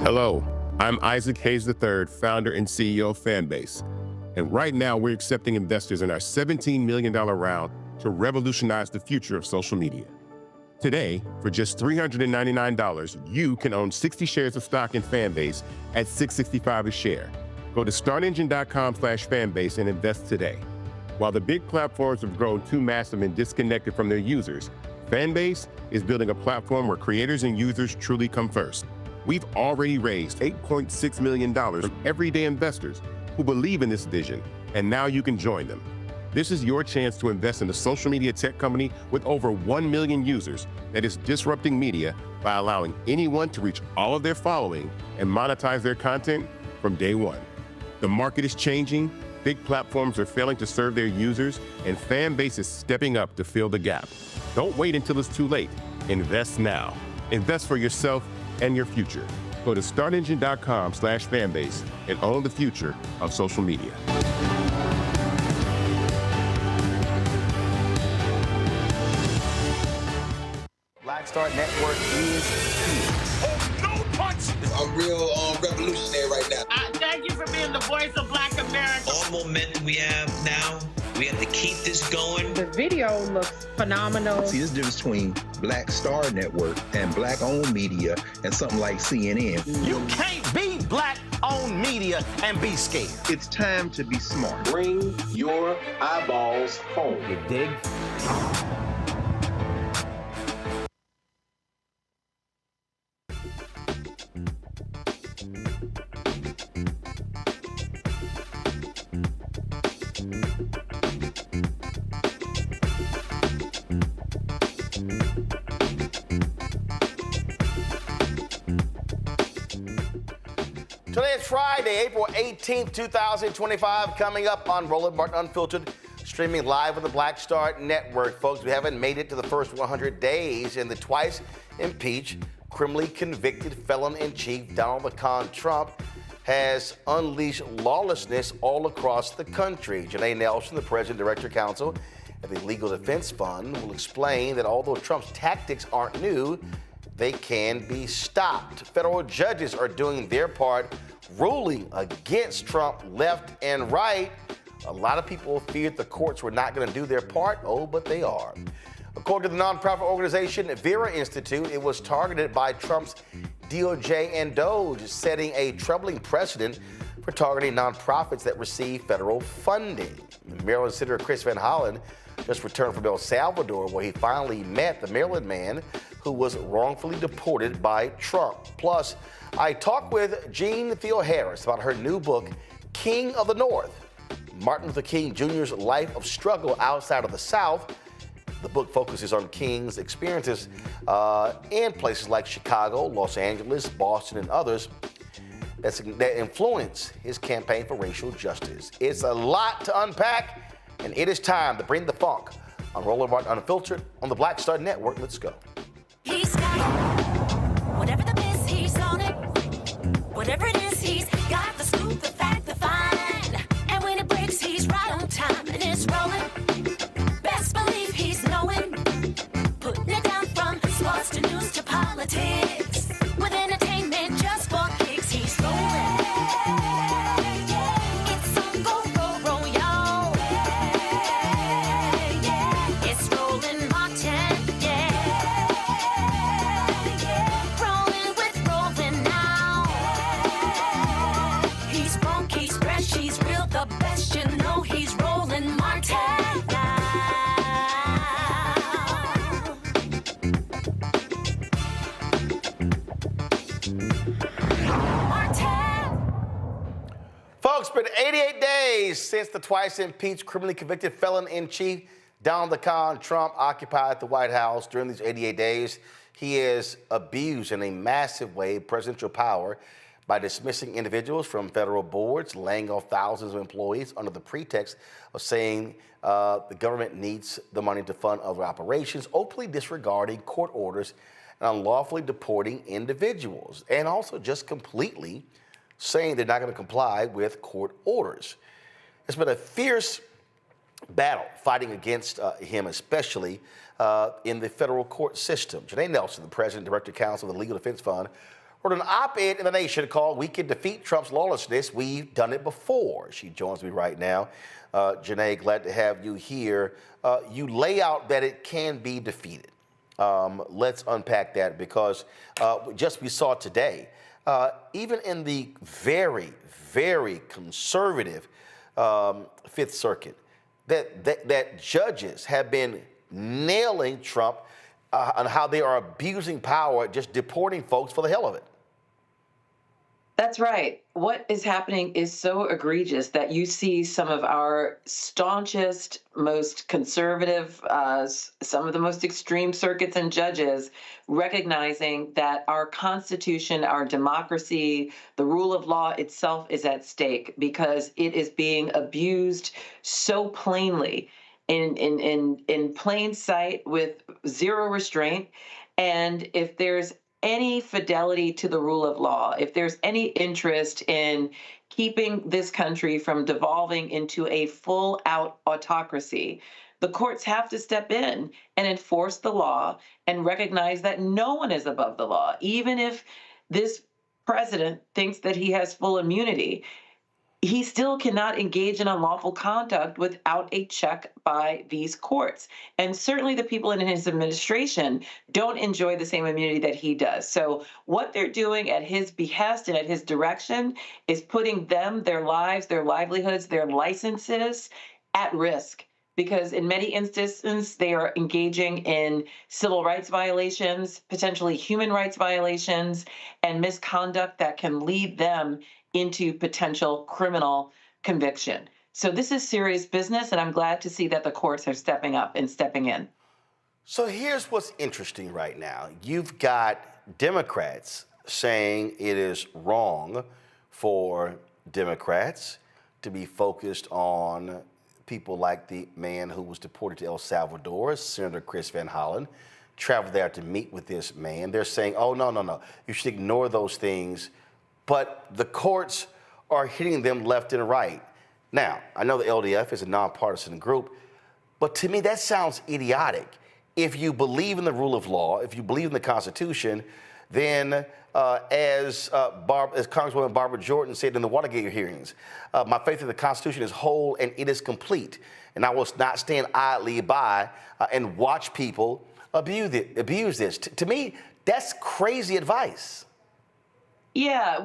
Hello, I'm Isaac Hayes III, founder and CEO of Fanbase. And right now we're accepting investors in our $17 million round to revolutionize the future of social media. Today, for just $399, you can own 60 shares of stock in Fanbase at $665 a share. Go to startengine.com/fanbase and invest today. While the big platforms have grown too massive and disconnected from their users, Fanbase is building a platform where creators and users truly come first. We've already raised $8.6 million from everyday investors who believe in this vision, and now you can join them. This is your chance to invest in a social media tech company with over 1 million users that is disrupting media by allowing anyone to reach all of their following and monetize their content from day one. The market is changing, big platforms are failing to serve their users, and Fanbase is stepping up to fill the gap. Don't wait until it's too late. Invest now. Invest for yourself and your future. Go to startengine.com/fanbase and own the future of social media. Black Star Network is here. Oh, no punch! I'm real revolutionary right now. Thank you for being the voice of Black America. All the momentum we have now, we have to keep this going. The video looks phenomenal. See, this difference between Black Star Network and Black-owned media and something like CNN. You can't be Black-owned media and be scared. It's time to be smart. Bring your eyeballs home. You dig? Today is Friday, April 18th, 2025, coming up on Roland Martin Unfiltered, streaming live on the Black Star Network. Folks, we haven't made it to the first 100 days, and the twice-impeached, criminally convicted felon-in-chief Donald the Con Trump has unleashed lawlessness all across the country. Janai Nelson, the President and Director-Counsel at the Legal Defense Fund, will explain that although Trump's tactics aren't new, they can be stopped. Federal judges are doing their part, ruling against Trump left and right. A lot of people feared the courts were not going to do their part. Oh, but they are. According to the nonprofit organization Vera Institute, it was targeted by Trump's DOJ and DOGE, setting a troubling precedent for targeting nonprofits that receive federal funding. Maryland Senator Chris Van Hollen just returned from El Salvador, where he finally met the Maryland man who was wrongfully deported by Trump. Plus, I talked with Jeanne Theoharis about her new book, King of the North, Martin Luther King Jr.'s life of struggle outside of the South, The book focuses on King's experiences in places like Chicago, Los Angeles, Boston, and others that influence his campaign for racial justice. It's a lot to unpack, and it is time to bring the funk on Roland Martin Unfiltered on the Black Star Network. Let's go. He's got it. Whatever the miss, he's on it. Whatever it is, he's got the scoop, the fact, the find. And when it breaks, he's right on time, and it's rolling. Best believe he's knowing. Putting it down from sports to news to politics. With entertainment just for kicks, he's rolling. It's on go, roll, y'all. It's Roland Martin, rolling with Roland now. He's funky, he's fresh, he's real, the best, you know he's Roland Martin now. Folks, it's been 88 days since the twice-impeached, criminally convicted felon-in-chief Donald Trump occupied the White House. During these 88 days, he has abused in a massive way presidential power by dismissing individuals from federal boards, laying off thousands of employees under the pretext of saying the government needs the money to fund other operations, openly disregarding court orders and unlawfully deporting individuals, and also just completely saying they're not going to comply with court orders. It's been a fierce battle fighting against him, especially in the federal court system. Janai Nelson, the President and Director-Counsel of the Legal Defense Fund, wrote an op-ed in The Nation called "We Can Defeat Trump's Lawlessness. We've Done It Before." She joins me right now. Janai, glad to have you here. You lay out that it can be defeated. Let's unpack that, because just we saw today, even in the very, very conservative Fifth Circuit, that judges have been nailing Trump on how they are abusing power, just deporting folks for the hell of it. That's right. What is happening is so egregious that you see some of our staunchest, most conservative, some of the most extreme circuits and judges recognizing that our Constitution, our democracy, the rule of law itself is at stake because it is being abused so plainly in plain sight with zero restraint. And if there's any fidelity to the rule of law, if there's any interest in keeping this country from devolving into a full-out autocracy, the courts have to step in and enforce the law and recognize that no one is above the law. Even if this president thinks that he has full immunity, he still cannot engage in unlawful conduct without a check by these courts. And certainly the people in his administration don't enjoy the same immunity that he does. So what they're doing at his behest and at his direction is putting them, their lives, their livelihoods, their licenses at risk. Because in many instances, they are engaging in civil rights violations, potentially human rights violations, and misconduct that can lead them into potential criminal conviction. So this is serious business, and I'm glad to see that the courts are stepping up and stepping in. So here's what's interesting right now. You've got Democrats saying it is wrong for Democrats to be focused on people like the man who was deported to El Salvador, Senator Chris Van Hollen, traveled there to meet with this man. They're saying, oh, no, you should ignore those things. But the courts are hitting them left and right. Now, I know the LDF is a nonpartisan group, but to me that sounds idiotic. If you believe in the rule of law, if you believe in the Constitution, then as Congresswoman Barbara Jordan said in the Watergate hearings, my faith in the Constitution is whole and it is complete. And I will not stand idly by and watch people abuse this. To me, that's crazy advice. Yeah,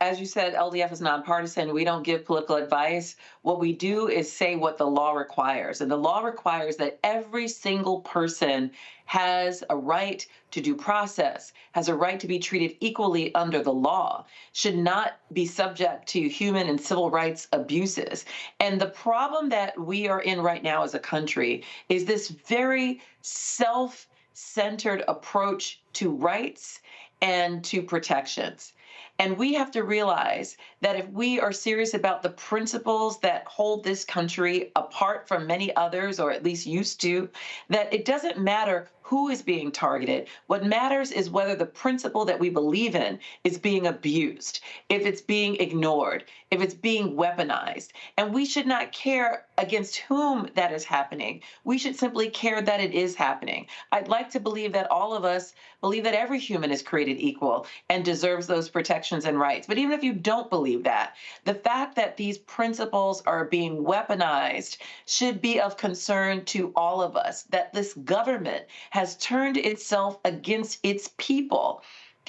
as you said, LDF is nonpartisan. We don't give political advice. What we do is say what the law requires. And the law requires that every single person has a right to due process, has a right to be treated equally under the law, should not be subject to human and civil rights abuses. And the problem that we are in right now as a country is this very self-centered approach to rights and to protections. And we have to realize that if we are serious about the principles that hold this country apart from many others, or at least used to, that it doesn't matter who is being targeted. What matters is whether the principle that we believe in is being abused, if it's being ignored, if it's being weaponized. And we should not care against whom that is happening. We should simply care that it is happening. I'd like to believe that all of us believe that every human is created equal and deserves those protections and rights. But even if you don't believe that, the fact that these principles are being weaponized should be of concern to all of us, that this government has turned itself against its people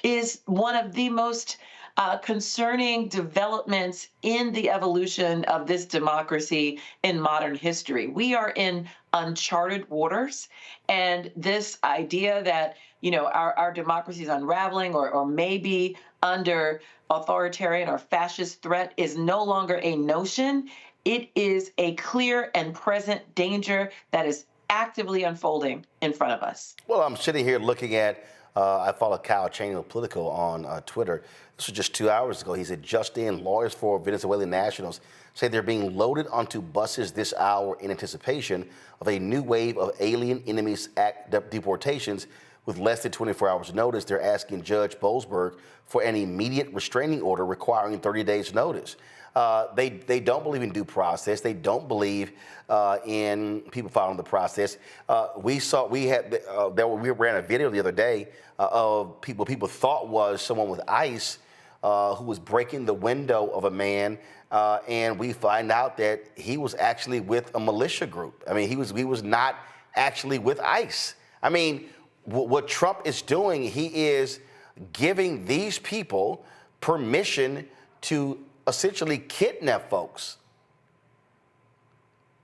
is one of the most concerning developments in the evolution of this democracy in modern history. We are in uncharted waters, and this idea that, you know, our democracy is unraveling or maybe under authoritarian or fascist threat is no longer a notion. It is a clear and present danger that is actively unfolding in front of us. Well, I'm sitting here looking at, I follow Kyle Chaney of Politico on Twitter. This was just 2 hours ago. He said, just in, lawyers for Venezuelan nationals say they're being loaded onto buses this hour in anticipation of a new wave of Alien Enemies Act deportations. With less than 24 hours notice, they're asking Judge Boasberg for an immediate restraining order requiring 30 days notice. They don't believe in due process. They don't believe in people following the process. We ran a video the other day of people thought was someone with ICE who was breaking the window of a man, and we find out that he was actually with a militia group. I mean, he was not actually with ICE. I mean, what Trump is doing, he is giving these people permission to essentially kidnap folks.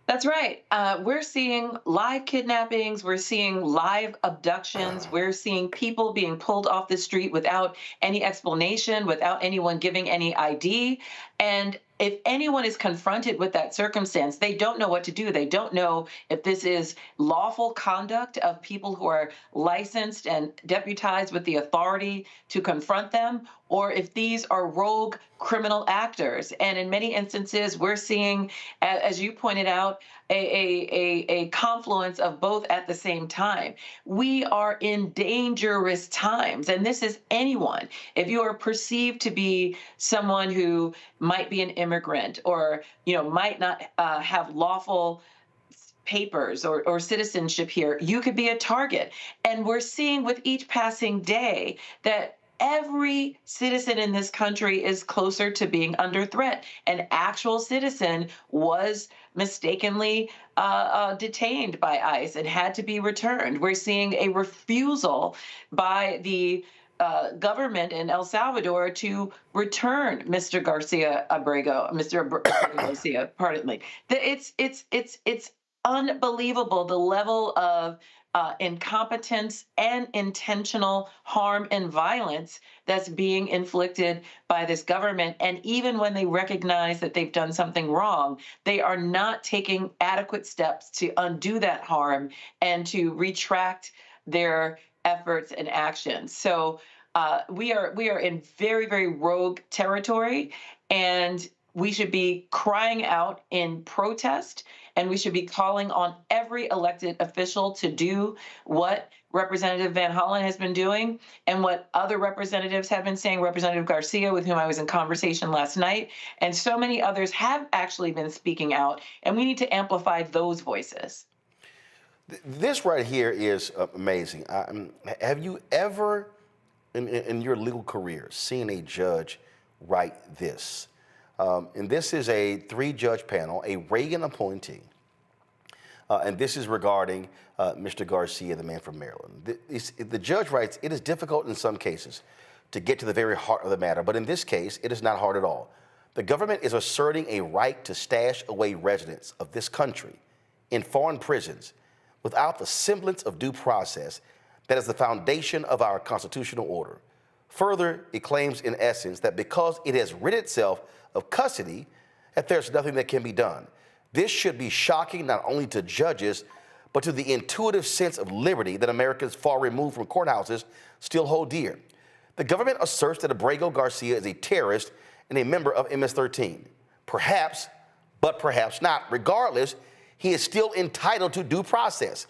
That's right. We're seeing live kidnappings. We're seeing live abductions. We're seeing people being pulled off the street without any explanation, without anyone giving any ID. And if anyone is confronted with that circumstance, they don't know what to do. They don't know if this is lawful conduct of people who are licensed and deputized with the authority to confront them, or if these are rogue criminal actors. And in many instances, we're seeing, as you pointed out, a confluence of both at the same time. We are in dangerous times, and this is anyone. If you are perceived to be someone who might be an immigrant or, you know, might not have lawful papers or citizenship here, you could be a target. And we're seeing with each passing day that every citizen in this country is closer to being under threat. An actual citizen was mistakenly detained by ICE and had to be returned. We're seeing a refusal by the government in El Salvador to return Mr. Garcia, pardon me. It's unbelievable the level of incompetence and intentional harm and violence that's being inflicted by this government. And even when they recognize that they've done something wrong, they are not taking adequate steps to undo that harm and to retract their efforts and actions. So we are in very, very rogue territory, and we should be crying out in protest, and we should be calling on every elected official to do what Representative Van Hollen has been doing and what other representatives have been saying. Representative Garcia, with whom I was in conversation last night, and so many others have actually been speaking out, and we need to amplify those voices. This right here is amazing. Have you ever, in your legal career, seen a judge write this? And this is a 3-judge panel, a Reagan appointee. And this is regarding Mr. Garcia, the man from Maryland. The judge writes, it is difficult in some cases to get to the very heart of the matter. But in this case, it is not hard at all. The government is asserting a right to stash away residents of this country in foreign prisons without the semblance of due process that is the foundation of our constitutional order. Further, it claims in essence that because it has rid itself of custody, that there's nothing that can be done. This should be shocking not only to judges, but to the intuitive sense of liberty that Americans far removed from courthouses still hold dear. The government asserts that Abrego Garcia is a terrorist and a member of MS-13. Perhaps, but perhaps not. Regardless, he is still entitled to due process.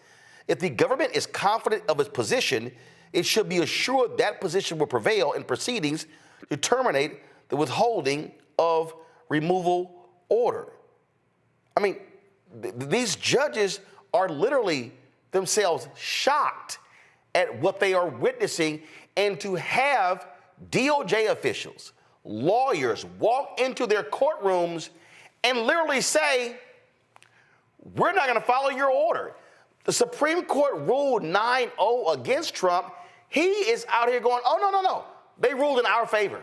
If the government is confident of its position, it should be assured that position will prevail in proceedings to terminate the withholding of removal order. I mean, these judges are literally themselves shocked at what they are witnessing, and to have DOJ officials, lawyers walk into their courtrooms and literally say, we're not going to follow your order. The Supreme Court ruled 9-0 against Trump. He is out here going, oh, no. They ruled in our favor.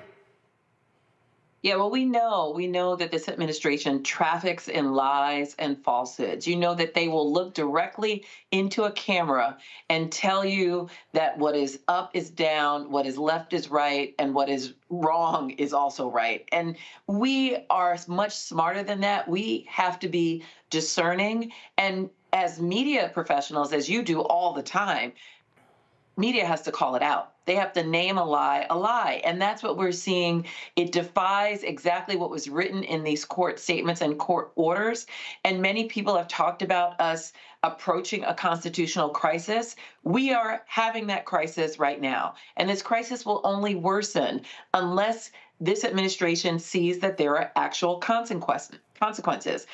Yeah, well, we know that this administration traffics in lies and falsehoods. You know that they will look directly into a camera and tell you that what is up is down, what is left is right, and what is wrong is also right. And we are much smarter than that. We have to be discerning. And as media professionals, as you do all the time, media has to call it out. They have to name a lie. And that's what we're seeing. It defies exactly what was written in these court statements and court orders. And many people have talked about us approaching a constitutional crisis. We are having that crisis right now. And this crisis will only worsen unless this administration sees that there are actual consequences.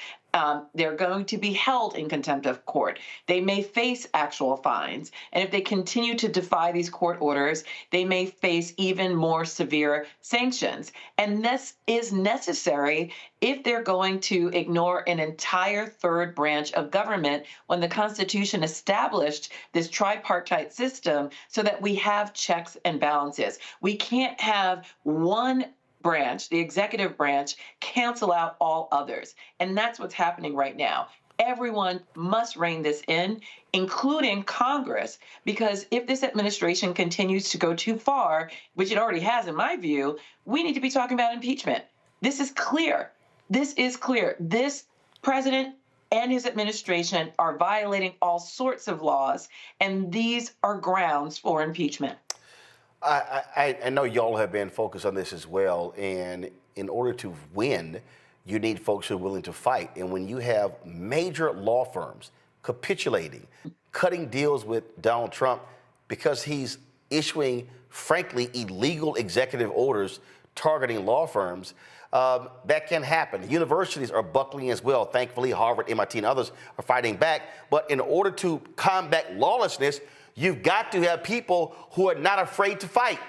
They're going to be held in contempt of court. They may face actual fines. And if they continue to defy these court orders, they may face even more severe sanctions. And this is necessary if they're going to ignore an entire third branch of government when the Constitution established this tripartite system so that we have checks and balances. We can't have one branch, the executive branch, cancel out all others. And that's what's happening right now. Everyone must rein this in, including Congress, because if this administration continues to go too far, which it already has in my view, we need to be talking about impeachment. This is clear. This is clear. This president and his administration are violating all sorts of laws, and these are grounds for impeachment. I know y'all have been focused on this as well, and in order to win, you need folks who are willing to fight. And when you have major law firms capitulating, cutting deals with Donald Trump because he's issuing, frankly, illegal executive orders targeting law firms, that can happen. Universities are buckling as well. Thankfully, Harvard, MIT, and others are fighting back. But in order to combat lawlessness, you've got to have people who are not afraid to fight.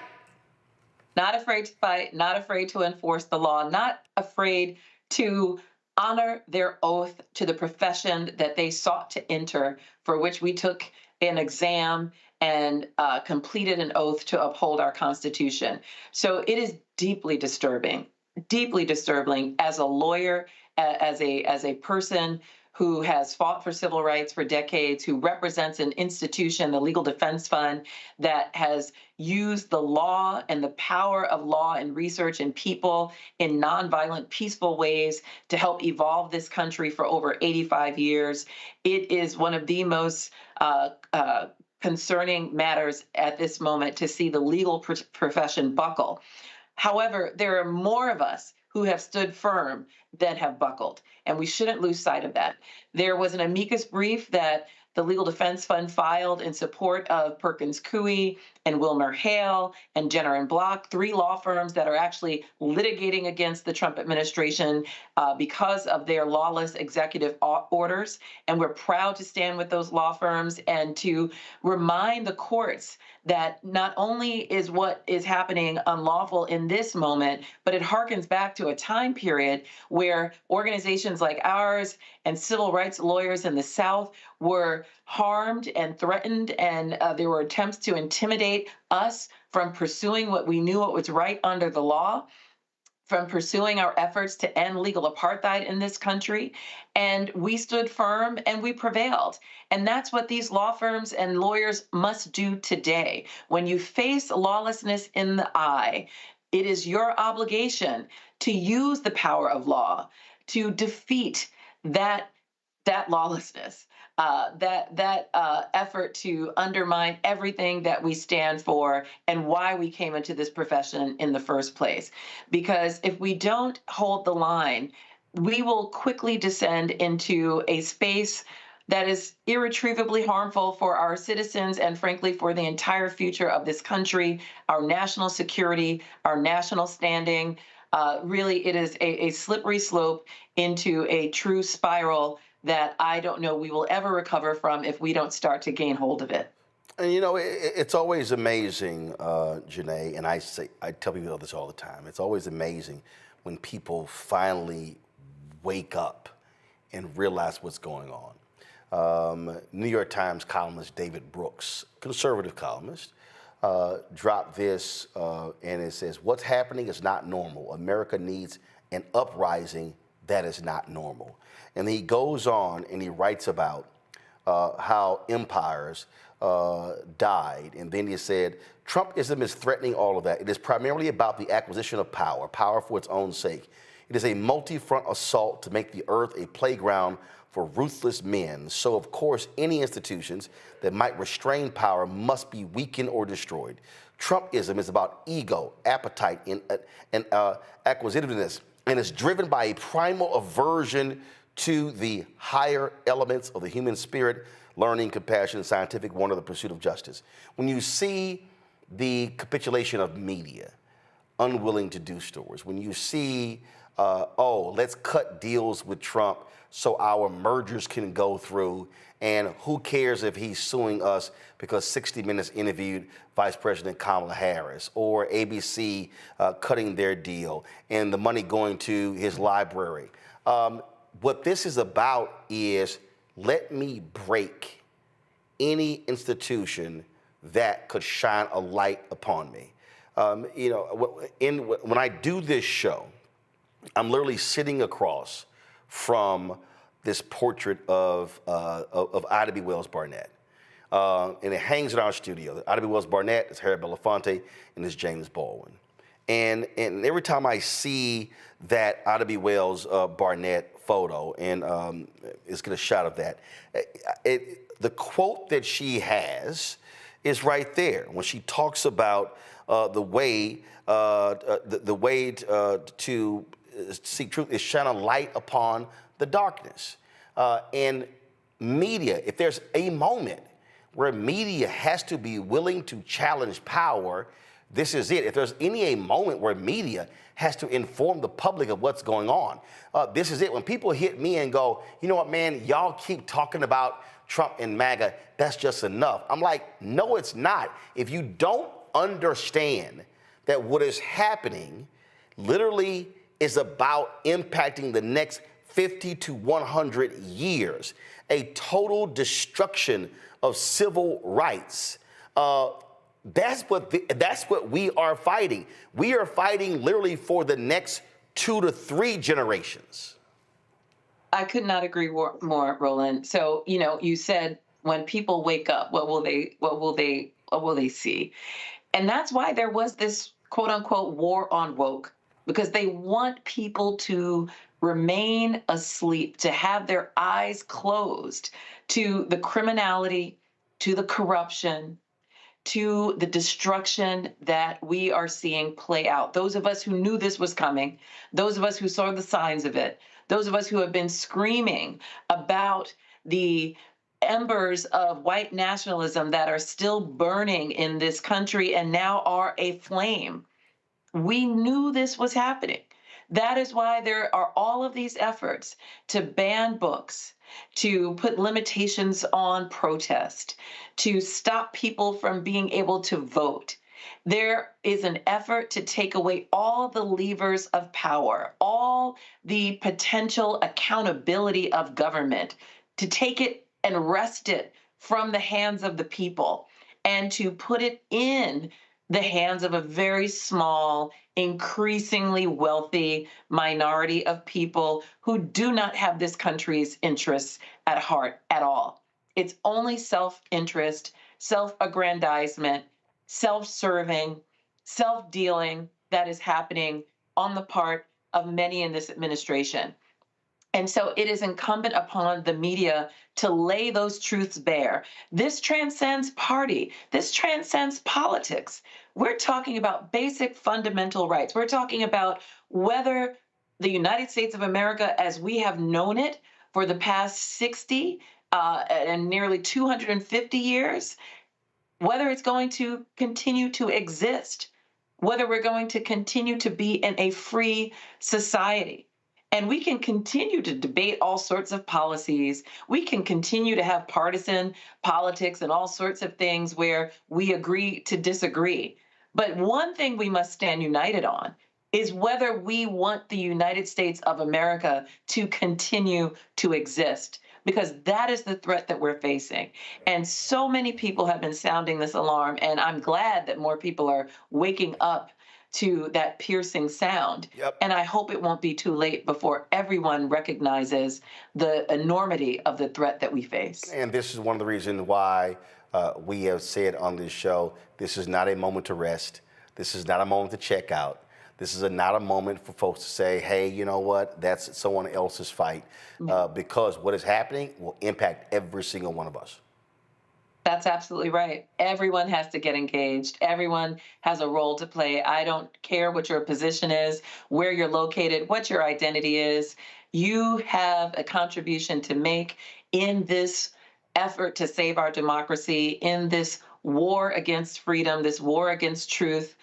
Not afraid to fight, not afraid to enforce the law, not afraid to honor their oath to the profession that they sought to enter, for which we took an exam and completed an oath to uphold our Constitution. So it is deeply disturbing as a lawyer, as a person who has fought for civil rights for decades, who represents an institution, the Legal Defense Fund, that has used the law and the power of law and research and people in nonviolent, peaceful ways to help evolve this country for over 85 years. It is one of the most concerning matters at this moment to see the legal profession buckle. However, there are more of us who have stood firm that have buckled, and we shouldn't lose sight of that. There was an amicus brief that the Legal Defense Fund filed in support of Perkins Coie and Wilmer Hale and Jenner and Block, 3 law firms that are actually litigating against the Trump administration because of their lawless executive orders. And we're proud to stand with those law firms and to remind the courts that not only is what is happening unlawful in this moment, but it harkens back to a time period where organizations like ours and civil rights lawyers in the South were harmed and threatened, and there were attempts to intimidate us from pursuing what we knew what was right under the law, from pursuing our efforts to end legal apartheid in this country. And we stood firm and we prevailed. And that's what these law firms and lawyers must do today. When you face lawlessness in the eye, it is your obligation to use the power of law to defeat that lawlessness, that effort to undermine everything that we stand for and why we came into this profession in the first place. Because if we don't hold the line, we will quickly descend into a space that is irretrievably harmful for our citizens and, frankly, for the entire future of this country, our national security, our national standing. Really, it is a slippery slope into a true spiral that I don't know we will ever recover from if we don't start to gain hold of it. And it's always amazing, Janai, and I tell people this all the time. It's always amazing when people finally wake up and realize what's going on. New York Times columnist David Brooks, conservative columnist, dropped this, and it says, "What's happening is not normal. America needs an uprising that is not normal." And he goes on and he writes about how empires died. And then he said, Trumpism is threatening all of that. It is primarily about the acquisition of power, power for its own sake. It is a multi-front assault to make the earth a playground for ruthless men. So, of course, any institutions that might restrain power must be weakened or destroyed. Trumpism is about ego, appetite, and acquisitiveness, and is driven by a primal aversion to the higher elements of the human spirit, learning, compassion, scientific wonder, the pursuit of justice. When you see the capitulation of media, unwilling to do stories, when you see, let's cut deals with Trump so our mergers can go through, and who cares if he's suing us because 60 Minutes interviewed Vice President Kamala Harris, or ABC cutting their deal and the money going to his library. What this is about is, let me break any institution that could shine a light upon me. When I do this show, I'm literally sitting across from this portrait of Ida B. Wells Barnett. And it hangs in our studio. Ida B. Wells Barnett is Harry Belafonte, and is James Baldwin. And every time I see that Ida B. Wells Barnett photo, and let's get a shot of that, the quote that she has is right there when she talks about the way to seek truth is shine a light upon the darkness. And media, if there's a moment where media has to be willing to challenge power, this is it. If there's a moment where media has to inform the public of what's going on, this is it. When people hit me and go, you know what, man, y'all keep talking about Trump and MAGA, that's just enough. I'm like, no, it's not. If you don't understand that what is happening literally is about impacting the next 50 to 100 years, a total destruction of civil rights. That's what we are fighting. We are fighting literally for the next 2 to 3 generations. I could not agree more, Roland. So, you said when people wake up, what will they see? And that's why there was this quote unquote war on woke, because they want people to remain asleep, to have their eyes closed to the criminality, to the corruption, to the destruction that we are seeing play out. Those of us who knew this was coming, those of us who saw the signs of it, those of us who have been screaming about the embers of white nationalism that are still burning in this country and now are a flame. We knew this was happening. That is why there are all of these efforts to ban books, to put limitations on protest, to stop people from being able to vote. There is an effort to take away all the levers of power, all the potential accountability of government, to take it and wrest it from the hands of the people and to put it in the hands of a very small, increasingly wealthy minority of people who do not have this country's interests at heart at all. It's only self-interest, self-aggrandizement, self-serving, self-dealing that is happening on the part of many in this administration. And so it is incumbent upon the media to lay those truths bare. This transcends party. This transcends politics. We're talking about basic fundamental rights. We're talking about whether the United States of America, as we have known it for the past 60 and nearly 250 years, whether it's going to continue to exist, whether we're going to continue to be in a free society. And we can continue to debate all sorts of policies. We can continue to have partisan politics and all sorts of things where we agree to disagree. But one thing we must stand united on is whether we want the United States of America to continue to exist, because that is the threat that we're facing. And so many people have been sounding this alarm, and I'm glad that more people are waking up to that piercing sound. Yep. And I hope it won't be too late before everyone recognizes the enormity of the threat that we face. And this is one of the reasons why we have said on this show, this is not a moment to rest. This is not a moment to check out. This is not a moment for folks to say, hey, you know what, that's someone else's fight, because what is happening will impact every single one of us. That's absolutely right. Everyone has to get engaged. Everyone has a role to play. I don't care what your position is, where you're located, what your identity is. You have a contribution to make in this effort to save our democracy, in this war against freedom, this war against truth,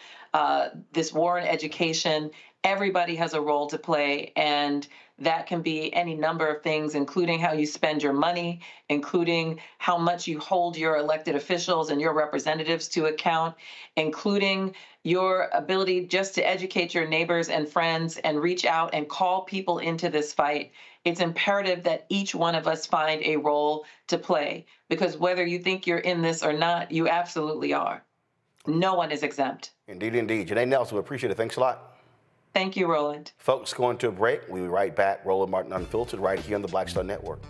this war on education. Everybody has a role to play, and that can be any number of things, including how you spend your money, including how much you hold your elected officials and your representatives to account, including your ability just to educate your neighbors and friends and reach out and call people into this fight. It's imperative that each one of us find a role to play, because whether you think you're in this or not, you absolutely are. No one is exempt. Indeed, indeed. Janai Nelson, we appreciate it. Thanks a lot. Thank you, Roland. Folks, going to a break. We'll be right back. Roland Martin Unfiltered right here on the Black Star Network.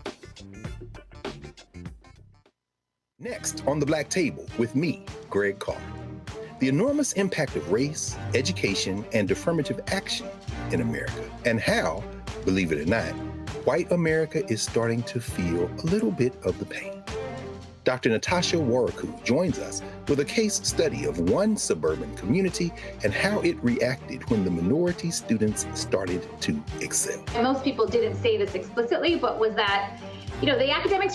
Next on the Black Table with me, Greg Carr. The enormous impact of race, education, and affirmative action in America, and how, believe it or not, white America is starting to feel a little bit of the pain. Dr. Natasha Waraku joins us with a case study of one suburban community and how it reacted when the minority students started to excel. And most people didn't say this explicitly, but was that, the academics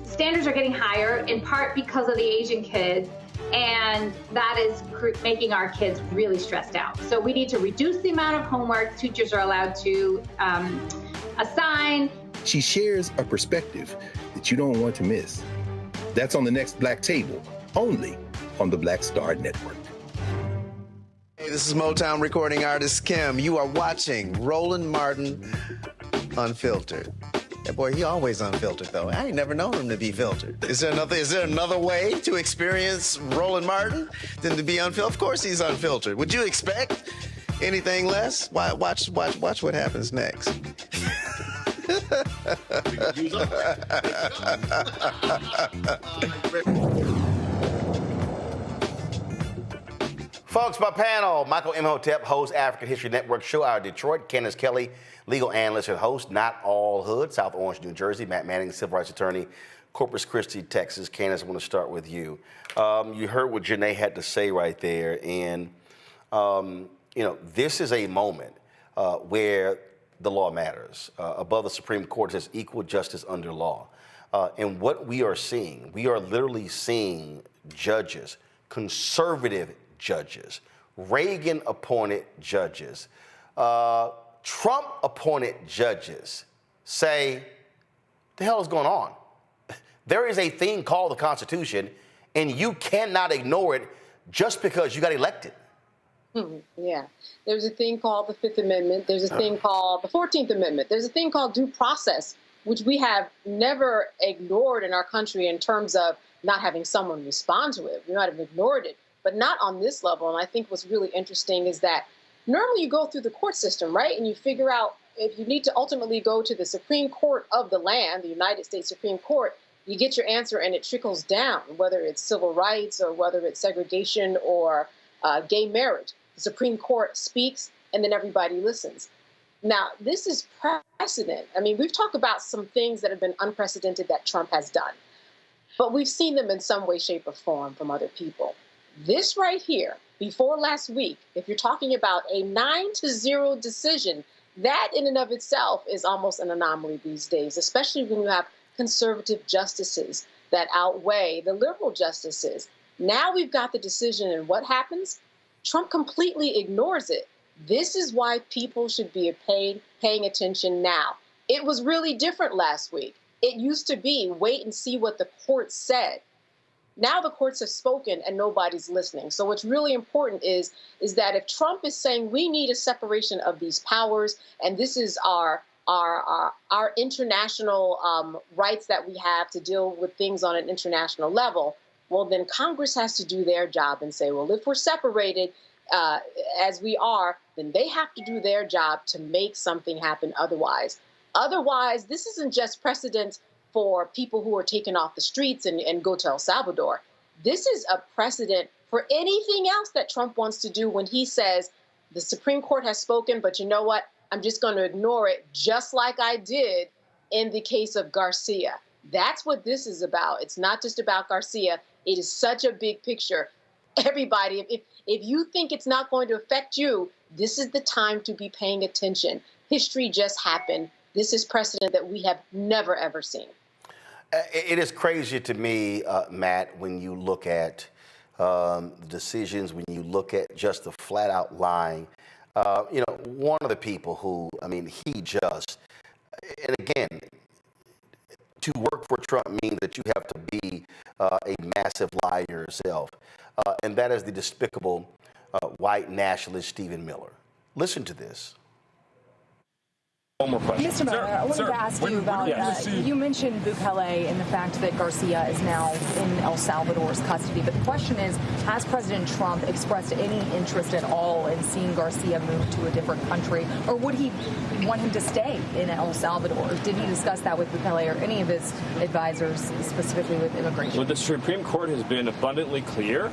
standards are getting higher in part because of the Asian kids, and that is making our kids really stressed out. So we need to reduce the amount of homework teachers are allowed to assign. She shares a perspective that you don't want to miss. That's on the next Black Table, only on the Black Star Network. Hey, this is Motown recording artist Kim. You are watching Roland Martin Unfiltered. That boy, he always unfiltered, though. I ain't never known him to be filtered. Is there another way to experience Roland Martin than to be unfiltered? Of course he's unfiltered. Would you expect anything less? Watch what happens next. Folks, my panel, Michael Imhotep, host African History Network show out of Detroit. Candace Kelly, legal analyst and host, Not All Hood, South Orange, New Jersey. Matt Manning, civil rights attorney, Corpus Christi, Texas. Candace, I want to start with you. You heard what Janai had to say right there, and this is a moment where the law matters. Above the Supreme Court says equal justice under law. And what we are literally seeing judges, conservative judges, Reagan-appointed judges, Trump-appointed judges say, the hell is going on? There is a thing called the Constitution, and you cannot ignore it just because you got elected. Yeah. There's a thing called the Fifth Amendment. There's a thing called the 14th Amendment. There's a thing called due process which we have never ignored in our country in terms of not having someone respond to it. We might have ignored it, but not on this level. And I think what's really interesting is that normally you go through the court system, right? And you figure out if you need to ultimately go to the Supreme Court of the land, the United States Supreme Court, you get your answer and it trickles down, whether it's civil rights or whether it's segregation or gay marriage. The Supreme Court speaks and then everybody listens. Now, this is precedent. I mean, we've talked about some things that have been unprecedented that Trump has done, but we've seen them in some way, shape, or form from other people. This right here, before last week, if you're talking about a 9-0 decision, that in and of itself is almost an anomaly these days, especially when you have conservative justices that outweigh the liberal justices. Now we've got the decision, and what happens? Trump completely ignores it. This is why people should be paying attention now. It was really different last week. It used to be wait and see what the court said. Now the courts have spoken and nobody's listening. So what's really important is that if Trump is saying we need a separation of these powers, and this is our international rights that we have to deal with things on an international level, well, then Congress has to do their job and say, well, if we're separated as we are, then they have to do their job to make something happen otherwise. Otherwise, this isn't just precedent for people who are taken off the streets and go to El Salvador. This is a precedent for anything else that Trump wants to do when he says, the Supreme Court has spoken, but you know what? I'm just going to ignore it, just like I did in the case of Garcia. That's what this is about. It's not just about Garcia. It is such a big picture. Everybody, if you think it's not going to affect you, this is the time to be paying attention. History just happened. This is precedent that we have never, ever seen. It is crazy to me, Matt, when you look at the decisions, when you look at just the flat out lying. One of the people who, he just, and again, to work for Trump means that you have to be a massive liar yourself. And that is the despicable white nationalist Stephen Miller. Listen to this. One more question. Mr. Miller, I wanted to ask you about, you mentioned Bukele and the fact that Garcia is now in El Salvador's custody. But the question is, has President Trump expressed any interest at all in seeing Garcia move to a different country? Or would he want him to stay in El Salvador? Did he discuss that with Bukele or any of his advisors, specifically with immigration? Well, the Supreme Court has been abundantly clear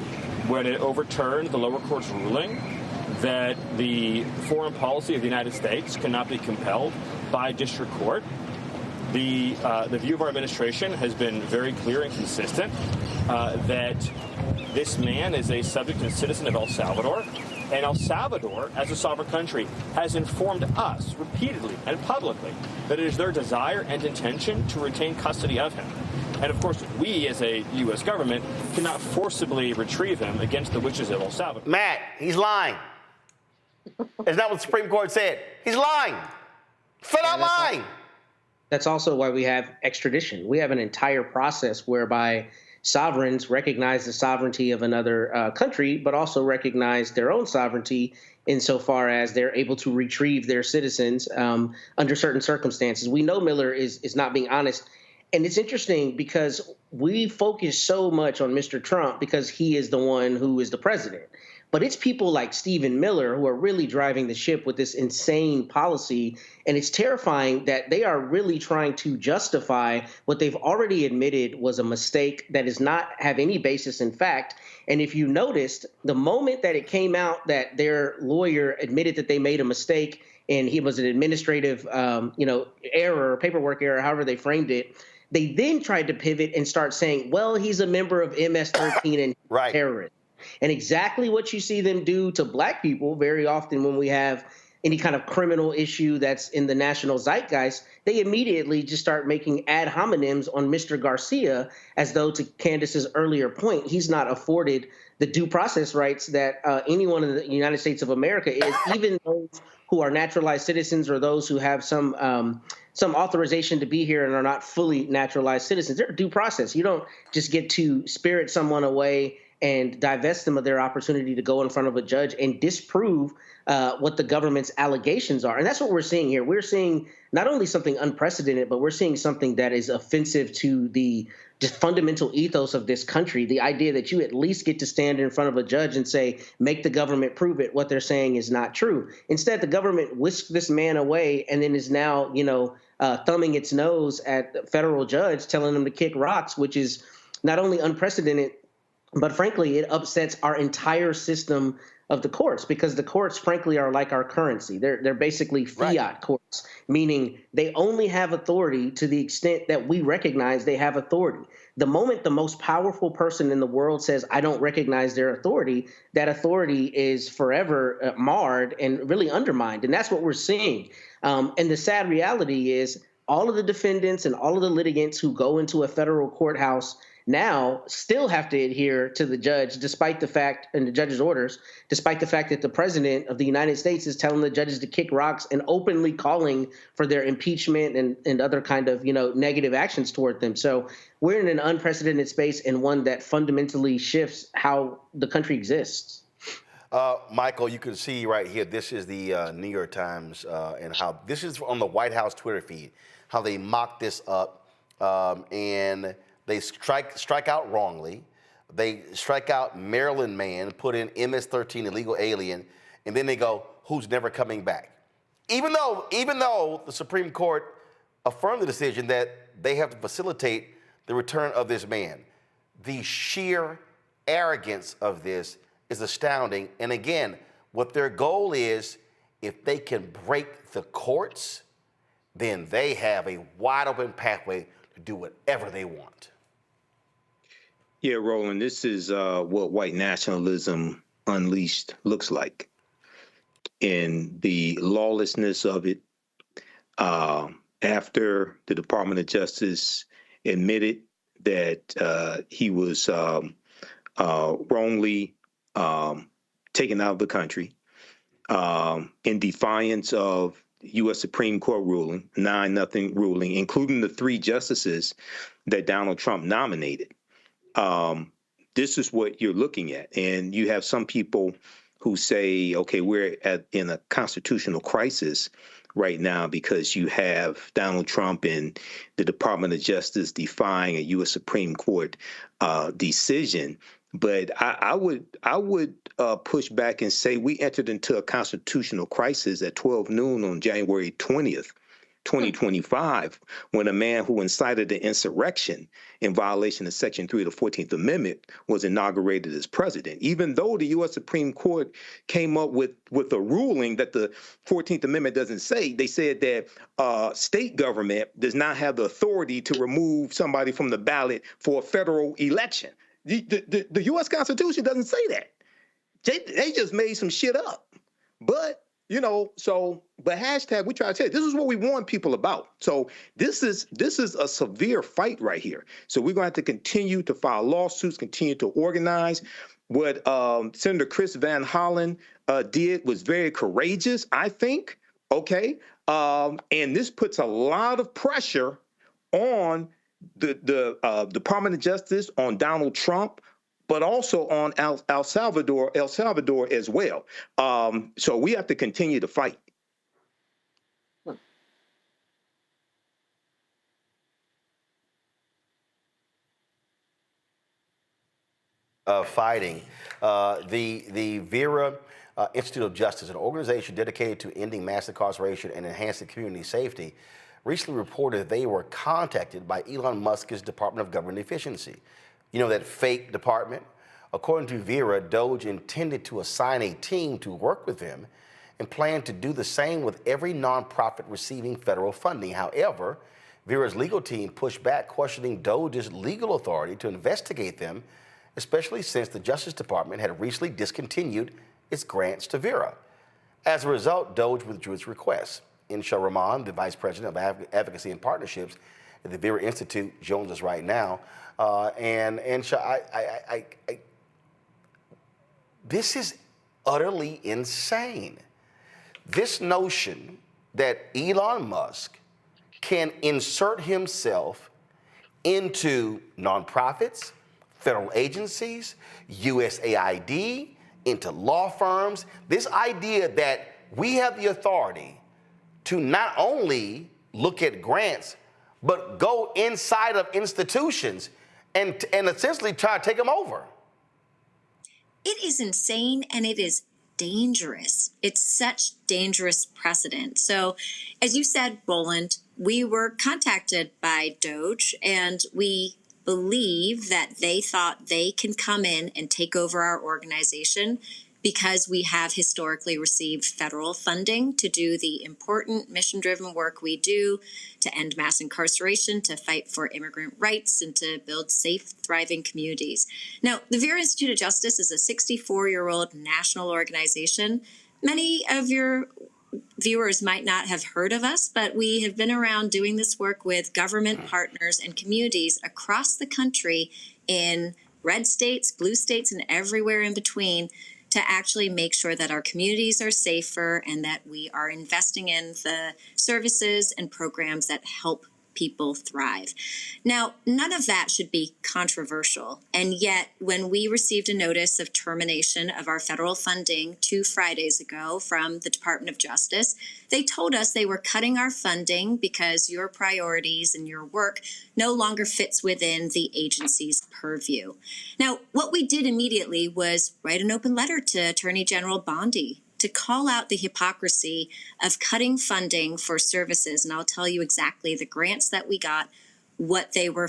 when it overturned the lower court's ruling that the foreign policy of the United States cannot be compelled by district court. The view of our administration has been very clear and consistent that this man is a subject and citizen of El Salvador, and El Salvador, as a sovereign country, has informed us repeatedly and publicly that it is their desire and intention to retain custody of him. And of course, we as a U.S. government cannot forcibly retrieve him against the wishes of El Salvador. Matt, he's lying. It's not what the Supreme Court said. He's lying. Flat out lying. That's also why we have extradition. We have an entire process whereby sovereigns recognize the sovereignty of another country, but also recognize their own sovereignty insofar as they're able to retrieve their citizens under certain circumstances. We know Miller is not being honest. And it's interesting because we focus so much on Mr. Trump because he is the one who is the president. But it's people like Stephen Miller who are really driving the ship with this insane policy. And it's terrifying that they are really trying to justify what they've already admitted was a mistake that does not have any basis in fact. And if you noticed, the moment that it came out that their lawyer admitted that they made a mistake and he was an administrative, error, paperwork error, however they framed it, they then tried to pivot and start saying, well, he's a member of MS-13 and right. terrorist. And exactly what you see them do to black people very often when we have any kind of criminal issue that's in the national zeitgeist, they immediately just start making ad hominems on Mr. Garcia as though, to Candace's earlier point, he's not afforded the due process rights that anyone in the United States of America is, even those who are naturalized citizens or those who have some authorization to be here and are not fully naturalized citizens. They're due process. You don't just get to spirit someone away and divest them of their opportunity to go in front of a judge and disprove what the government's allegations are. And that's what we're seeing here. We're seeing not only something unprecedented, but we're seeing something that is offensive to the fundamental ethos of this country, the idea that you at least get to stand in front of a judge and say, make the government prove it. What they're saying is not true. Instead, the government whisked this man away and then is now, thumbing its nose at the federal judge, telling him to kick rocks, which is not only unprecedented, but frankly, it upsets our entire system of the courts, because the courts, frankly, are like our currency. They're basically fiat courts, meaning they only have authority to the extent that we recognize they have authority. The moment the most powerful person in the world says, I don't recognize their authority, that authority is forever marred and really undermined. And that's what we're seeing. And the sad reality is all of the defendants and all of the litigants who go into a federal courthouse now still have to adhere to the judge, despite the fact, and the judge's orders, despite the fact that the president of the United States is telling the judges to kick rocks and openly calling for their impeachment and other kind of, negative actions toward them. So we're in an unprecedented space, and one that fundamentally shifts how the country exists. Michael, you can see right here, this is the New York Times, and how this is on the White House Twitter feed, how they mock this up, and they strike out wrongly. They strike out Maryland man, put in MS-13 illegal alien, and then they go, who's never coming back? Even though the Supreme Court affirmed the decision that they have to facilitate the return of this man. The sheer arrogance of this is astounding. And again, what their goal is, if they can break the courts, then they have a wide open pathway to do whatever they want. Yeah, Roland, this is what white nationalism unleashed looks like. And the lawlessness of it, after the Department of Justice admitted that he was wrongly taken out of the country in defiance of U.S. Supreme Court ruling, 9-0 ruling, including the 3 justices that Donald Trump nominated. This is what you're looking at. And you have some people who say, okay, we're in a constitutional crisis right now because you have Donald Trump and the Department of Justice defying a U.S. Supreme Court decision. But I would push back and say we entered into a constitutional crisis at 12 noon on January 20th. 2025, when a man who incited the insurrection in violation of Section 3 of the 14th Amendment was inaugurated as president. Even though the U.S. Supreme Court came up with a ruling that the 14th Amendment doesn't say, they said that state government does not have the authority to remove somebody from the ballot for a federal election. The U.S. Constitution doesn't say that. They just made some shit up. But but hashtag, we try to tell you, this is what we warn people about. So this is a severe fight right here. So we're going to have to continue to file lawsuits, continue to organize. What Senator Chris Van Hollen did was very courageous, I think. Okay. And this puts a lot of pressure on the Department of Justice, on Donald Trump, but also on El Salvador as well. So we have to continue to fight. Fighting. The Vera Institute of Justice, an organization dedicated to ending mass incarceration and enhancing community safety, recently reported that they were contacted by Elon Musk's Department of Government Efficiency. You know, that fake department? According to Vera, DOGE intended to assign a team to work with them and planned to do the same with every nonprofit receiving federal funding. However, Vera's legal team pushed back, questioning DOGE's legal authority to investigate them, especially since the Justice Department had recently discontinued its grants to Vera. As a result, DOGE withdrew its request. Insha Rahman, the Vice President of Advocacy and Partnerships at the Vera Institute, joins us right now. And Insha, this is utterly insane. This notion that Elon Musk can insert himself into nonprofits, federal agencies, USAID, into law firms. This idea that we have the authority to not only look at grants, but go inside of institutions and essentially try to take them over. It is insane, and it is dangerous. It's such dangerous precedent. So, as you said, Roland, we were contacted by DOGE, and we believe that they thought they can come in and take over our organization because we have historically received federal funding to do the important mission-driven work we do to end mass incarceration, to fight for immigrant rights, and to build safe, thriving communities. Now, the Vera Institute of Justice is a 64-year-old national organization. Many of your viewers might not have heard of us, but we have been around doing this work with government partners and communities across the country in red states, blue states, and everywhere in between to actually make sure that our communities are safer and that we are investing in the services and programs that help people thrive. Now, none of that should be controversial. And yet, when we received a notice of termination of our federal funding 2 Fridays ago from the Department of Justice, they told us they were cutting our funding because your priorities and your work no longer fits within the agency's purview. Now, what we did immediately was write an open letter to Attorney General Bondi to call out the hypocrisy of cutting funding for services. And I'll tell you exactly the grants that we got, what they were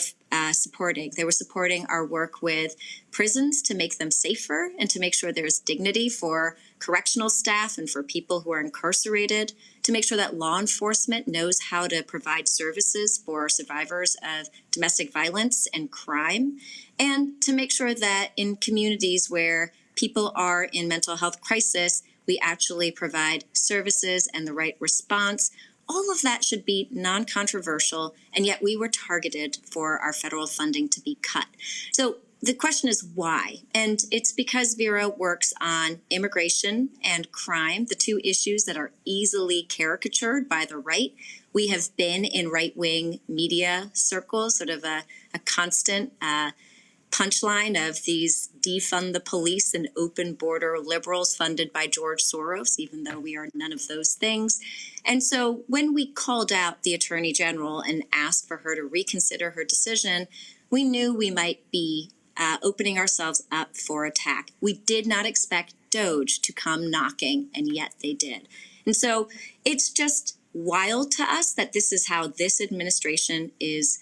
supporting. They were supporting our work with prisons to make them safer and to make sure there's dignity for correctional staff and for people who are incarcerated, to make sure that law enforcement knows how to provide services for survivors of domestic violence and crime, and to make sure that in communities where people are in mental health crisis, we actually provide services and the right response. All of that should be non-controversial, and yet we were targeted for our federal funding to be cut. So the question is why? And it's because Vera works on immigration and crime, the 2 issues that are easily caricatured by the right. We have been in right-wing media circles, sort of a constant punchline of these defund the police and open border liberals funded by George Soros, even though we are none of those things. And so when we called out the Attorney General and asked for her to reconsider her decision, we knew we might be opening ourselves up for attack. We did not expect DOGE to come knocking, and yet they did. And so it's just wild to us that this is how this administration is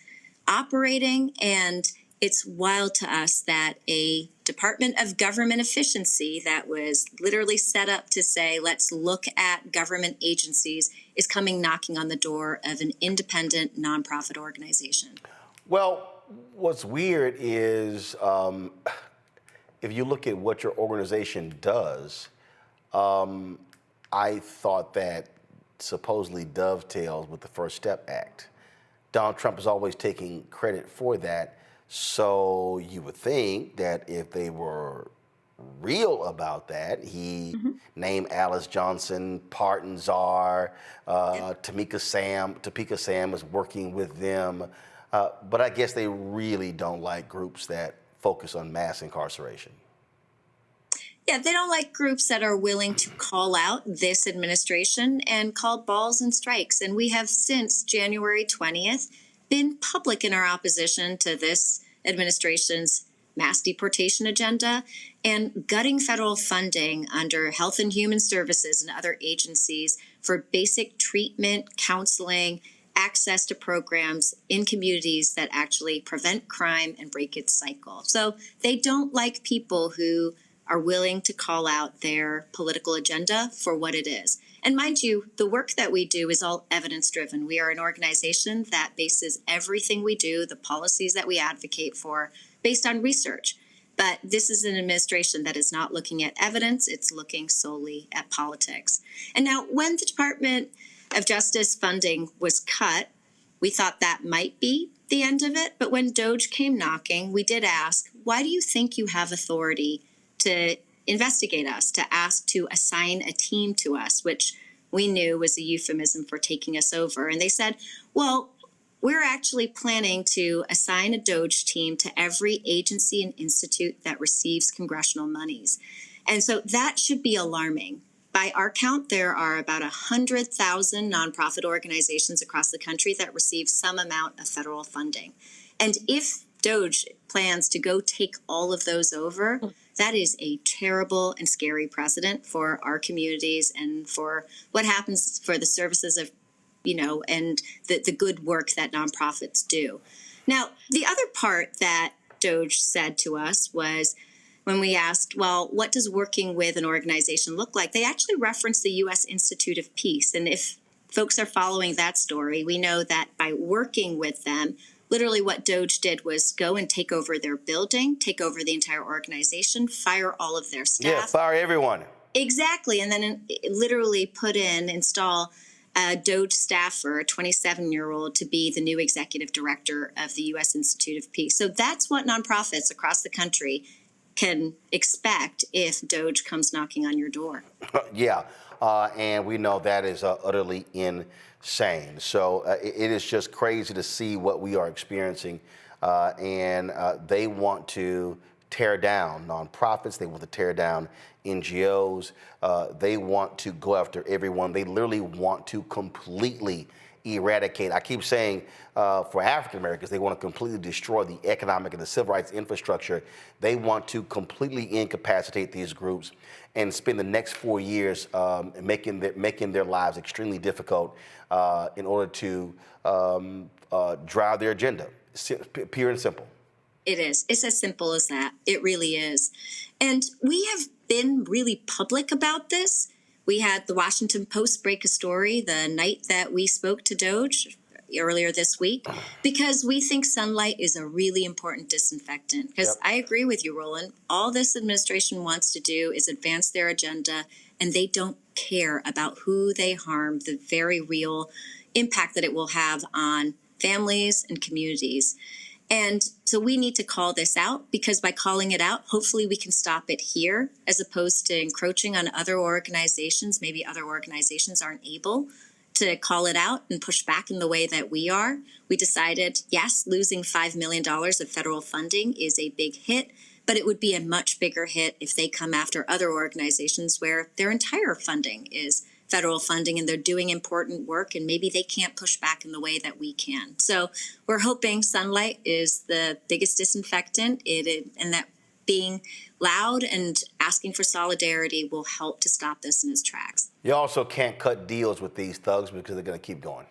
operating, and it's wild to us that a Department of Government Efficiency that was literally set up to say, let's look at government agencies, is coming knocking on the door of an independent nonprofit organization. Well, what's weird is if you look at what your organization does, I thought that supposedly dovetails with the First Step Act. Donald Trump is always taking credit for that. So you would think that if they were real about that, he named Alice Johnson, Pardon Czar, Topeka Sam is working with them. But I guess they really don't like groups that focus on mass incarceration. Yeah, they don't like groups that are willing to call out this administration and call balls and strikes. And we have since January 20th been public in our opposition to this administration's mass deportation agenda and gutting federal funding under Health and Human Services and other agencies for basic treatment, counseling, access to programs in communities that actually prevent crime and break its cycle. So they don't like people who are willing to call out their political agenda for what it is. And mind you, the work that we do is all evidence-driven. We are an organization that bases everything we do, the policies that we advocate for, based on research. But this is an administration that is not looking at evidence, it's looking solely at politics. And now, when the Department of Justice funding was cut, we thought that might be the end of it. But when DOGE came knocking, we did ask, why do you think you have authority to investigate us, to ask to assign a team to us, which we knew was a euphemism for taking us over? And they said, well, we're actually planning to assign a DOGE team to every agency and institute that receives congressional monies. And so that should be alarming. By our count, there are about 100,000 nonprofit organizations across the country that receive some amount of federal funding. And if DOGE plans to go take all of those over, that is a terrible and scary precedent for our communities and for what happens for the services of, and the good work that nonprofits do. Now, the other part that DOGE said to us was, when we asked, well, what does working with an organization look like? They actually referenced the U.S. Institute of Peace. And if folks are following that story, we know that by working with them, literally what DOGE did was go and take over their building, take over the entire organization, fire all of their staff. Yeah, fire everyone. Exactly. And then literally install a DOGE staffer, a 27-year-old, to be the new executive director of the U.S. Institute of Peace. So that's what nonprofits across the country can expect if DOGE comes knocking on your door. Yeah, and we know that is utterly insane. So it is just crazy to see what we are experiencing, and they want to tear down nonprofits. They want to tear down NGOs. They want to go after everyone. They literally want to completely eradicate. I keep saying for African Americans, they want to completely destroy the economic and the civil rights infrastructure. They want to completely incapacitate these groups and spend the next 4 years making their lives extremely difficult in order to drive their agenda. Pure and simple. It is. It's as simple as that. It really is. And we have been really public about this. We had the Washington Post break a story the night that we spoke to DOGE earlier this week, because we think sunlight is a really important disinfectant. Because I agree with you, Roland. All this administration wants to do is advance their agenda, and they don't care about who they harm, the very real impact that it will have on families and communities. And so we need to call this out, because by calling it out, hopefully we can stop it here, as opposed to encroaching on other organizations. Maybe other organizations aren't able to call it out and push back in the way that we are. We decided, yes, losing $5 million of federal funding is a big hit, but it would be a much bigger hit if they come after other organizations where their entire funding is federal funding and they're doing important work, and maybe they can't push back in the way that we can. So we're hoping sunlight is the biggest disinfectant, and that being loud and asking for solidarity will help to stop this in its tracks. You also can't cut deals with these thugs because they're going to keep going.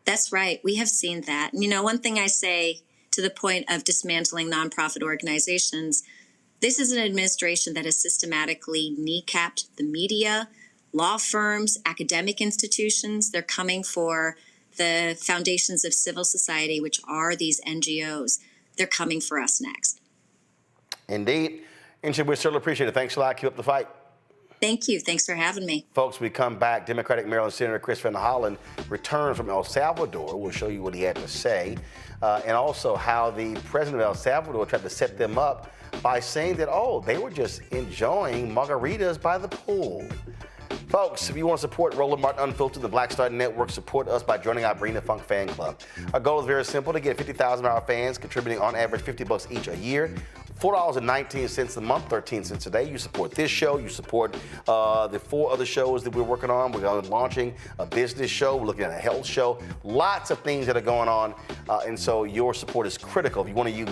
That's right. We have seen that. And, one thing I say to the point of dismantling nonprofit organizations, this is an administration that has systematically kneecapped the media, law firms, academic institutions. They're coming for the foundations of civil society, which are these NGOs. They're coming for us next. Indeed. And we certainly appreciate it. Thanks a lot. Keep up the fight. Thank you. Thanks for having me. Folks, we come back. Democratic Maryland Senator Chris Van Hollen returns from El Salvador. We'll show you what he had to say, and also how the president of El Salvador tried to set them up by saying that, they were just enjoying margaritas by the pool. Folks, if you want to support Roland Martin Unfiltered, the Black Star Network, support us by joining our Bring the Funk fan club. Our goal is very simple: to get 50,000 of our fans contributing on average $50 each a year. $4.19 a month, 13 cents a day. You support this show. You support the 4 other shows that we're working on. We're launching a business show. We're looking at a health show. Lots of things that are going on. And so your support is critical. If you want to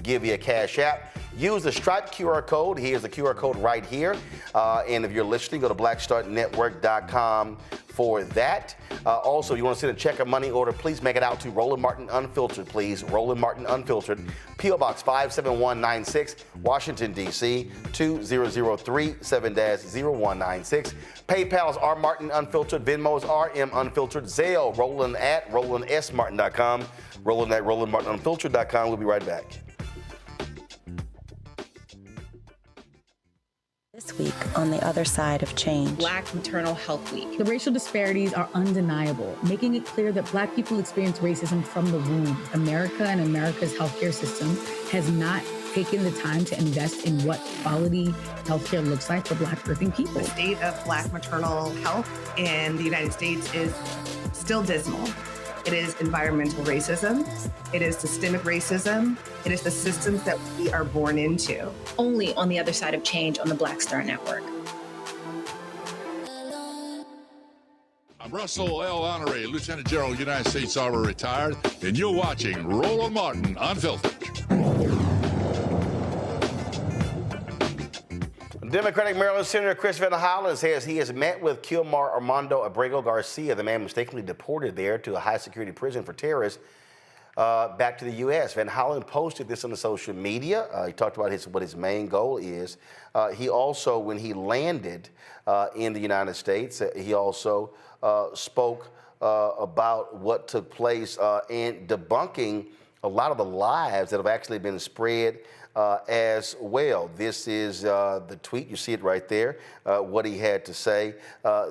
give via Cash App, use the Stripe QR code. Here's the QR code right here. And if you're listening, go to blackstarnetwork.com for that. Also, you want to send a check or money order, please make it out to Roland Martin Unfiltered, please. Roland Martin Unfiltered, P.O. Box 57196, Washington, D.C. 20037-0196. PayPal's R Martin Unfiltered, Venmo's RM Unfiltered, Zelle, Roland at RolandSMartin.com, Roland at RolandMartinUnfiltered.com. We'll be right back. This week on The Other Side of Change. Black Maternal Health Week. The racial disparities are undeniable, making it clear that Black people experience racism from the womb. America and America's healthcare system has not taken the time to invest in what quality healthcare looks like for Black birthing people. The state of Black maternal health in the United States is still dismal. It is environmental racism. It is systemic racism. It is the systems that we are born into. Only on the other side of change on the Black Star Network. I'm Russell L. Honoré, Lieutenant General, United States Army, retired, and you're watching Roland Martin Unfiltered. Democratic Maryland Senator Chris Van Hollen says he has met with Kilmar Armando Abrego Garcia, the man mistakenly deported there to a high-security prison for terrorists, back to the U.S. Van Hollen posted this on the social media. He talked about what his main goal is. He also, when he landed in the United States, he also spoke about what took place in debunking a lot of the lies that have actually been spread as well. This is the tweet. You see it right there, what he had to say.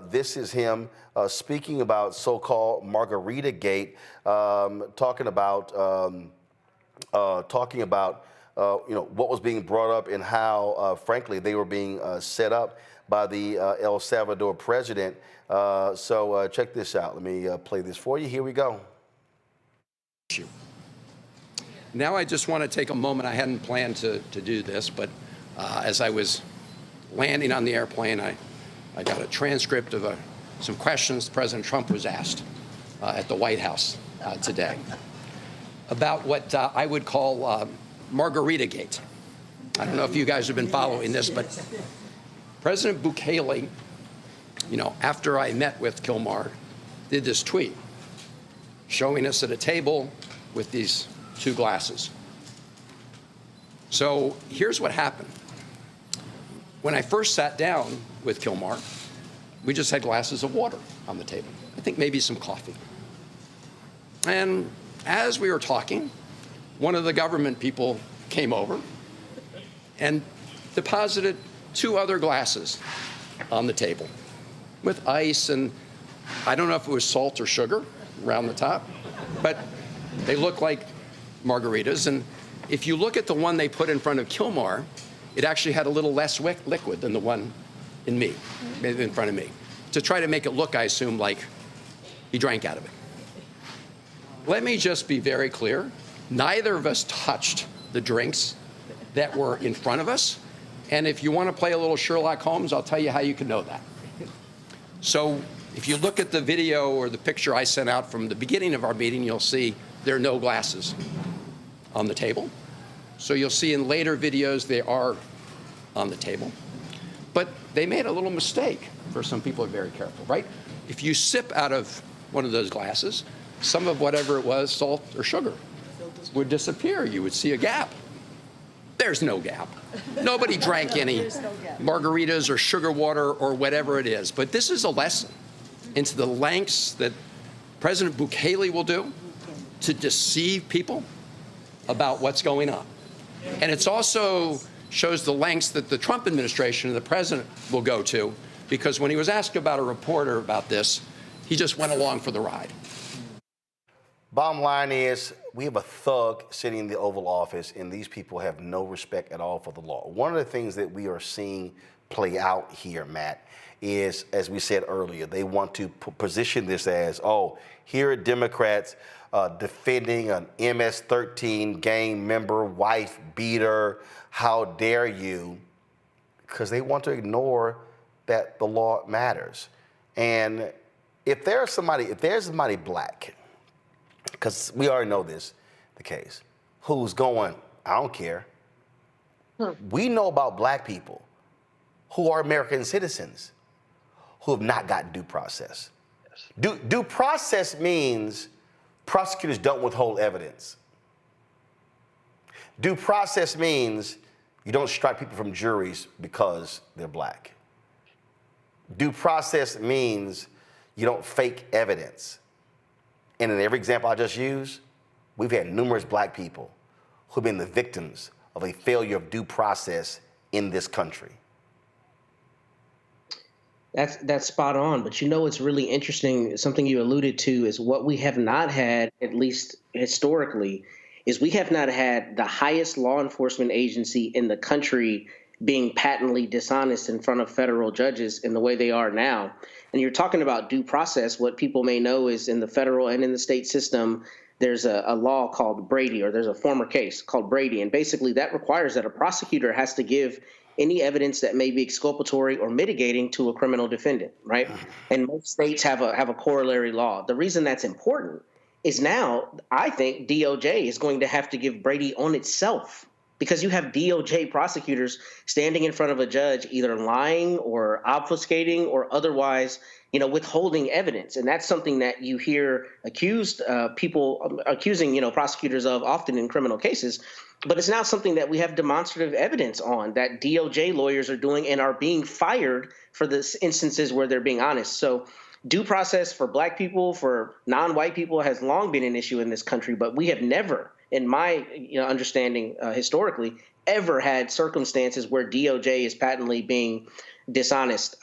This is him speaking about so-called Margarita Gate, talking about what was being brought up and how, frankly, they were being set up by the El Salvador president. So check this out. Let me play this for you. Here we go. Now I just want to take a moment. I hadn't planned to do this, but as I was landing on the airplane, I got a transcript of some questions President Trump was asked at the White House today about what I would call Margarita Gate. I don't know if you guys have been following this, but President Bukele, after I met with Kilmar, did this tweet showing us at a table with these two glasses. So here's what happened. When I first sat down with Kilmar, we just had glasses of water on the table. I think maybe some coffee. And as we were talking, one of the government people came over and deposited two other glasses on the table with ice, and I don't know if it was salt or sugar around the top, but they look like margaritas. And if you look at the one they put in front of Kilmar, it actually had a little less liquid than the one in front of me, to try to make it look, I assume, like he drank out of it. Let me just be very clear. Neither of us touched the drinks that were in front of us. And if you want to play a little Sherlock Holmes, I'll tell you how you can know that. So if you look at the video or the picture I sent out from the beginning of our meeting, you'll see there are no glasses on the table. So you'll see in later videos they are on the table. But they made a little mistake. First, some people are very careful, right? If you sip out of one of those glasses, some of whatever it was, salt or sugar, would disappear. You would see a gap. There's no gap. Nobody drank any margaritas or sugar water or whatever it is. But this is a lesson into the lengths that President Bukele will do to deceive people about what's going on. And it's also shows the lengths that the Trump administration and the president will go to, because when he was asked about a reporter about this, he just went along for the ride. Bottom line is, we have a thug sitting in the Oval Office, and these people have no respect at all for the law. One of the things that we are seeing play out here, Matt, is, as we said earlier, they want to position this as, oh, here are Democrats defending an MS-13 gang member, wife beater, how dare you, because they want to ignore that the law matters. And if there's somebody black, because we already know this, the case, who's going, I don't care. We know about black people who are American citizens who have not gotten due process. Due process means prosecutors don't withhold evidence. Due process means you don't strike people from juries because they're black. Due process means you don't fake evidence. And in every example I just used, we've had numerous black people who've been the victims of a failure of due process in this country. That's spot on. But what's really interesting, something you alluded to, is what we have not had, at least historically, is we have not had the highest law enforcement agency in the country being patently dishonest in front of federal judges in the way they are now. And you're talking about due process. What people may know is in the federal and in the state system, there's a law called Brady, or there's a former case called Brady. And basically that requires that a prosecutor has to give any evidence that may be exculpatory or mitigating to a criminal defendant, right? And most states have a corollary law. The reason that's important is now I think DOJ is going to have to give Brady on itself, because you have DOJ prosecutors standing in front of a judge either lying or obfuscating or otherwise, withholding evidence. And that's something that you hear people accusing, prosecutors of often in criminal cases. But it's now something that we have demonstrative evidence on that DOJ lawyers are doing and are being fired for the instances where they're being honest. So due process for Black people, for non-white people, has long been an issue in this country, but we have never, in my understanding historically, ever had circumstances where DOJ is patently being dishonest.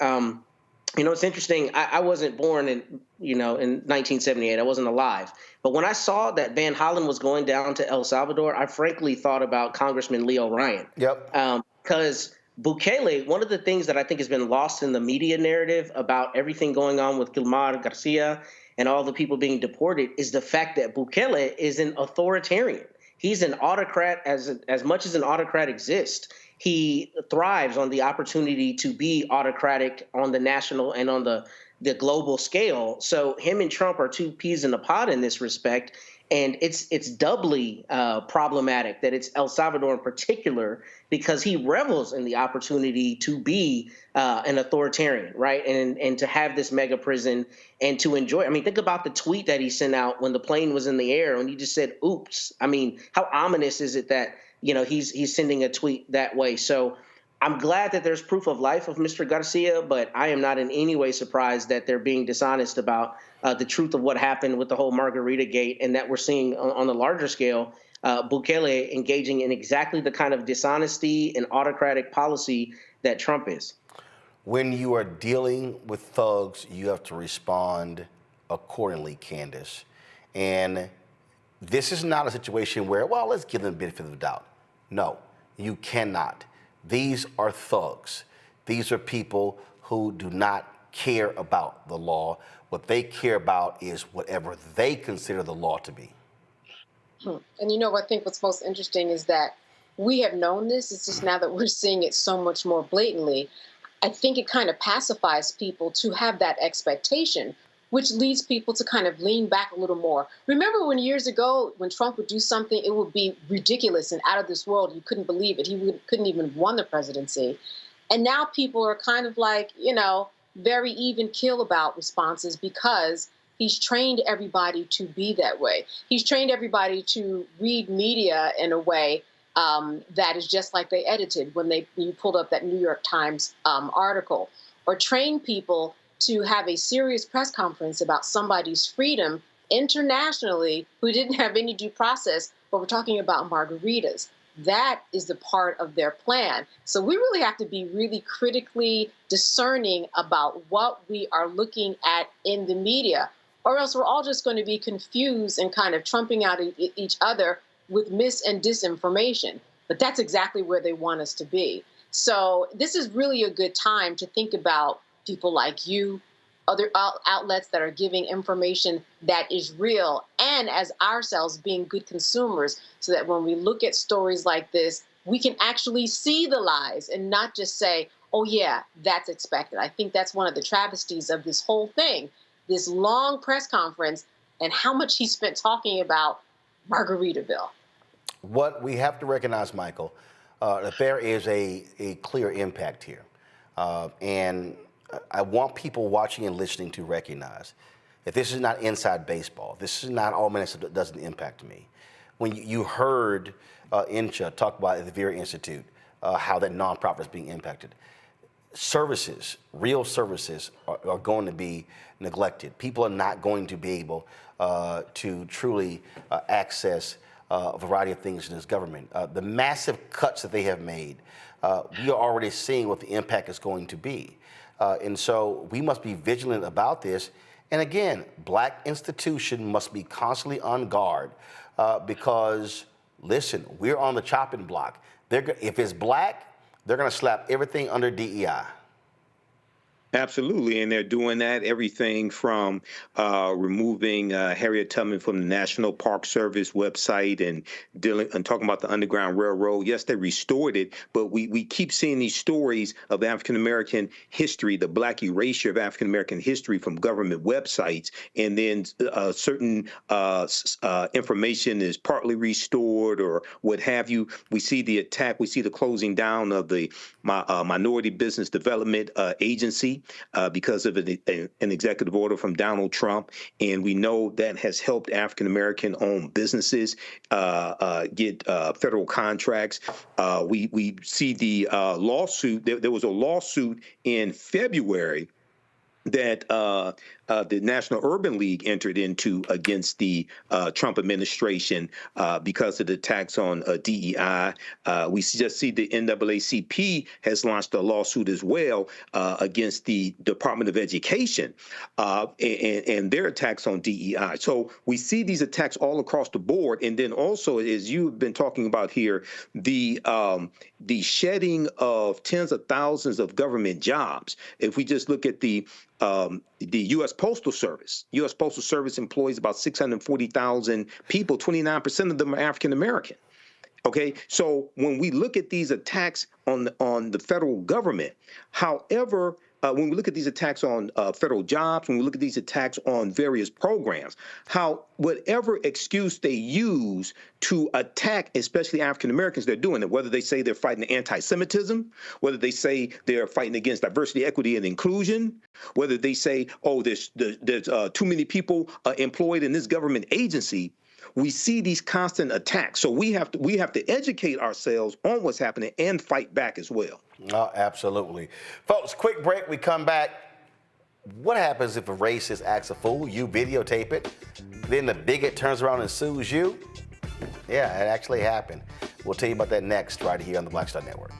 It's interesting. I wasn't born in 1978. I wasn't alive. But when I saw that Van Hollen was going down to El Salvador, I frankly thought about Congressman Leo Ryan. Yep. Because Bukele, one of the things that I think has been lost in the media narrative about everything going on with Kilmar Garcia and all the people being deported is the fact that Bukele is an authoritarian. He's an autocrat as much as an autocrat exists. He thrives on the opportunity to be autocratic on the national and on the global scale. So him and Trump are two peas in a pod in this respect. And it's doubly problematic that it's El Salvador in particular, because he revels in the opportunity to be an authoritarian, right? And to have this mega prison and to enjoy. I mean, think about the tweet that he sent out when the plane was in the air and he just said, oops. I mean, how ominous is it that, he's sending a tweet that way? So I'm glad that there's proof of life of Mr. Garcia, but I am not in any way surprised that they're being dishonest about the truth of what happened with the whole Margarita Gate, and that we're seeing on the larger scale, Bukele engaging in exactly the kind of dishonesty and autocratic policy that Trump is. When you are dealing with thugs, you have to respond accordingly, Candace. And this is not a situation where, well, let's give them the benefit of the doubt. No, you cannot. These are thugs. These are people who do not care about the law. What they care about is whatever they consider the law to be. And I think what's most interesting is that we have known this. It's just now that we're seeing it so much more blatantly. I think it kind of pacifies people to have that expectation, which leads people to kind of lean back a little more. Remember when years ago, when Trump would do something, it would be ridiculous and out of this world. You couldn't believe it. He couldn't even have won the presidency. And now people are kind of like, very even keel about responses, because he's trained everybody to be that way. He's trained everybody to read media in a way that is just like they edited when you pulled up that New York Times article, or train people to have a serious press conference about somebody's freedom internationally who didn't have any due process, but we're talking about margaritas. That is the part of their plan. So we really have to be really critically discerning about what we are looking at in the media, or else we're all just going to be confused and kind of trumping out each other with mis and disinformation. But that's exactly where they want us to be. So this is really a good time to think about people like you, other outlets that are giving information that is real, and as ourselves being good consumers, so that when we look at stories like this, we can actually see the lies and not just say, oh yeah, that's expected. I think that's one of the travesties of this whole thing, this long press conference and how much he spent talking about Margaritaville. What we have to recognize, Michael, that there is a clear impact here. And I want people watching and listening to recognize that this is not inside baseball. This is not all minutes that doesn't impact me. When you heard Incha talk about the Vera Institute, how that nonprofit is being impacted. Services, real services, are going to be neglected. People are not going to be able to truly access a variety of things in this government. The massive cuts that they have made, we are already seeing what the impact is going to be. And so we must be vigilant about this. And again, Black institution must be constantly on guard because, listen, we're on the chopping block. If it's Black, they're going to slap everything under DEI. Absolutely, and they're doing that, everything from removing Harriet Tubman from the National Park Service website and talking about the Underground Railroad. Yes, they restored it, but we keep seeing these stories of African-American history, the Black erasure of African-American history from government websites, and then certain information is partly restored or what have you. We see the attack, we see the closing down of the Minority Business Development Agency, because of an executive order from Donald Trump. And we know that has helped African-American owned businesses get federal contracts. We see the lawsuit. There was a lawsuit in February that the National Urban League entered into against the Trump administration because of the attacks on DEI. We just see the NAACP has launched a lawsuit as well against the Department of Education and their attacks on DEI. So we see these attacks all across the board. And then also, as you've been talking about here, the shedding of tens of thousands of government jobs. If we just look at the U.S. Postal Service. U.S. Postal Service employs about 640,000 people. 29% of them are African American. Okay, so when we look at these attacks on the federal government, however, when we look at these attacks on federal jobs, when we look at these attacks on various programs, whatever excuse they use to attack, especially African Americans, they're doing it. Whether they say they're fighting anti-Semitism, whether they say they're fighting against diversity, equity, and inclusion, whether they say, oh, there's too many people employed in this government agency. We see these constant attacks. So we have to educate ourselves on what's happening and fight back as well. Oh, absolutely. Folks, quick break. We come back. What happens if a racist acts a fool? You videotape it. Then the bigot turns around and sues you? Yeah, it actually happened. We'll tell you about that next right here on the Black Star Network.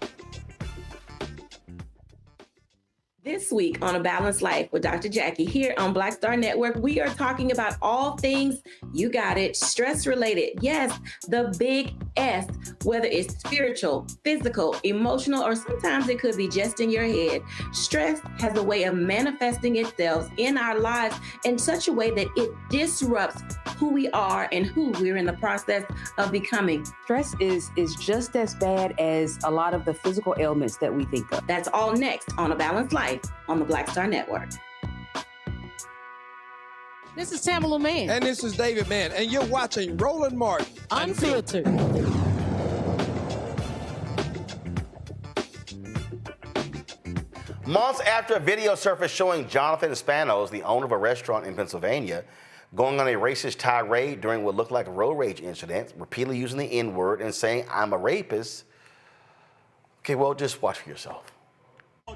This week on A Balanced Life with Dr. Jackie here on Black Star Network, we are talking about all things, you got it, stress related. Yes, the big S, whether it's spiritual, physical, emotional, or sometimes it could be just in your head. Stress has a way of manifesting itself in our lives in such a way that it disrupts who we are and who we're in the process of becoming. Stress is just as bad as a lot of the physical ailments that we think of. That's all next on A Balanced Life on the Black Star Network. This is Tamala Mann. And this is David Mann. And you're watching Roland Martin Unfiltered. Months after a video surfaced showing Jonathan Spanos, the owner of a restaurant in Pennsylvania, going on a racist tirade during what looked like a road rage incident, repeatedly using the N-word and saying, "I'm a rapist." Okay, well, just watch for yourself.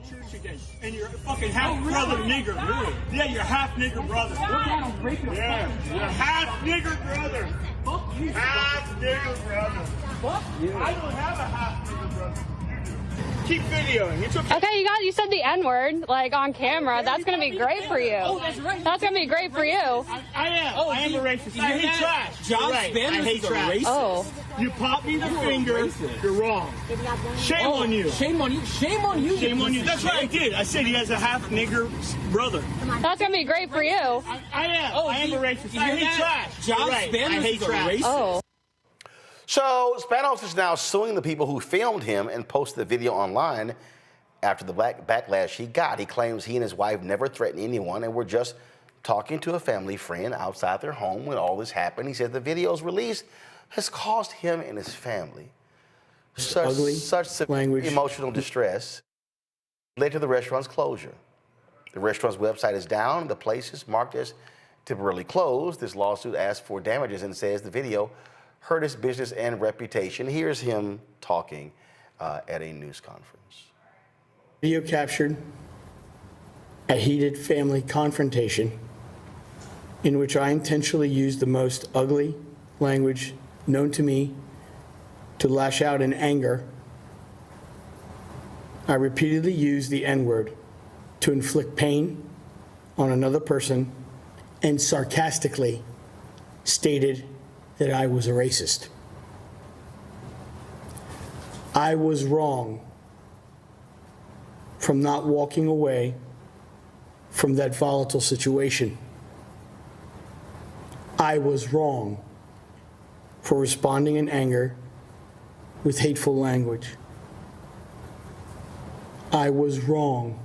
Church again, and you're fucking half brother nigger. Really? Yeah, you're half nigger brother. Yeah, you're half nigger brother. Fuck you. Half nigger brother. Fuck you. I don't have a half nigger brother. Keep videoing. It's okay. Okay, you said the N-word, like, on camera. That's going to be great for you. Oh, that's right. That's going to be great for you. I am a racist. I hate trash. John Spanos is a racist. Oh. You pop me the finger, you're wrong. Shame on you. Shame on you. Shame on you. Shame on you. That's what I did. I said he has a half nigger brother. That's going to be great for you. I am a racist. I hate trash. John Spanos is a racist. Oh. So Spanos is now suing the people who filmed him and posted the video online after the backlash he got. He claims he and his wife never threatened anyone and were just talking to a family friend outside their home when all this happened. He said the videos released has caused him and his family such emotional distress, led to the restaurant's closure. The restaurant's website is down. The place is marked as temporarily closed. This lawsuit asks for damages and says the video hurt his business and reputation. Here's him talking at a news conference. Video captured a heated family confrontation in which I intentionally used the most ugly language known to me to lash out in anger. I repeatedly used the N-word to inflict pain on another person and sarcastically stated that I was a racist. I was wrong from not walking away from that volatile situation. I was wrong for responding in anger with hateful language. I was wrong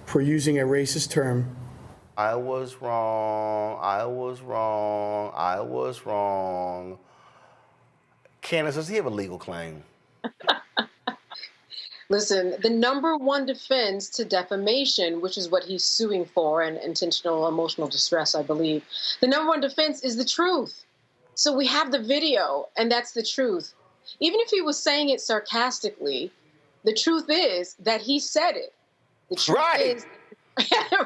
for using a racist term. I was wrong. I was wrong. I was wrong. Candace, does he have a legal claim? Listen, the number one defense to defamation, which is what he's suing for, and intentional emotional distress, I believe, the number one defense is the truth. So we have the video, and that's the truth. Even if he was saying it sarcastically, the truth is that he said it. The truth is,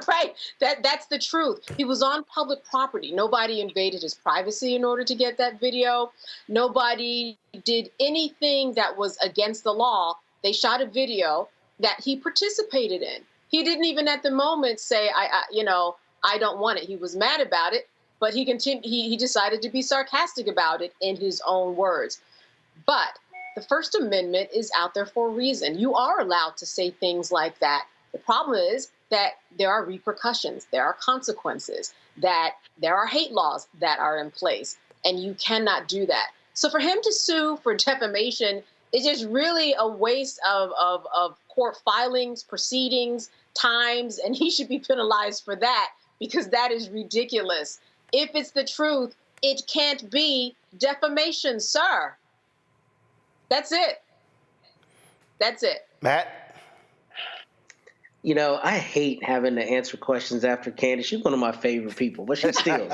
right, that's the truth. He was on public property. Nobody invaded his privacy in order to get that video. Nobody did anything that was against the law. They shot a video that he participated in. He didn't even at the moment say, I don't want it. He was mad about it, but he decided to be sarcastic about it in his own words. But the First Amendment is out there for a reason. You are allowed to say things like that. The problem is that there are repercussions, there are consequences, that there are hate laws that are in place, and you cannot do that. So for him to sue for defamation is just really a waste of court filings, proceedings, times, and he should be penalized for that because that is ridiculous. If it's the truth, it can't be defamation, sir. That's it. That's it. Matt? You know, I hate having to answer questions after Candace. She's one of my favorite people, but she steals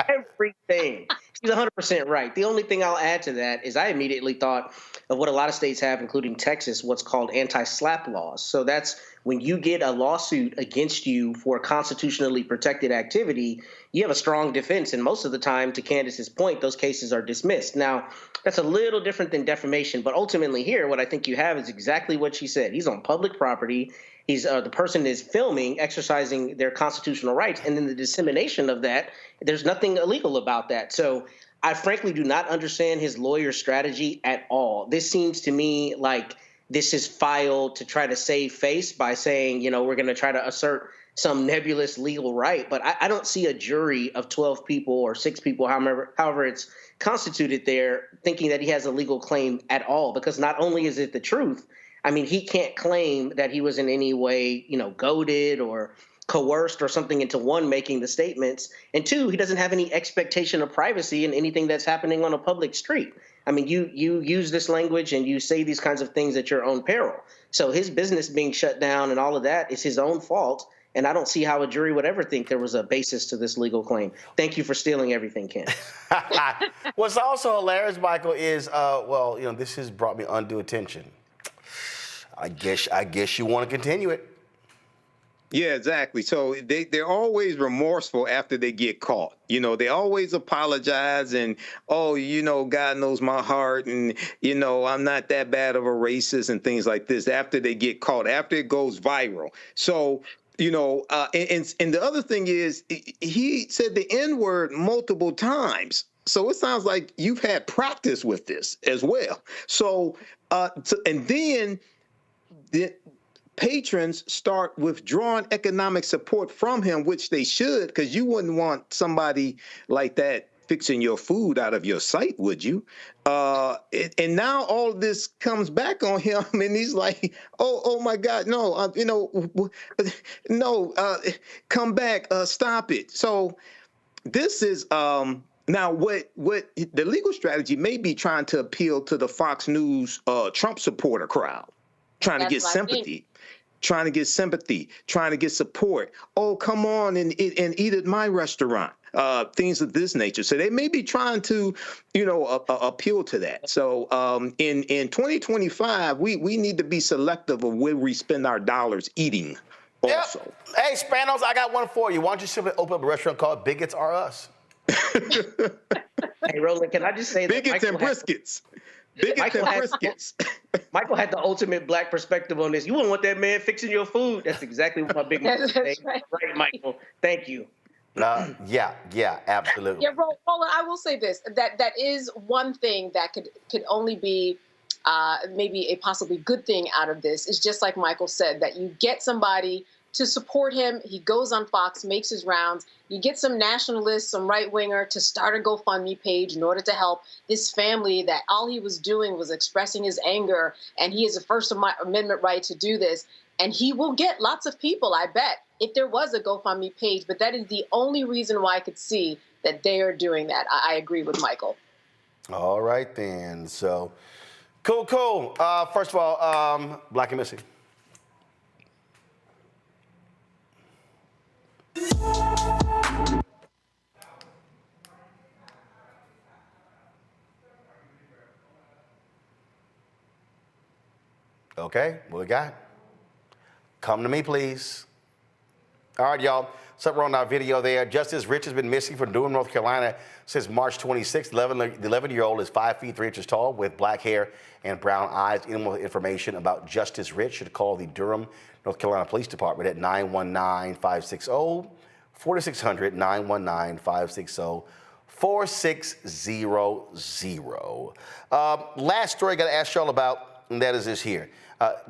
everything. She's 100% right. The only thing I'll add to that is I immediately thought of what a lot of states have, including Texas, what's called anti-SLAPP laws. So that's when you get a lawsuit against you for constitutionally protected activity, you have a strong defense. And most of the time, to Candace's point, those cases are dismissed. Now, that's a little different than defamation. But ultimately here, what I think you have is exactly what she said. He's on public property. He's the person is filming, exercising their constitutional rights. And then the dissemination of that, there's nothing illegal about that. So I frankly do not understand his lawyer's strategy at all. This seems to me like this is filed to try to save face by saying, you know, we're going to try to assert some nebulous legal right. But I don't see a jury of 12 people or 6 people, however it's constituted there, thinking that he has a legal claim at all, because not only is it the truth, I mean, he can't claim that he was in any way, you know, goaded or coerced or something into, one, making the statements, and 2, he doesn't have any expectation of privacy in anything that's happening on a public street. I mean, you use this language and you say these kinds of things at your own peril. So his business being shut down and all of that is his own fault. And I don't see how a jury would ever think there was a basis to this legal claim. Thank you for stealing everything, Ken. What's also hilarious, Michael, is, this has brought me undue attention. I guess you want to continue it. Yeah, exactly. So they're always remorseful after they get caught. You know, they always apologize and, God knows my heart and, I'm not that bad of a racist and things like this after they get caught, after it goes viral. So, and the other thing is he said the N-word multiple times. So it sounds like you've had practice with this as well. So, and then the patrons start withdrawing economic support from him, which they should, because you wouldn't want somebody like that fixing your food out of your site, would you? And now all of this comes back on him, and he's like, "Oh my God, no, come back, stop it." So this is now what the legal strategy may be trying to appeal to the Fox News Trump supporter crowd. Trying to get sympathy, trying to get support. Oh, come on and eat at my restaurant. Things of this nature. So they may be trying to, appeal to that. So in 2025, we need to be selective of where we spend our dollars eating also. Yep. Hey, Spanos, I got one for you. Why don't you simply open up a restaurant called Bigots Are Us? Hey, Roland, can I just say Bigots that and briskets. Michael had the ultimate black perspective on this. You wouldn't want that man fixing your food. That's exactly what my big man said. Right, Michael. Thank you. Yeah, absolutely. Yeah, Roland, I will say this, that is one thing that could only be maybe a possibly good thing out of this is just like Michael said, that you get somebody to support him. He goes on Fox, makes his rounds. You get some nationalists, some right-winger to start a GoFundMe page in order to help this family that all he was doing was expressing his anger, and he has a First Amendment right to do this. And he will get lots of people, I bet, if there was a GoFundMe page. But that is the only reason why I could see that they are doing that. I agree with Michael. All right, then. So, cool. First of all, Black and Missy. Okay, what we got? Come to me, please. All right, y'all. Something wrong with our video there. Justice Rich has been missing from Durham, North Carolina since March 26th. The 11-year-old is 5 feet 3 inches tall with black hair and brown eyes. Any more information about Justice Rich should call the Durham, North Carolina Police Department at 919-560-4600, 919-560-4600. Last story I got to ask y'all about, and that is this here.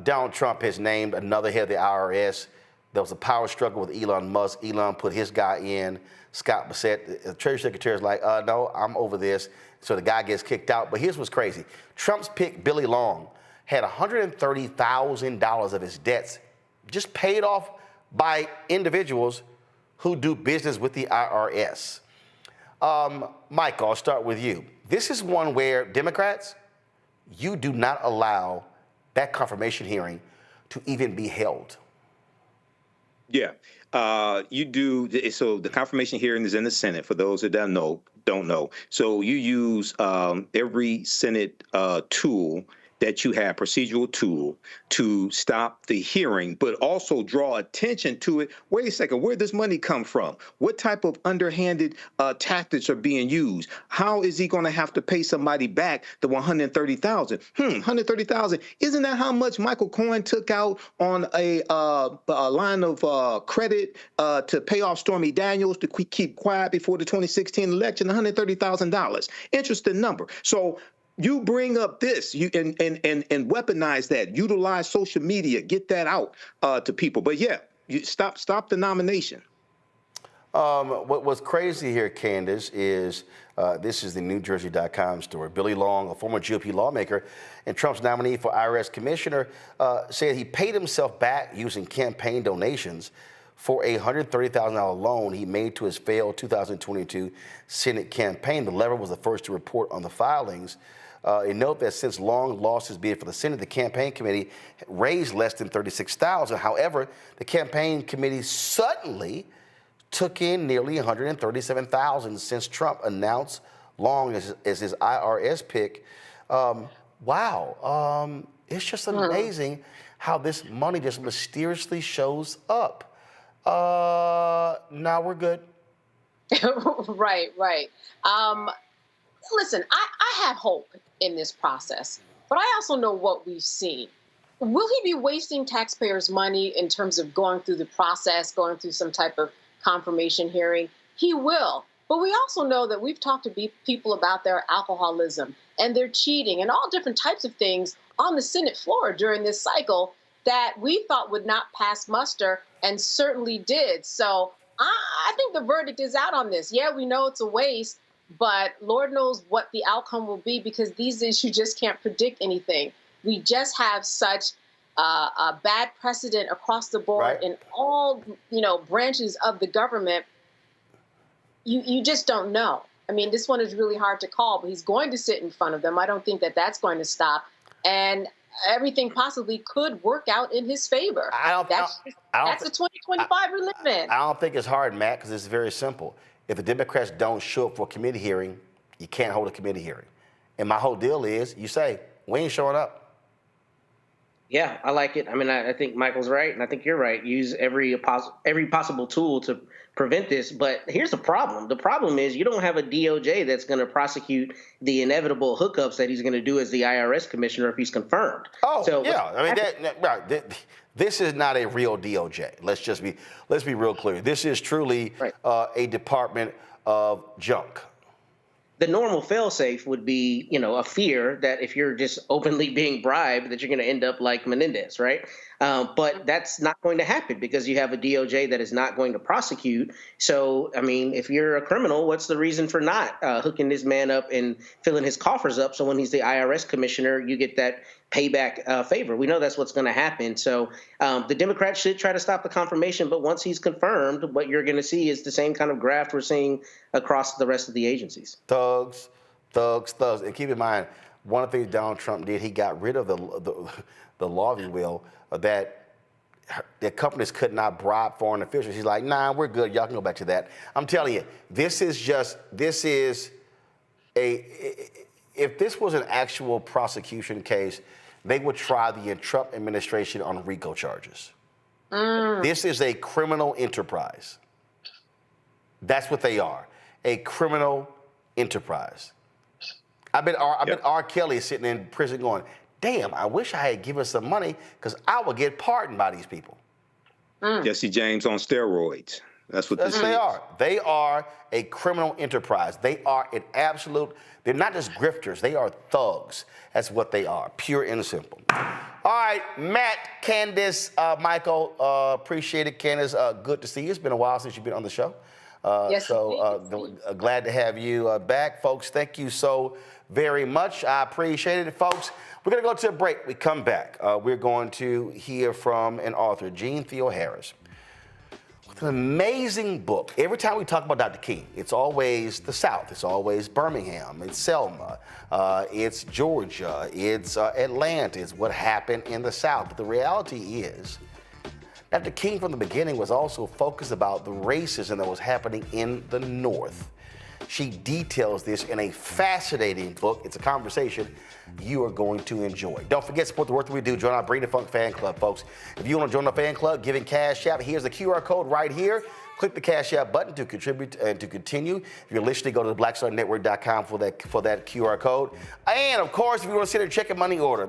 Donald Trump has named another head of the IRS. There was a power struggle with Elon Musk. Elon put his guy in, Scott Bassett. The Treasury Secretary is like, no, I'm over this. So the guy gets kicked out. But here's what's crazy. Trump's pick, Billy Long, had $130,000 of his debts just paid off by individuals who do business with the IRS. Michael, I'll start with you. This is one where Democrats, you do not allow that confirmation hearing to even be held. Yeah, you do. So the confirmation hearing is in the Senate. For those that don't know. So you use every Senate tool that you have, procedural tool, to stop the hearing, but also draw attention to it. Wait a second, where does money come from? What type of underhanded tactics are being used? How is he going to have to pay somebody back the $130,000? $130,000. Isn't that how much Michael Cohen took out on a line of credit to pay off Stormy Daniels to keep quiet before the 2016 election? $130,000. Interesting number. So you bring up this, and weaponize that, utilize social media, get that out to people. But yeah, you stop the nomination. What's crazy here, Candace, is this is the NewJersey.com story. Billy Long, a former GOP lawmaker and Trump's nominee for IRS commissioner, said he paid himself back using campaign donations for a $130,000 loan he made to his failed 2022 Senate campaign. The lever was the first to report on the filings. A note that since Long lost his bid for the Senate, the campaign committee raised less than $36,000. However, the campaign committee suddenly took in nearly $137,000 since Trump announced Long as his IRS pick. Wow, it's just amazing how this money just mysteriously shows up. Now we're good. Right. Listen, I have hope in this process, but I also know what we've seen. Will he be wasting taxpayers' money in terms of going through the process, going through some type of confirmation hearing? He will. But we also know that we've talked to people about their alcoholism and their cheating and all different types of things on the Senate floor during this cycle that we thought would not pass muster and certainly did. So I think the verdict is out on this. Yeah, we know it's a waste, but Lord knows what the outcome will be, because these issues just can't predict anything. We just have such a bad precedent across the board in all branches of the government. You just don't know. I mean, this one is really hard to call, but he's going to sit in front of them. I don't think that that's going to stop, and everything possibly could work out in his favor. That's the 2025 we're living in. I don't think it's hard, Matt, because it's very simple. If the Democrats don't show up for a committee hearing, you can't hold a committee hearing. And my whole deal is, you say, we ain't showing up. Yeah, I like it. I mean, I think Michael's right, and I think you're right. Use every possible tool to prevent this. But here's the problem. The problem is you don't have a DOJ that's going to prosecute the inevitable hookups that he's going to do as the IRS commissioner if he's confirmed. Oh, so yeah. I mean, this is not a real DOJ. Let's be real clear. This is truly a department of junk. The normal fail-safe would be, a fear that if you're just openly being bribed, that you're going to end up like Menendez, right? But that's not going to happen because you have a DOJ that is not going to prosecute. So, I mean, if you're a criminal, what's the reason for not hooking this man up and filling his coffers up? So when he's the IRS commissioner, you get that payback favor. We know that's what's going to happen. So the Democrats should try to stop the confirmation. But once he's confirmed, what you're going to see is the same kind of graft we're seeing across the rest of the agencies. Thugs. And keep in mind, one of the things Donald Trump did, he got rid of the law, if you will, that the companies could not bribe foreign officials. He's like, nah, we're good. Y'all can go back to that. I'm telling you, if this was an actual prosecution case, they would try the Trump administration on RICO charges. This is a criminal enterprise. That's what they are, a criminal enterprise. I bet R. Kelly is sitting in prison going, damn, I wish I had given some money because I would get pardoned by these people. Jesse James on steroids. That's what this is. They are. They are a criminal enterprise. They are an absolute, they're not just grifters, they are thugs. That's what they are, pure and simple. All right, Matt, Candace, Michael, appreciate it. Candace, good to see you. It's been a while since you've been on the show. Yes, glad to have you back. Folks, thank you so very much. I appreciate it. Folks, we're going to go to a break. We come back. We're going to hear from an author, Jeanne Theoharis. It's an amazing book. Every time we talk about Dr. King, it's always the South. It's always Birmingham. It's Selma. It's Georgia. It's Atlanta. It's what happened in the South. But the reality is, Dr. King from the beginning was also focused about the racism that was happening in the North. She details this in a fascinating book. It's a conversation you are going to enjoy. Don't forget, support the work that we do. Join our Bring the Funk fan club, folks. If you want to join the fan club, giving Cash App, here's the QR code right here. Click the Cash App button to contribute and to continue. If you're listening, go to blackstarnetwork.com for that QR code. And, of course, if you want to send a check and money order,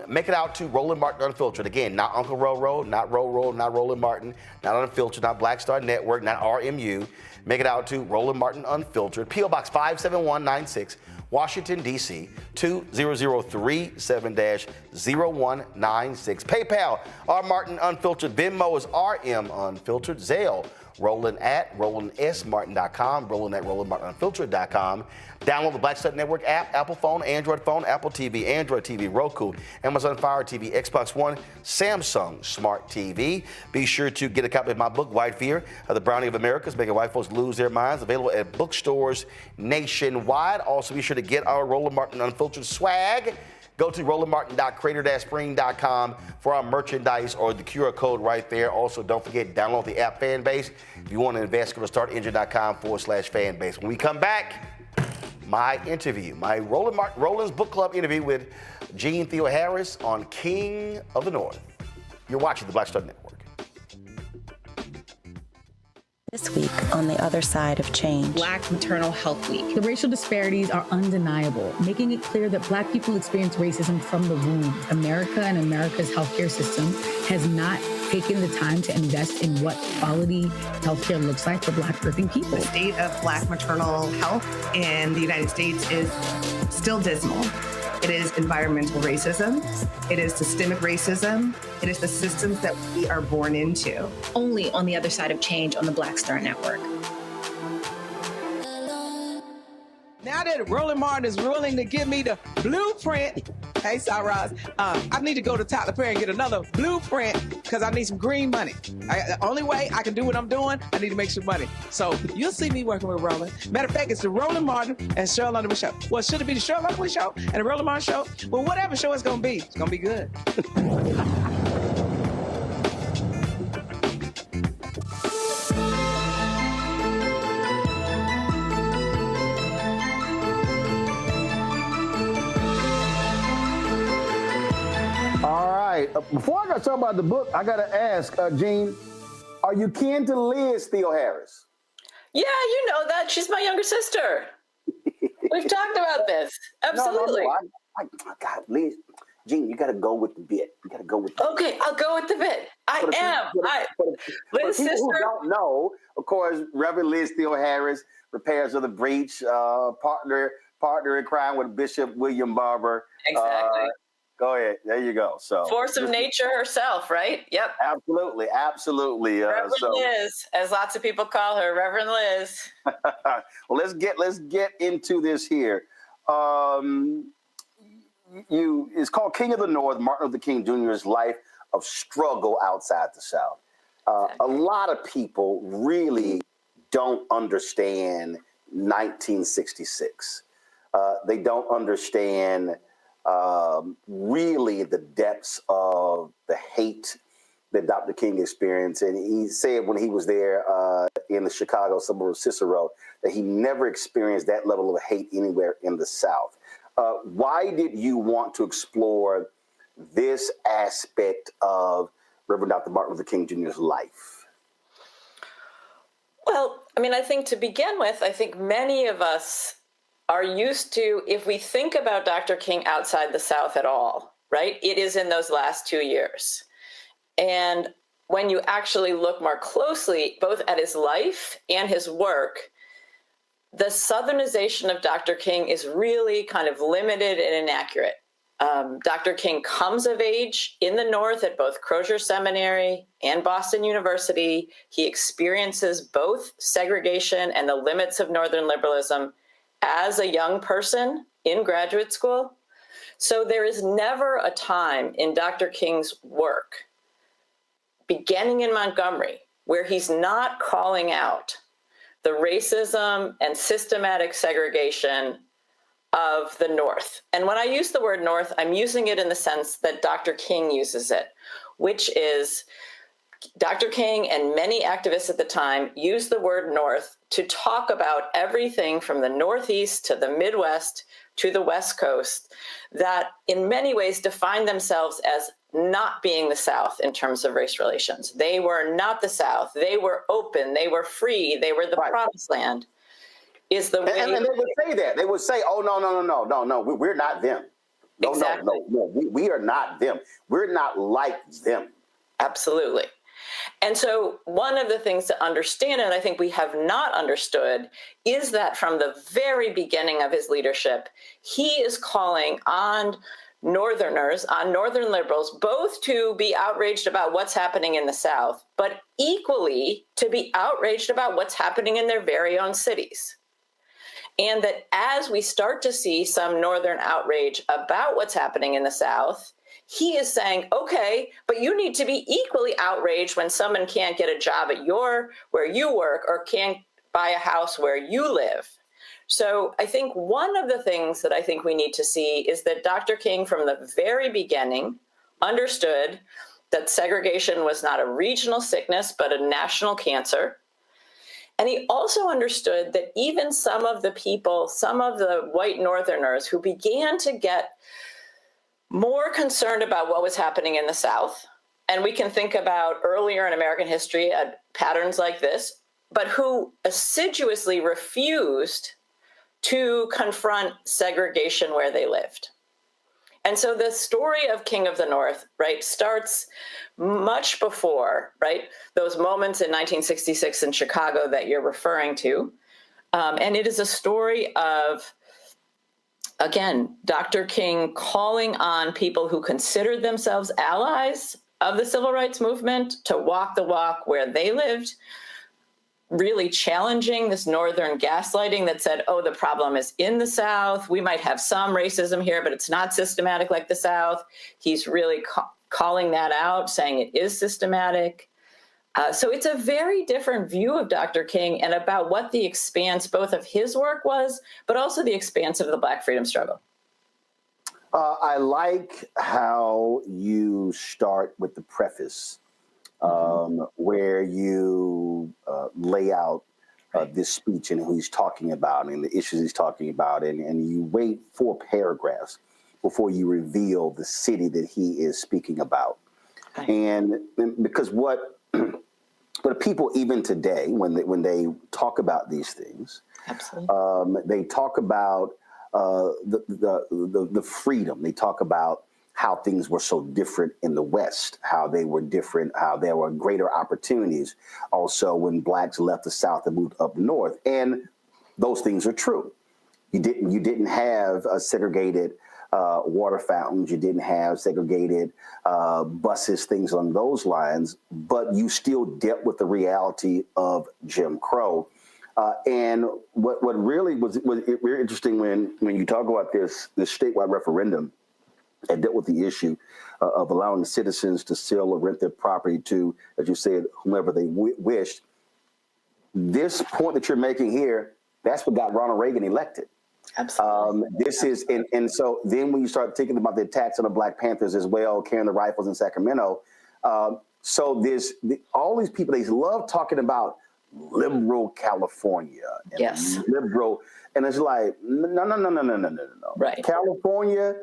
make it out to Roland Martin Unfiltered. Again, not Uncle Roro, not Roro, not Roland Martin, not Unfiltered, not Black Star Network, not RMU. Make it out to Roland Martin Unfiltered, P.O. Box 57196, Washington, D.C., 20037-0196. PayPal, R. Martin Unfiltered. Venmo is RM Unfiltered. Zelle, Roland at RolandSMartin.com, Roland at RolandMartinUnfiltered.com. Download the Black Star Network app, Apple phone, Android phone, Apple TV, Android TV, Roku, Amazon Fire TV, Xbox One, Samsung Smart TV. Be sure to get a copy of my book, White Fear, The Brownie of America, Making White Folks Lose Their Minds, available at bookstores nationwide. Also, be sure to get our Roland Martin Unfiltered swag. Go to rolandmartin.creator-spring.com for our merchandise or the QR code right there. Also, don't forget, download the app Fanbase. If you want to invest, go to startengine.com/fanbase. When we come back, my interview, my Roland's Book Club interview with Jeanne Theoharis on King of the North. You're watching the Black Star Network. This week on the other side of change. Black Maternal Health Week. The racial disparities are undeniable, making it clear that Black people experience racism from the womb. America and America's healthcare system has not taken the time to invest in what quality healthcare looks like for Black birthing people. The state of Black maternal health in the United States is still dismal. It is environmental racism. It is systemic racism. It is the systems that we are born into. Only on the other side of change on the Black Star Network. Now that Roland Martin is willing to give me the blueprint, hey, Cyrus, I need to go to Tyler Perry and get another blueprint because I need some green money. The only way I can do what I'm doing, I need to make some money. So you'll see me working with Roland. Matter of fact, it's the Roland Martin and Cheryl Underwood show. Well, should it be the Cheryl Underwood show and the Roland Martin show? Well, whatever show it's going to be, it's going to be good. All right. Before I got to talk about the book, I got to ask, Jeanne, are you kin to Liz Theoharis? Yeah, you know that. She's my younger sister. We've talked about this. Absolutely. No, God, Liz, Jeanne, you got to go with the bit. You got to go with the Okay, bit. I'll go with the bit. I am. For Liz, people sister. who don't know, of course, Reverend Liz Theoharis, repairs of the breach, partner in crime with Bishop William Barber. Exactly. Go ahead. There you go. So Force of nature herself, right? Yep. Absolutely. Reverend Liz, as lots of people call her, Reverend Liz. Well, let's get into this here. It's called King of the North, Martin Luther King Jr.'s life of struggle outside the South. A lot of people really don't understand 1966. They don't understand really the depths of the hate that Dr. King experienced. And he said when he was there in the Chicago suburb of Cicero that he never experienced that level of hate anywhere in the South. Why did you want to explore this aspect of Reverend Dr. Martin Luther King Jr.'s life? Well, I mean, I think to begin with, I think many of us are used to, if we think about Dr. King outside the South at all, right, it is in those last 2 years. And when you actually look more closely, both at his life and his work, the Southernization of Dr. King is really kind of limited and inaccurate. Dr. King comes of age in the North at both Crozier Seminary and Boston University. He experiences both segregation and the limits of Northern liberalism as a young person in graduate school. So there is never a time in Dr. King's work, beginning in Montgomery, where he's not calling out the racism and systematic segregation of the North. And when I use the word North, I'm using it in the sense that Dr. King uses it, which is Dr. King and many activists at the time used the word North to talk about everything from the Northeast to the Midwest to the West Coast that in many ways defined themselves as not being the South in terms of race relations. They were not the South. They were open. They were free. They were the promised land. Is the way. And they would say that. They would say, oh, no, we're not them. No, exactly. no, we are not them. We're not like them. Absolutely. And so one of the things to understand, and I think we have not understood, is that from the very beginning of his leadership, he is calling on Northerners, on Northern liberals, both to be outraged about what's happening in the South, but equally to be outraged about what's happening in their very own cities. And that as we start to see some Northern outrage about what's happening in the South, he is saying, okay, but you need to be equally outraged when someone can't get a job at where you work or can't buy a house where you live. So I think one of the things that I think we need to see is that Dr. King from the very beginning understood that segregation was not a regional sickness, but a national cancer. And he also understood that even some of the people, some of the white Northerners who began to get more concerned about what was happening in the South, and we can think about earlier in American history patterns like this, but who assiduously refused to confront segregation where they lived. And so the story of King of the North, right, starts much before, right, those moments in 1966 in Chicago that you're referring to. And it is a story of, again, Dr. King calling on people who considered themselves allies of the civil rights movement to walk the walk where they lived, really challenging this Northern gaslighting that said, oh, the problem is in the South. We might have some racism here, but it's not systematic like the South. He's really calling that out, saying it is systematic. So it's a very different view of Dr. King and about what the expanse both of his work was, but also the expanse of the Black freedom struggle. I like how you start with the preface, where you lay out this speech and who he's talking about and the issues he's talking about, and you wait 4 paragraphs before you reveal the city that he is speaking about. And because what people even today, when they talk about these things, they talk about the freedom. They talk about how things were so different in the West, how they were different, how there were greater opportunities also when blacks left the South and moved up north. And those things are true. You didn't have segregated water fountains. You didn't have segregated buses, things along those lines, but you still dealt with the reality of Jim Crow. And what really was very interesting when you talk about this statewide referendum that dealt with the issue of allowing citizens to sell or rent their property to, as you said, whomever they wished. This point that you're making here, that's what got Ronald Reagan elected. Absolutely. This is, and so then when you start thinking about the attacks on the Black Panthers as well, carrying the rifles in Sacramento, so there's all these people, they love talking about liberal California and yes. liberal, and it's like, no. Right. California,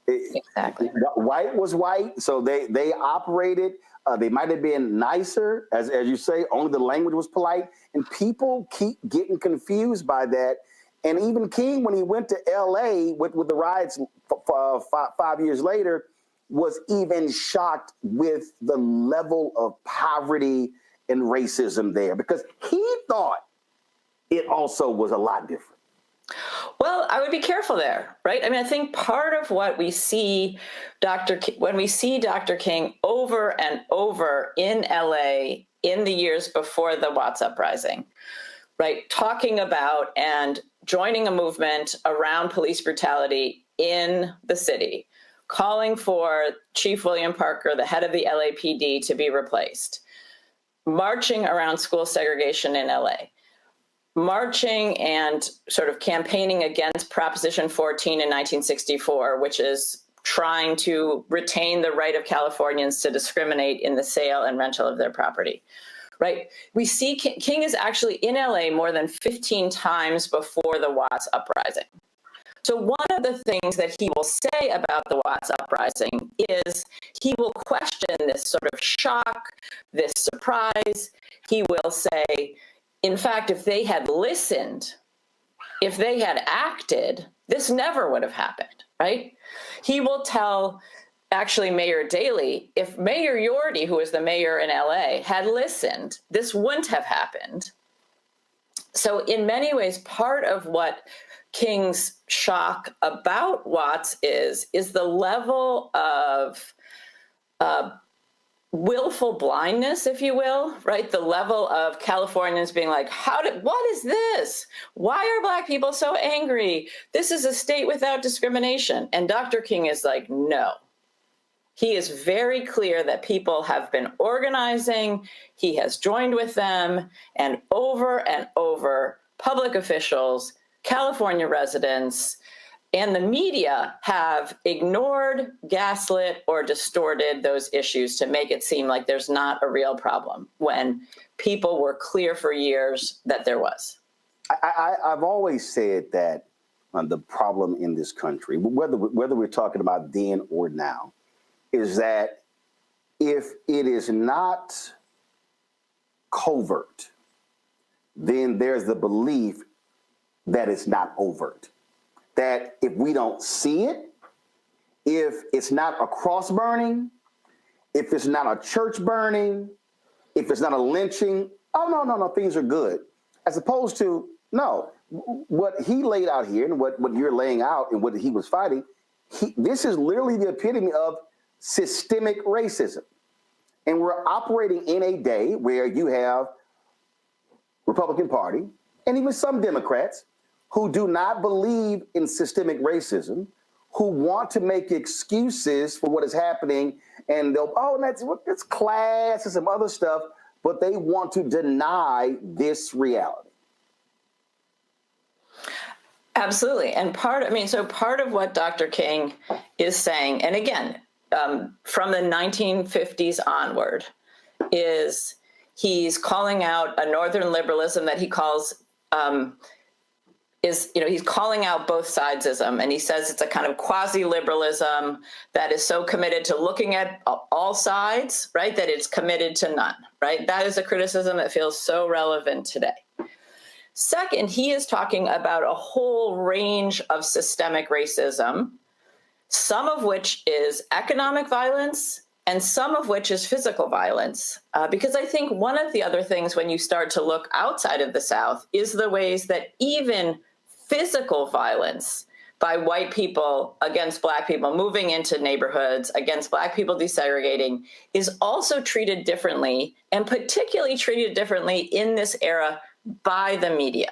exactly. White was white, so they operated. They might have been nicer, as you say, only the language was polite, and people keep getting confused by that. And even King, when he went to L.A. with the riots 5 years later, was even shocked with the level of poverty and racism there, because he thought it also was a lot different. Well, I would be careful there, right? I mean, I think part of what we see when we see Dr. King over and over in LA in the years before the Watts uprising, right, talking about and joining a movement around police brutality in the city, calling for Chief William Parker, the head of the LAPD, to be replaced, marching around school segregation in LA, marching and sort of campaigning against Proposition 14 in 1964, which is trying to retain the right of Californians to discriminate in the sale and rental of their property, right? We see King is actually in LA more than 15 times before the Watts uprising. So one of the things that he will say about the Watts uprising is he will question this sort of shock, this surprise. He will say, in fact, if they had listened, if they had acted, this never would have happened, right? He will tell, actually, Mayor Daley, if Mayor Yorty, who was the mayor in LA, had listened, this wouldn't have happened. So in many ways, part of what King's shock about Watts is the level of willful blindness, if you will, right? The level of Californians being like, what is this? Why are Black people so angry? This is a state without discrimination. And Dr. King is like, no. He is very clear that people have been organizing. He has joined with them, and over, public officials, California residents, and the media have ignored, gaslit, or distorted those issues to make it seem like there's not a real problem when people were clear for years that there was. I've always said that the problem in this country, whether we're talking about then or now, is that if it is not covert, then there's the belief that it's not overt. That if we don't see it, if it's not a cross burning, if it's not a church burning, if it's not a lynching, oh, no, things are good. As opposed to, no, what he laid out here and what you're laying out and what he was fighting, this is literally the epitome of systemic racism. And we're operating in a day where you have Republican Party and even some Democrats who do not believe in systemic racism, who want to make excuses for what is happening, and that's class and some other stuff, but they want to deny this reality. Absolutely. And part of what Dr. King is saying, and again, from the 1950s onward, is he's calling out a Northern liberalism that he calls he's calling out both sidesism, and he says it's a kind of quasi-liberalism that is so committed to looking at all sides, right, that it's committed to none, right? That is a criticism that feels so relevant today. Second, he is talking about a whole range of systemic racism some of which is economic violence and some of which is physical violence. Because I think one of the other things when you start to look outside of the South is the ways that even physical violence by white people against Black people moving into neighborhoods, against Black people desegregating, is also treated differently, and particularly treated differently in this era by the media.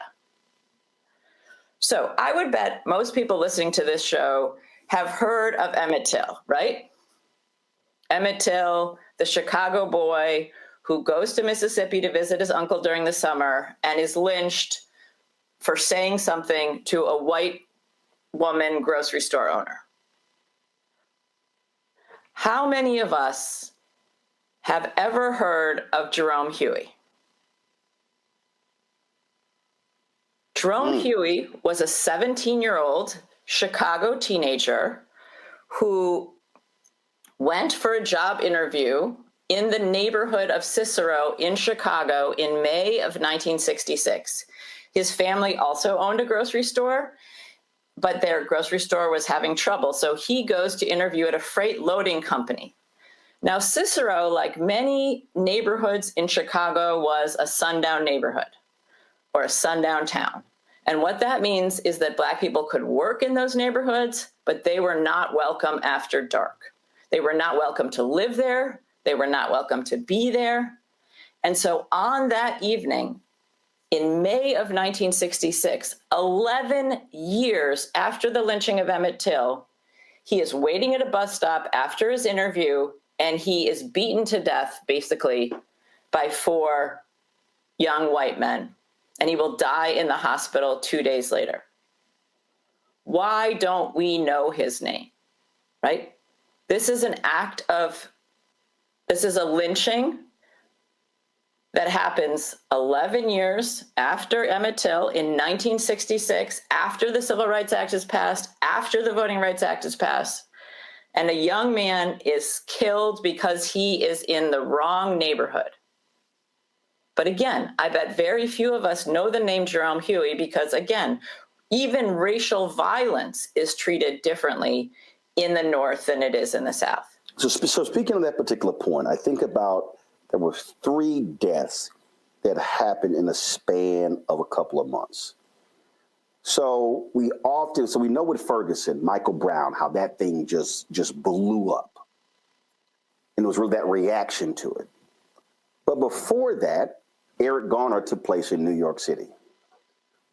So I would bet most people listening to this show have heard of Emmett Till, right? Emmett Till, the Chicago boy who goes to Mississippi to visit his uncle during the summer and is lynched for saying something to a white woman grocery store owner. How many of us have ever heard of Jerome Huey? Jerome Huey was a 17-year-old Chicago teenager who went for a job interview in the neighborhood of Cicero in Chicago in May of 1966. His family also owned a grocery store, but their grocery store was having trouble, so he goes to interview at a freight loading company. Now, Cicero, like many neighborhoods in Chicago, was a sundown neighborhood or a sundown town. And what that means is that Black people could work in those neighborhoods, but they were not welcome after dark. They were not welcome to live there. They were not welcome to be there. And so on that evening, in May of 1966, 11 years after the lynching of Emmett Till, he is waiting at a bus stop after his interview, and he is beaten to death, basically, by 4 young white men. And he will die in the hospital 2 days later. Why don't we know his name, right? This is a lynching that happens 11 years after Emmett Till in 1966, after the Civil Rights Act is passed, after the Voting Rights Act is passed, and a young man is killed because he is in the wrong neighborhood. But again, I bet very few of us know the name Jerome Huey because, again, even racial violence is treated differently in the North than it is in the South. So speaking of that particular point, I think about there were 3 deaths that happened in the span of a couple of months. So we know with Ferguson, Michael Brown, how that thing just blew up. And it was really that reaction to it. But before that, Eric Garner took place in New York City.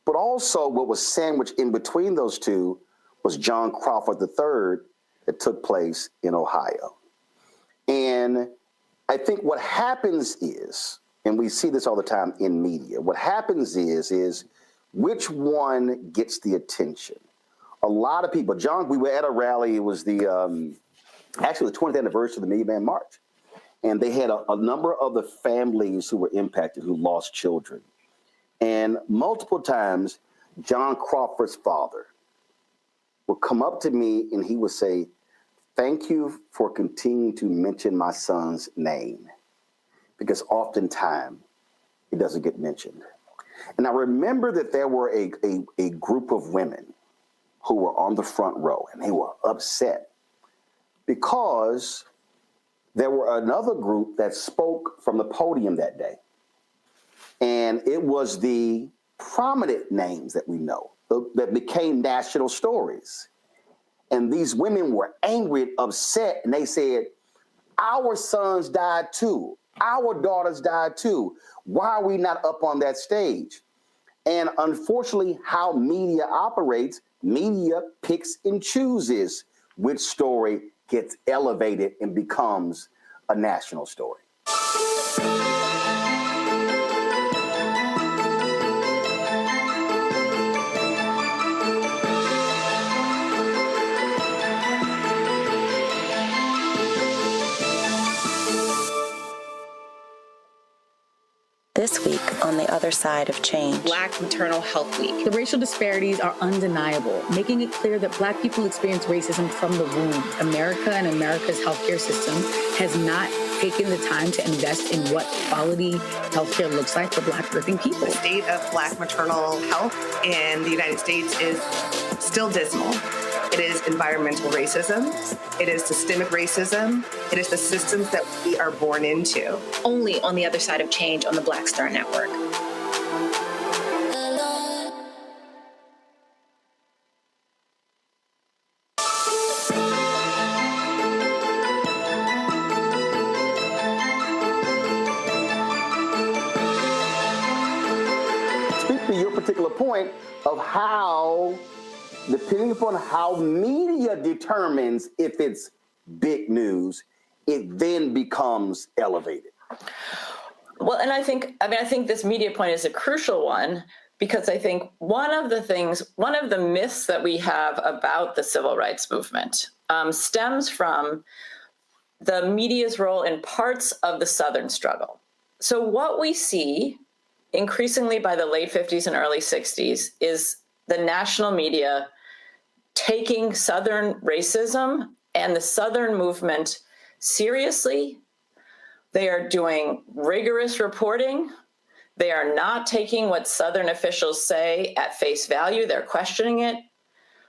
But also what was sandwiched in between those two was John Crawford III that took place in Ohio. And I think what happens is, and we see this all the time in media, what happens is which one gets the attention? A lot of people, we were at a rally, it was actually the 20th anniversary of the Million Man March. And they had a number of the families who were impacted, who lost children. And multiple times, John Crawford's father would come up to me and he would say, "Thank you for continuing to mention my son's name," because oftentimes it doesn't get mentioned. And I remember that there were a group of women who were on the front row, and they were upset because there were another group that spoke from the podium that day. And it was the prominent names that we know that became national stories. And these women were angry, upset, and they said, "Our sons died too. Our daughters died too. Why are we not up on that stage?" And unfortunately, how media operates, media picks and chooses which story gets elevated and becomes a national story. This week on the other side of change. Black Maternal Health Week. The racial disparities are undeniable, making it clear that Black people experience racism from the womb. America and America's healthcare system has not taken the time to invest in what quality healthcare looks like for Black working people. The state of Black maternal health in the United States is still dismal. It is environmental racism. It is systemic racism. It is the systems that we are born into. Only on the other side of change on the Black Star Network. Speak to your particular point of how, depending upon how media determines if it's big news, it then becomes elevated. Well, and I think this media point is a crucial one, because I think one of the myths that we have about the civil rights movement stems from the media's role in parts of the Southern struggle. So what we see increasingly by the late 50s and early 60s is the national media taking Southern racism and the Southern movement seriously. They are doing rigorous reporting. They are not taking what Southern officials say at face value. They're questioning it.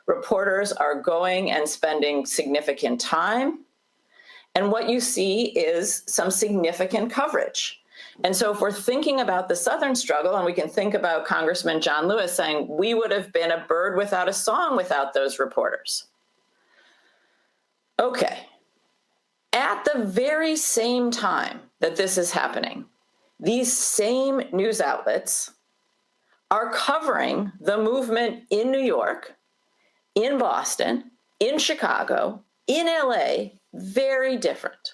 Reporters are going and spending significant time. And what you see is some significant coverage. And so if we're thinking about the Southern struggle, and we can think about Congressman John Lewis saying, we would have been a bird without a song without those reporters. Okay. At the very same time that this is happening, these same news outlets are covering the movement in New York, in Boston, in Chicago, in LA, very different.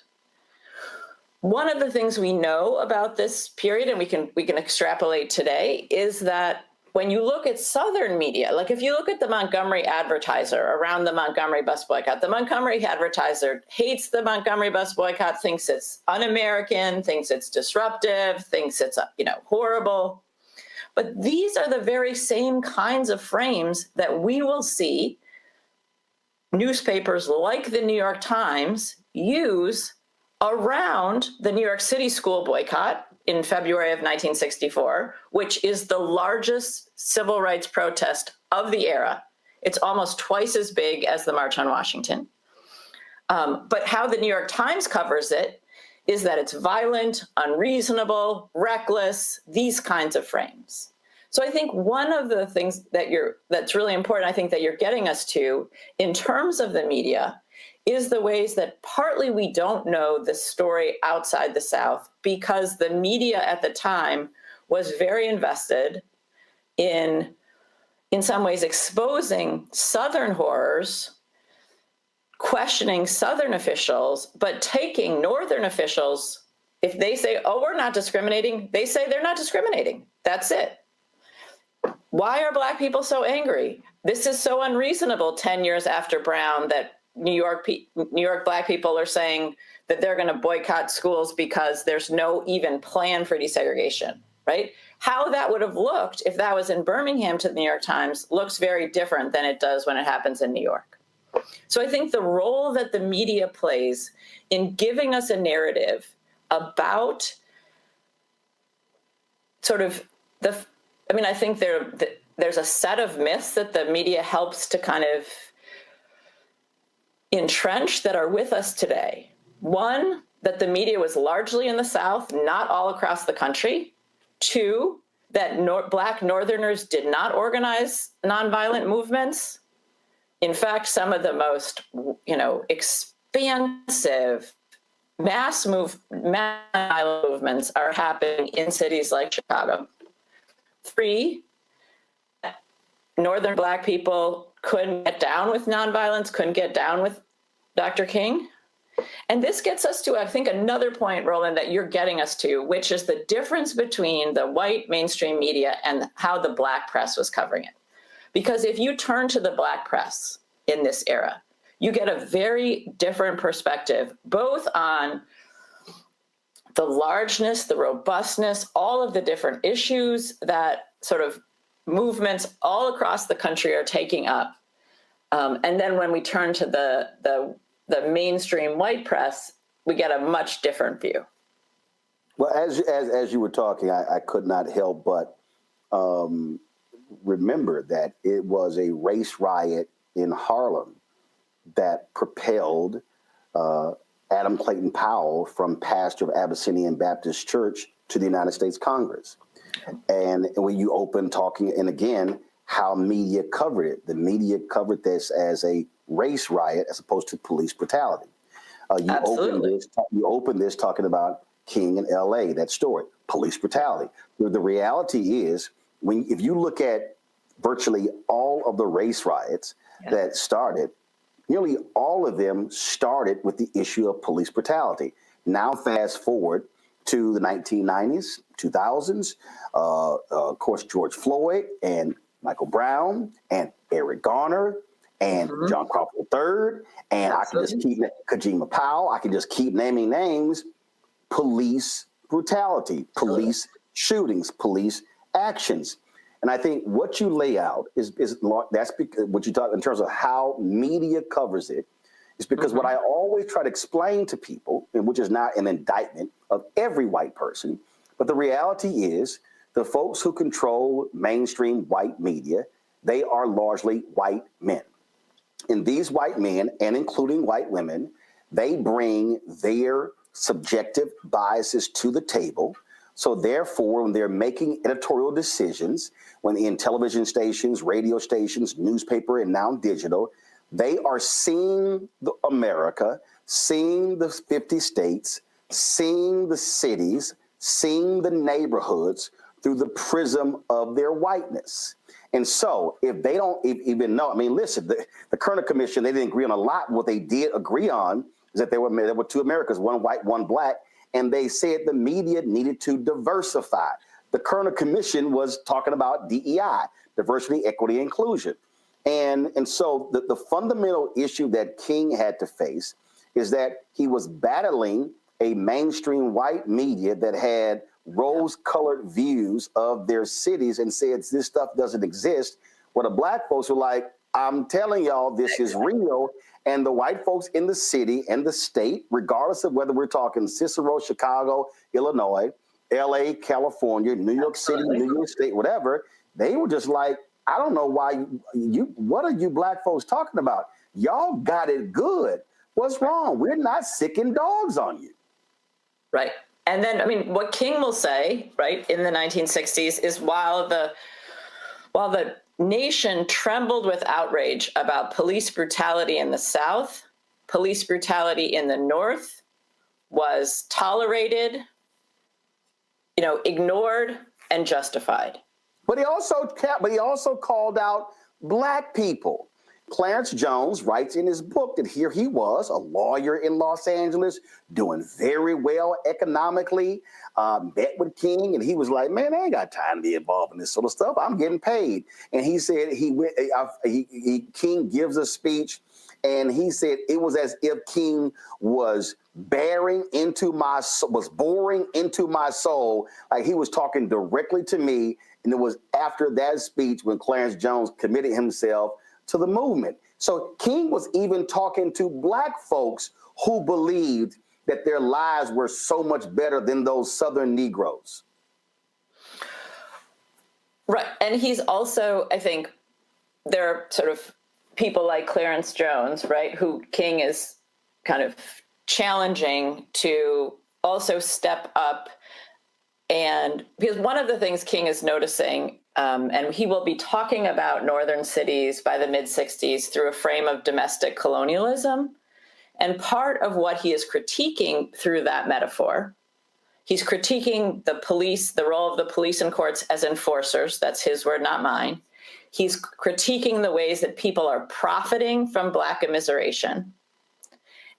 One of the things we know about this period, and we can extrapolate today, is that when you look at Southern media, like if you look at the Montgomery Advertiser around the Montgomery bus boycott, the Montgomery Advertiser hates the Montgomery bus boycott, thinks it's un-American, thinks it's disruptive, thinks it's horrible. But these are the very same kinds of frames that we will see newspapers like the New York Times use around the New York City school boycott in February of 1964, which is the largest civil rights protest of the era. It's almost twice as big as the March on Washington. But how the New York Times covers it is that it's violent, unreasonable, reckless, these kinds of frames. So I think one of the things that's really important, I think that you're getting us to in terms of the media is the ways that partly we don't know the story outside the South because the media at the time was very invested in some ways exposing Southern horrors, questioning Southern officials, but taking Northern officials, if they say, oh, we're not discriminating, they say they're not discriminating. That's it. Why are Black people so angry? This is so unreasonable 10 years after Brown that New York Black people are saying that they're going to boycott schools because there's no even plan for desegregation, right? How that would have looked if that was in Birmingham to the New York Times looks very different than it does when it happens in New York. So I think the role that the media plays in giving us a narrative about sort of I think there's a set of myths that the media helps to kind of entrench that are with us today. One, that the media was largely in the South, not all across the country. Two, that Black Northerners did not organize nonviolent movements. In fact, some of the most, expansive mass movements are happening in cities like Chicago. Three, Northern Black people couldn't get down with nonviolence, couldn't get down with Dr. King. And this gets us to, I think, another point, Roland, that you're getting us to, which is the difference between the white mainstream media and how the Black press was covering it. Because if you turn to the Black press in this era, you get a very different perspective, both on the largeness, the robustness, all of the different issues that sort of movements all across the country are taking up. And then when we turn to the mainstream white press, we get a much different view. Well, as you were talking, I could not help but remember that it was a race riot in Harlem that propelled Adam Clayton Powell from pastor of Abyssinian Baptist Church to the United States Congress. And when you open talking, and again, how media covered it. The media covered this as a race riot as opposed to police brutality. You open this talking about King in L.A., that story, police brutality. The reality is, if you look at virtually all of the race riots that started, nearly all of them started with the issue of police brutality. Now fast forward to the 1990s, 2000s, of course, George Floyd and Michael Brown and Eric Garner and John Crawford III, and I can just keep Kajima Powell, I can just keep naming names. Police brutality, police shootings, police actions. And I think what you lay out is that's because what you talk in terms of how media covers it is because what I always try to explain to people, and which is not an indictment of every white person, but the reality is the folks who control mainstream white media, they are largely white men. And these white men, and including white women, they bring their subjective biases to the table. So therefore, when they're making editorial decisions, when in television stations, radio stations, newspaper, and now digital, they are seeing America, seeing the 50 states, seeing the cities, seeing the neighborhoods through the prism of their whiteness. And so if they don't even know, I mean, listen, the Kerner Commission, they didn't agree on a lot. What they did agree on is that there were two Americas, one white, one black, and they said the media needed to diversify. The Kerner Commission was talking about DEI, diversity, equity, inclusion. And so the fundamental issue that King had to face is that he was battling a mainstream white media that had rose-colored views of their cities and said this stuff doesn't exist, where the black folks were like, I'm telling y'all this is real. And the white folks in the city and the state, regardless of whether we're talking Cicero, Chicago, Illinois, LA, California, New York City, New York State, whatever, they were just like, I don't know why what are you black folks talking about? Y'all got it good. What's wrong? We're not sicking dogs on you. Right. And then, I mean, what King will say, right, in the 1960s is while the nation trembled with outrage about police brutality in the South, police brutality in the North was tolerated, ignored and justified. But he also called out black people. Clarence Jones writes in his book that here he was, a lawyer in Los Angeles, doing very well economically, met with King, and he was like, man, I ain't got time to be involved in this sort of stuff. I'm getting paid. And he said King gives a speech, and he said it was as if King was boring into my soul, like he was talking directly to me. And it was after that speech when Clarence Jones committed himself to the movement. So King was even talking to black folks who believed that their lives were so much better than those Southern Negroes. Right. And he's also, I think, there are sort of people like Clarence Jones, right, who King is kind of challenging to also step up. And because one of the things King is noticing, and he will be talking about northern cities by the mid-60s through a frame of domestic colonialism. And part of what he is critiquing through that metaphor, he's critiquing the police, the role of the police and courts as enforcers. That's his word, not mine. He's critiquing the ways that people are profiting from Black immiseration.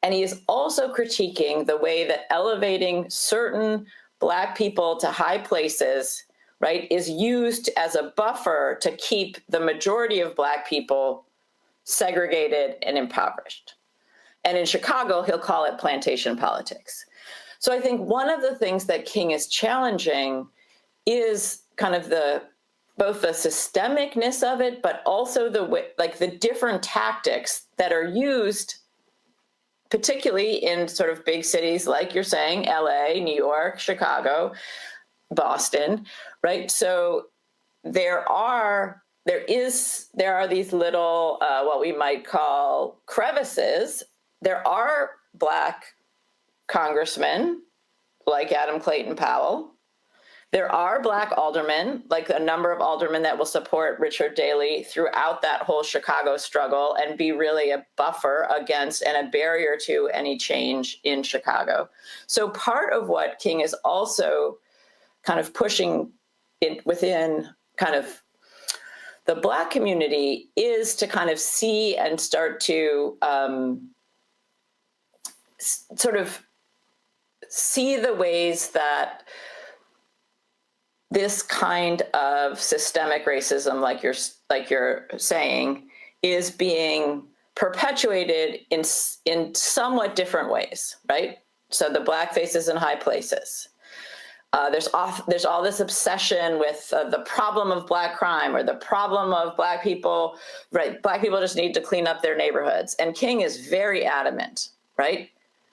And he is also critiquing the way that elevating certain Black people to high places, right, is used as a buffer to keep the majority of Black people segregated and impoverished. And in Chicago, he'll call it plantation politics. So I think one of the things that King is challenging is kind of both the systemicness of it, but also the different tactics that are used, particularly in sort of big cities like you're saying, LA, New York, Chicago, Boston, right? So there are there are these little, what we might call crevices. There are Black congressmen like Adam Clayton Powell. There are Black aldermen, like a number of aldermen that will support Richard Daley throughout that whole Chicago struggle and be really a buffer against and a barrier to any change in Chicago. So part of what King is also kind of pushing within kind of the Black community is to kind of see and start to sort of see the ways that this kind of systemic racism, like you're saying, is being perpetuated in somewhat different ways, right? So the blackface is in high places. There's all this obsession with the problem of Black crime or the problem of Black people, right? Black people just need to clean up their neighborhoods. And King is very adamant, right?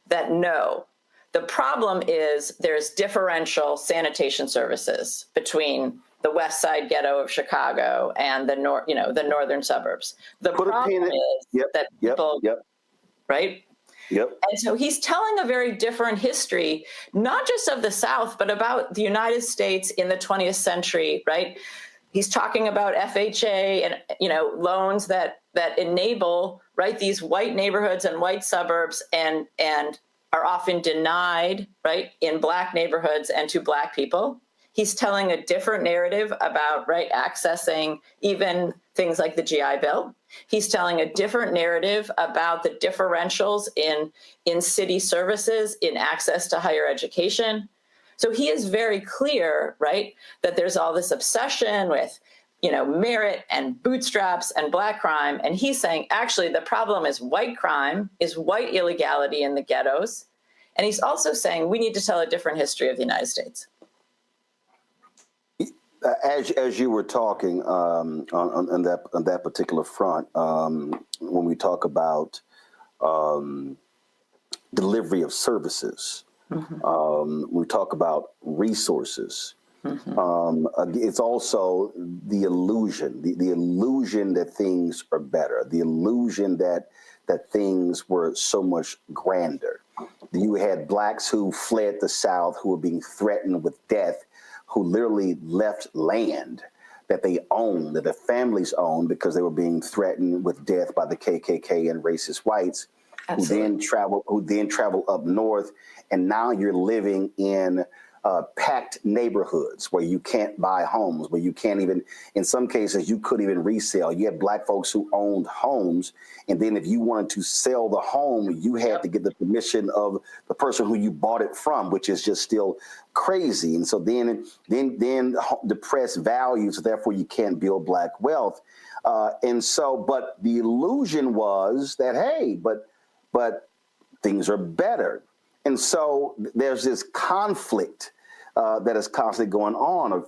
That no, the problem is there's differential sanitation services between the West Side ghetto of Chicago and the northern suburbs. The problem is that people, right? Yep. And so he's telling a very different history, not just of the South, but about the United States in the 20th century, right? He's talking about FHA and, loans that enable, right, these white neighborhoods and white suburbs and are often denied, right, in Black neighborhoods and to Black people. He's telling a different narrative about, right, accessing even things like the GI Bill. He's telling a different narrative about the differentials in city services, in access to higher education. So he is very clear, right, that there's all this obsession with, merit and bootstraps and Black crime. And he's saying, actually, the problem is white crime, is white illegality in the ghettos. And he's also saying we need to tell a different history of the United States. As you were talking on that particular front, when we talk about delivery of services, we talk about resources. It's also the illusion, the illusion that things are better, the illusion that things were so much grander. You had Blacks who fled the South, who were being threatened with death, who literally left land that they owned, that their families owned, because they were being threatened with death by the KKK and racist whites. Absolutely. who then travel up north, and now you're living in packed neighborhoods where you can't buy homes, where you can't even, in some cases, you couldn't even resell. You had Black folks who owned homes, and then if you wanted to sell the home, you had to get the permission of the person who you bought it from, which is just still crazy. And so then depressed values, therefore you can't build Black wealth. But the illusion was that, hey, but things are better. And so there's this conflict that is constantly going on.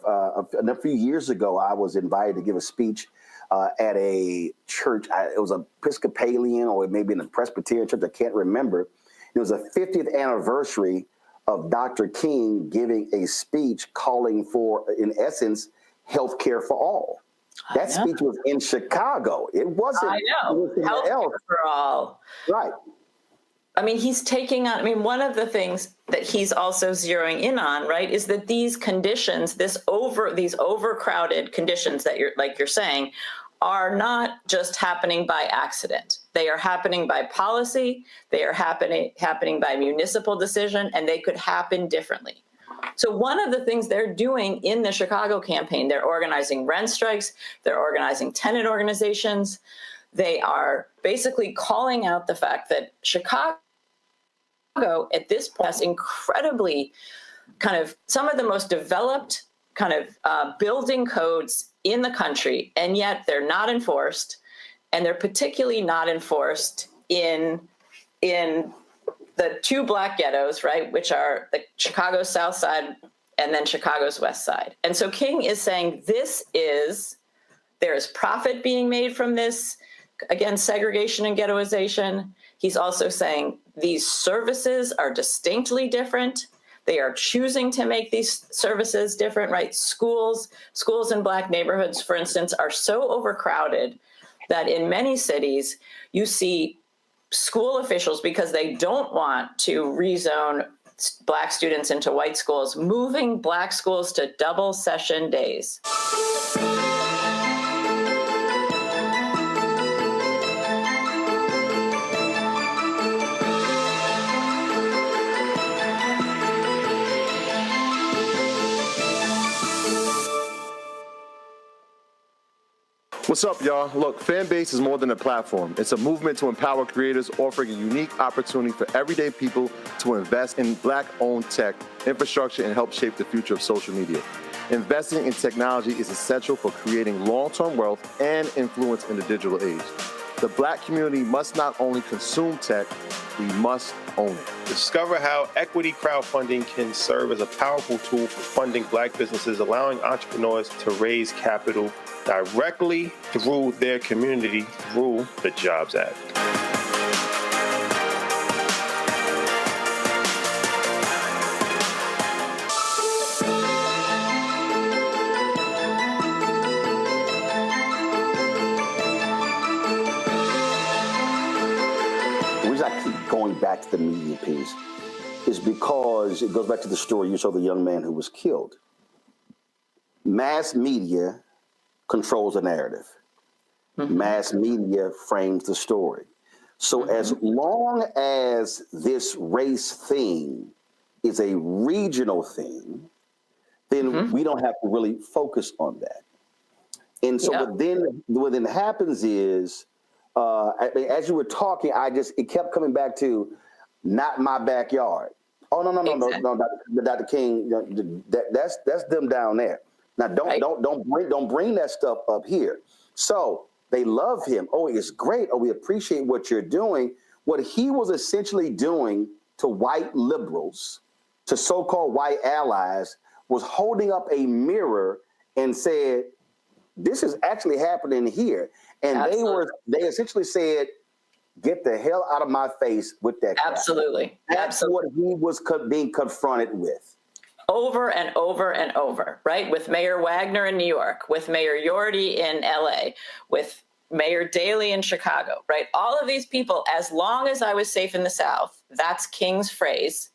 A few years ago, I was invited to give a speech at a church. It was an Episcopalian or maybe an Presbyterian church. I can't remember. It was a 50th anniversary of Dr. King giving a speech calling for, in essence, health care for all. That speech was in Chicago. It wasn't. I know. Health care for all. Right. I mean, he's taking on, one of the things that he's also zeroing in on, right, is that these conditions, these overcrowded conditions that you're saying, are not just happening by accident. They are happening by policy. They are happening by municipal decision, and they could happen differently. So one of the things they're doing in the Chicago campaign, they're organizing rent strikes, they're organizing tenant organizations. They are basically calling out the fact that Chicago at this point has incredibly kind of some of the most developed kind of building codes in the country, and yet they're not enforced, and they're particularly not enforced in the two Black ghettos, right, which are the Chicago's South Side and then Chicago's West Side. And so King is saying there is profit being made from this, again, segregation and ghettoization. He's also saying these services are distinctly different. They are choosing to make these services different, right? Schools in Black neighborhoods, for instance, are so overcrowded that in many cities, you see school officials, because they don't want to rezone Black students into white schools, moving Black schools to double session days. What's up, y'all? Look, Fanbase is more than a platform. It's a movement to empower creators, offering a unique opportunity for everyday people to invest in Black-owned tech, infrastructure, and help shape the future of social media. Investing in technology is essential for creating long-term wealth and influence in the digital age. The Black community must not only consume tech, we must own it. Discover how equity crowdfunding can serve as a powerful tool for funding Black businesses, allowing entrepreneurs to raise capital directly through their community through the Jobs Act. The reason I keep going back to the media piece is because it goes back to the story you saw, the young man who was killed. Mass media controls the narrative. Mass media frames the story. So as long as this race thing is a regional thing, then we don't have to really focus on that. And so what then happens is, as you were talking, it kept coming back to not my backyard. Oh, no, Dr. King, that's them down there. Now, don't bring that stuff up here. So they love him. Oh, it's great. Oh, we appreciate what you're doing. What he was essentially doing to white liberals, to so-called white allies, was holding up a mirror and said, this is actually happening here. And they essentially said, get the hell out of my face with that crap. Absolutely. That's what he was being confronted with. Over and over and over, right? With Mayor Wagner in New York, with Mayor Yorty in LA, with Mayor Daley in Chicago, right? All of these people, as long as I was safe in the South, that's King's phrase,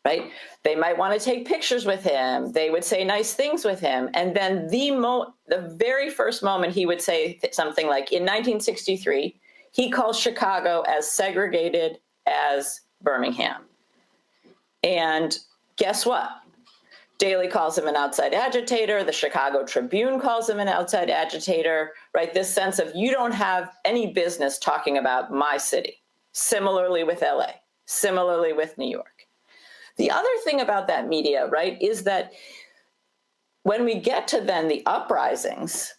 right? They might want to take pictures with him. They would say nice things with him. And then the very first moment he would say something like, in 1963, he calls Chicago as segregated as Birmingham. And guess what? Daley calls him an outside agitator. The Chicago Tribune calls him an outside agitator, right? This sense of you don't have any business talking about my city. Similarly with LA, similarly with New York. The other thing about that media, right, is that when we get to then the uprisings,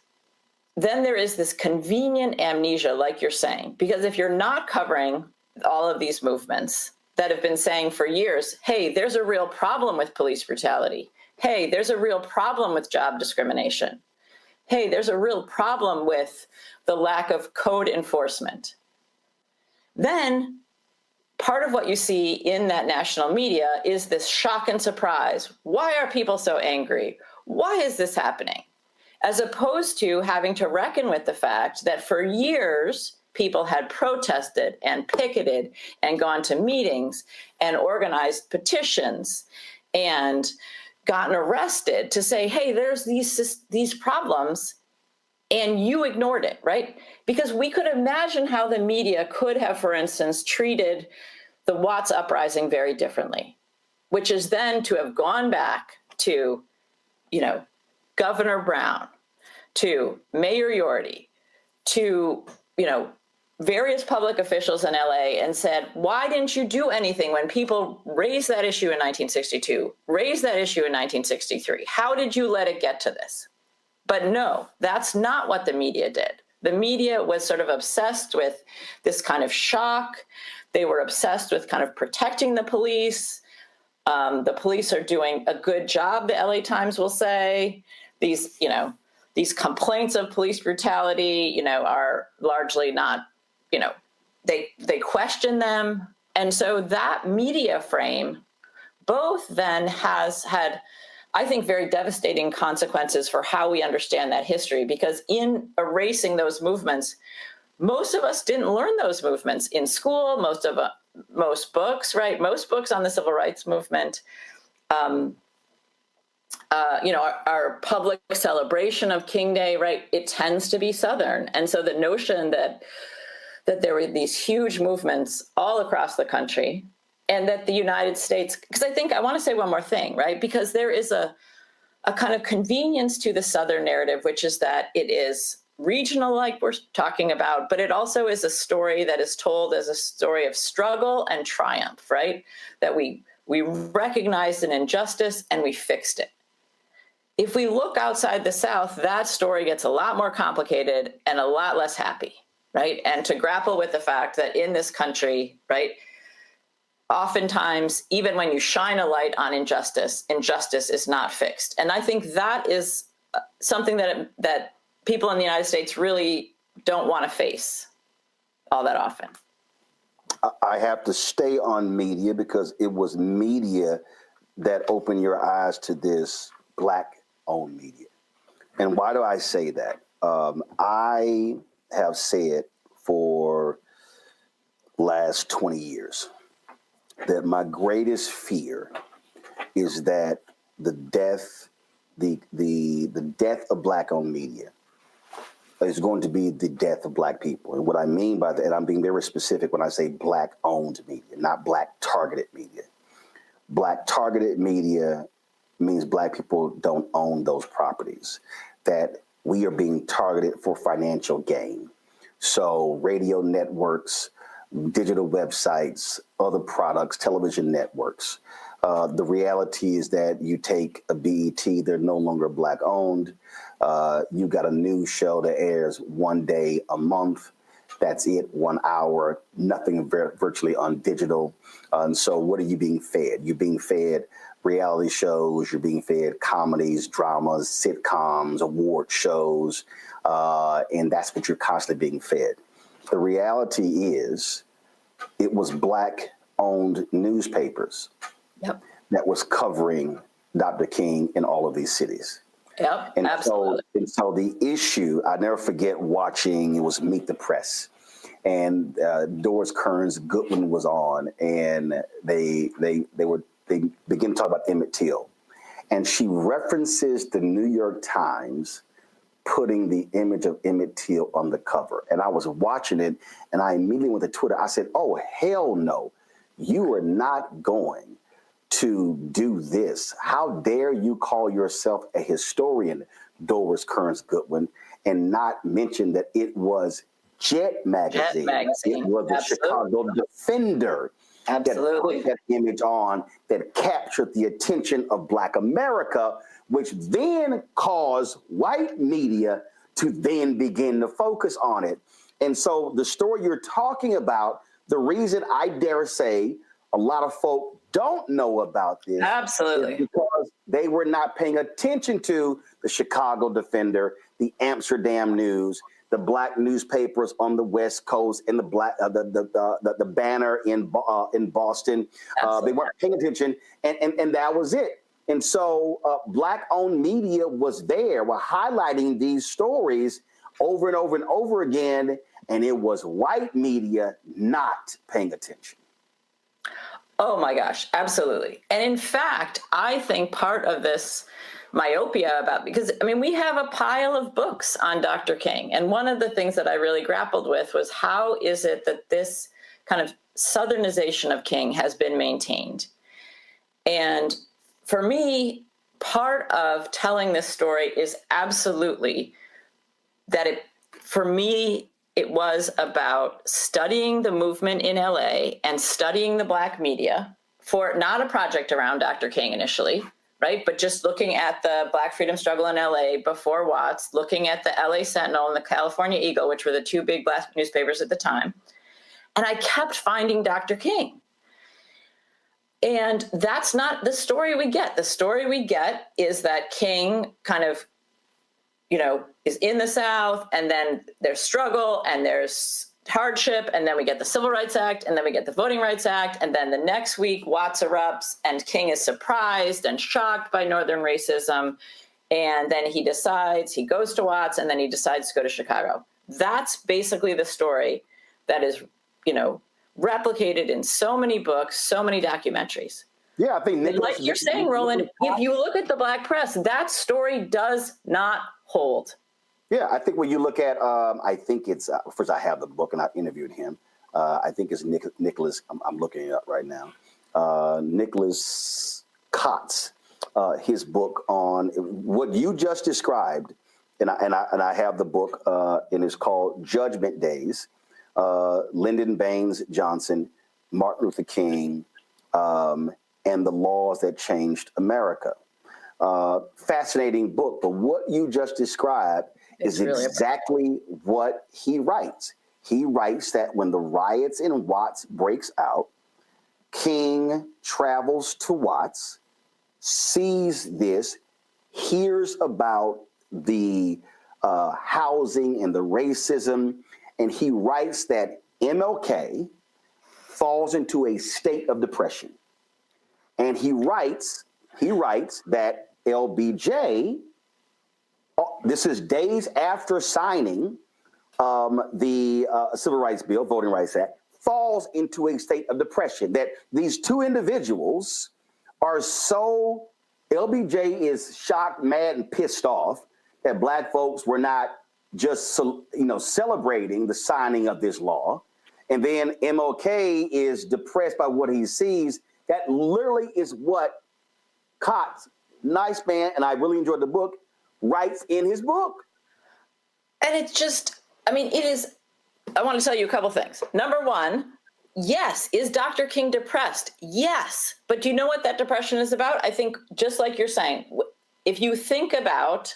then there is this convenient amnesia, like you're saying, because if you're not covering all of these movements that have been saying for years, hey, there's a real problem with police brutality. Hey, there's a real problem with job discrimination. Hey, there's a real problem with the lack of code enforcement. Then part of what you see in that national media is this shock and surprise. Why are people so angry? Why is this happening? As opposed to having to reckon with the fact that for years, people had protested and picketed and gone to meetings and organized petitions and gotten arrested to say, hey, there's these problems, and you ignored it, right? Because we could imagine how the media could have, for instance, treated the Watts uprising very differently, which is then to have gone back to, Governor Brown, to Mayor Yorty, to, various public officials in LA and said, why didn't you do anything when people raised that issue in 1962, raised that issue in 1963? How did you let it get to this? But no, that's not what the media did. The media was sort of obsessed with this kind of shock. They were obsessed with kind of protecting the police. The police are doing a good job, the LA Times will say. These complaints of police brutality, are largely not, they question them. And so that media frame both then has had, I think, very devastating consequences for how we understand that history, because in erasing those movements, most of us didn't learn those movements in school. Most books, right? Most books on the civil rights movement, our public celebration of King Day, right? It tends to be Southern. And so the notion that there were these huge movements all across the country, and that the United States, because I want to say one more thing, right? Because there is a kind of convenience to the Southern narrative, which is that it is regional, like we're talking about, but it also is a story that is told as a story of struggle and triumph, right? That we recognized an injustice and we fixed it. If we look outside the South, that story gets a lot more complicated and a lot less happy, right? And to grapple with the fact that in this country, right, oftentimes, even when you shine a light on injustice, injustice is not fixed. And I think that is something that people in the United States really don't want to face all that often. I have to stay on media because it was media that opened your eyes to this Black-owned media. And why do I say that? I have said for last 20 years that my greatest fear is that the death of Black-owned media is going to be the death of Black people. And what I mean by that, and I'm being very specific when I say Black-owned media, not Black-targeted media. Black-targeted media means Black people don't own those properties, that we are being targeted for financial gain. So radio networks, digital websites, other products, television networks. The reality is that you take a BET, they're no longer Black-owned. You got a news show that airs one day a month. That's it, 1 hour, nothing virtually on digital. And so what are you being fed? You're being fed reality shows, you're being fed comedies, dramas, sitcoms, award shows, and that's what you're constantly being fed. The reality is it was Black-owned newspapers that was covering Dr. King in all of these cities. Yep, and absolutely. So the issue, I never forget watching, it was Meet the Press, and Doris Kearns Goodwin was on, and they begin to talk about Emmett Till, and she references the New York Times putting the image of Emmett Till on the cover. And I was watching it, and I immediately went to Twitter. I said, oh, hell no, you are not going to do this. How dare you call yourself a historian, Doris Kearns Goodwin, and not mention that it was Jet Magazine. It was the Chicago Defender that put that image on, that captured the attention of Black America, which then caused white media to then begin to focus on it. And so the story you're talking about, the reason I dare say a lot of folk don't know about this is because they were not paying attention to the Chicago Defender, the Amsterdam News, the Black newspapers on the West Coast, and the Banner in Boston. They weren't paying attention, and that was it. And so Black-owned media was there, were highlighting these stories over and over and over again, and it was white media not paying attention. Oh my gosh, absolutely. And in fact, I think part of this myopia because we have a pile of books on Dr. King. And one of the things that I really grappled with was how is it that this kind of Southernization of King has been maintained? And for me, part of telling this story is absolutely that it was about studying the movement in LA and studying the Black media for not a project around Dr. King initially, right? But just looking at the Black freedom struggle in LA before Watts, looking at the LA Sentinel and the California Eagle, which were the two big Black newspapers at the time. And I kept finding Dr. King. And that's not the story we get. The story we get is that King kind of, is in the South, and then there's struggle, and there's hardship, and then we get the Civil Rights Act, and then we get the Voting Rights Act, and then the next week Watts erupts, and King is surprised and shocked by Northern racism, and then he goes to Watts, and then he decides to go to Chicago. That's basically the story that is, replicated in so many books, so many documentaries. Yeah, I think like you're saying, Roland, if you look at the Black press, that story does not hold. Yeah, I think when you look at, I think it's, first I have the book and I interviewed him. I think it's Nicholas, I'm looking it up right now. Nicholas Kotz, his book on what you just described, and I have the book, and it's called Judgment Days, Lyndon Baines Johnson, Martin Luther King, and the Laws That Changed America. Fascinating book, but what you just described is really exactly what he writes. He writes that when the riots in Watts breaks out, King travels to Watts, sees this, hears about the housing and the racism, and he writes that MLK falls into a state of depression. And he writes that LBJ, this is days after signing the Civil Rights Bill, Voting Rights Act, falls into a state of depression, that these two individuals are so, LBJ is shocked, mad, and pissed off that Black folks were not just, celebrating the signing of this law. And then MLK is depressed by what he sees. That literally is what Kotz, nice man, and I really enjoyed the book, writes in his book. And it's just, I want to tell you a couple things. Number one, yes, is Dr. King depressed? Yes. But do you know what that depression is about? I think just like you're saying, if you think about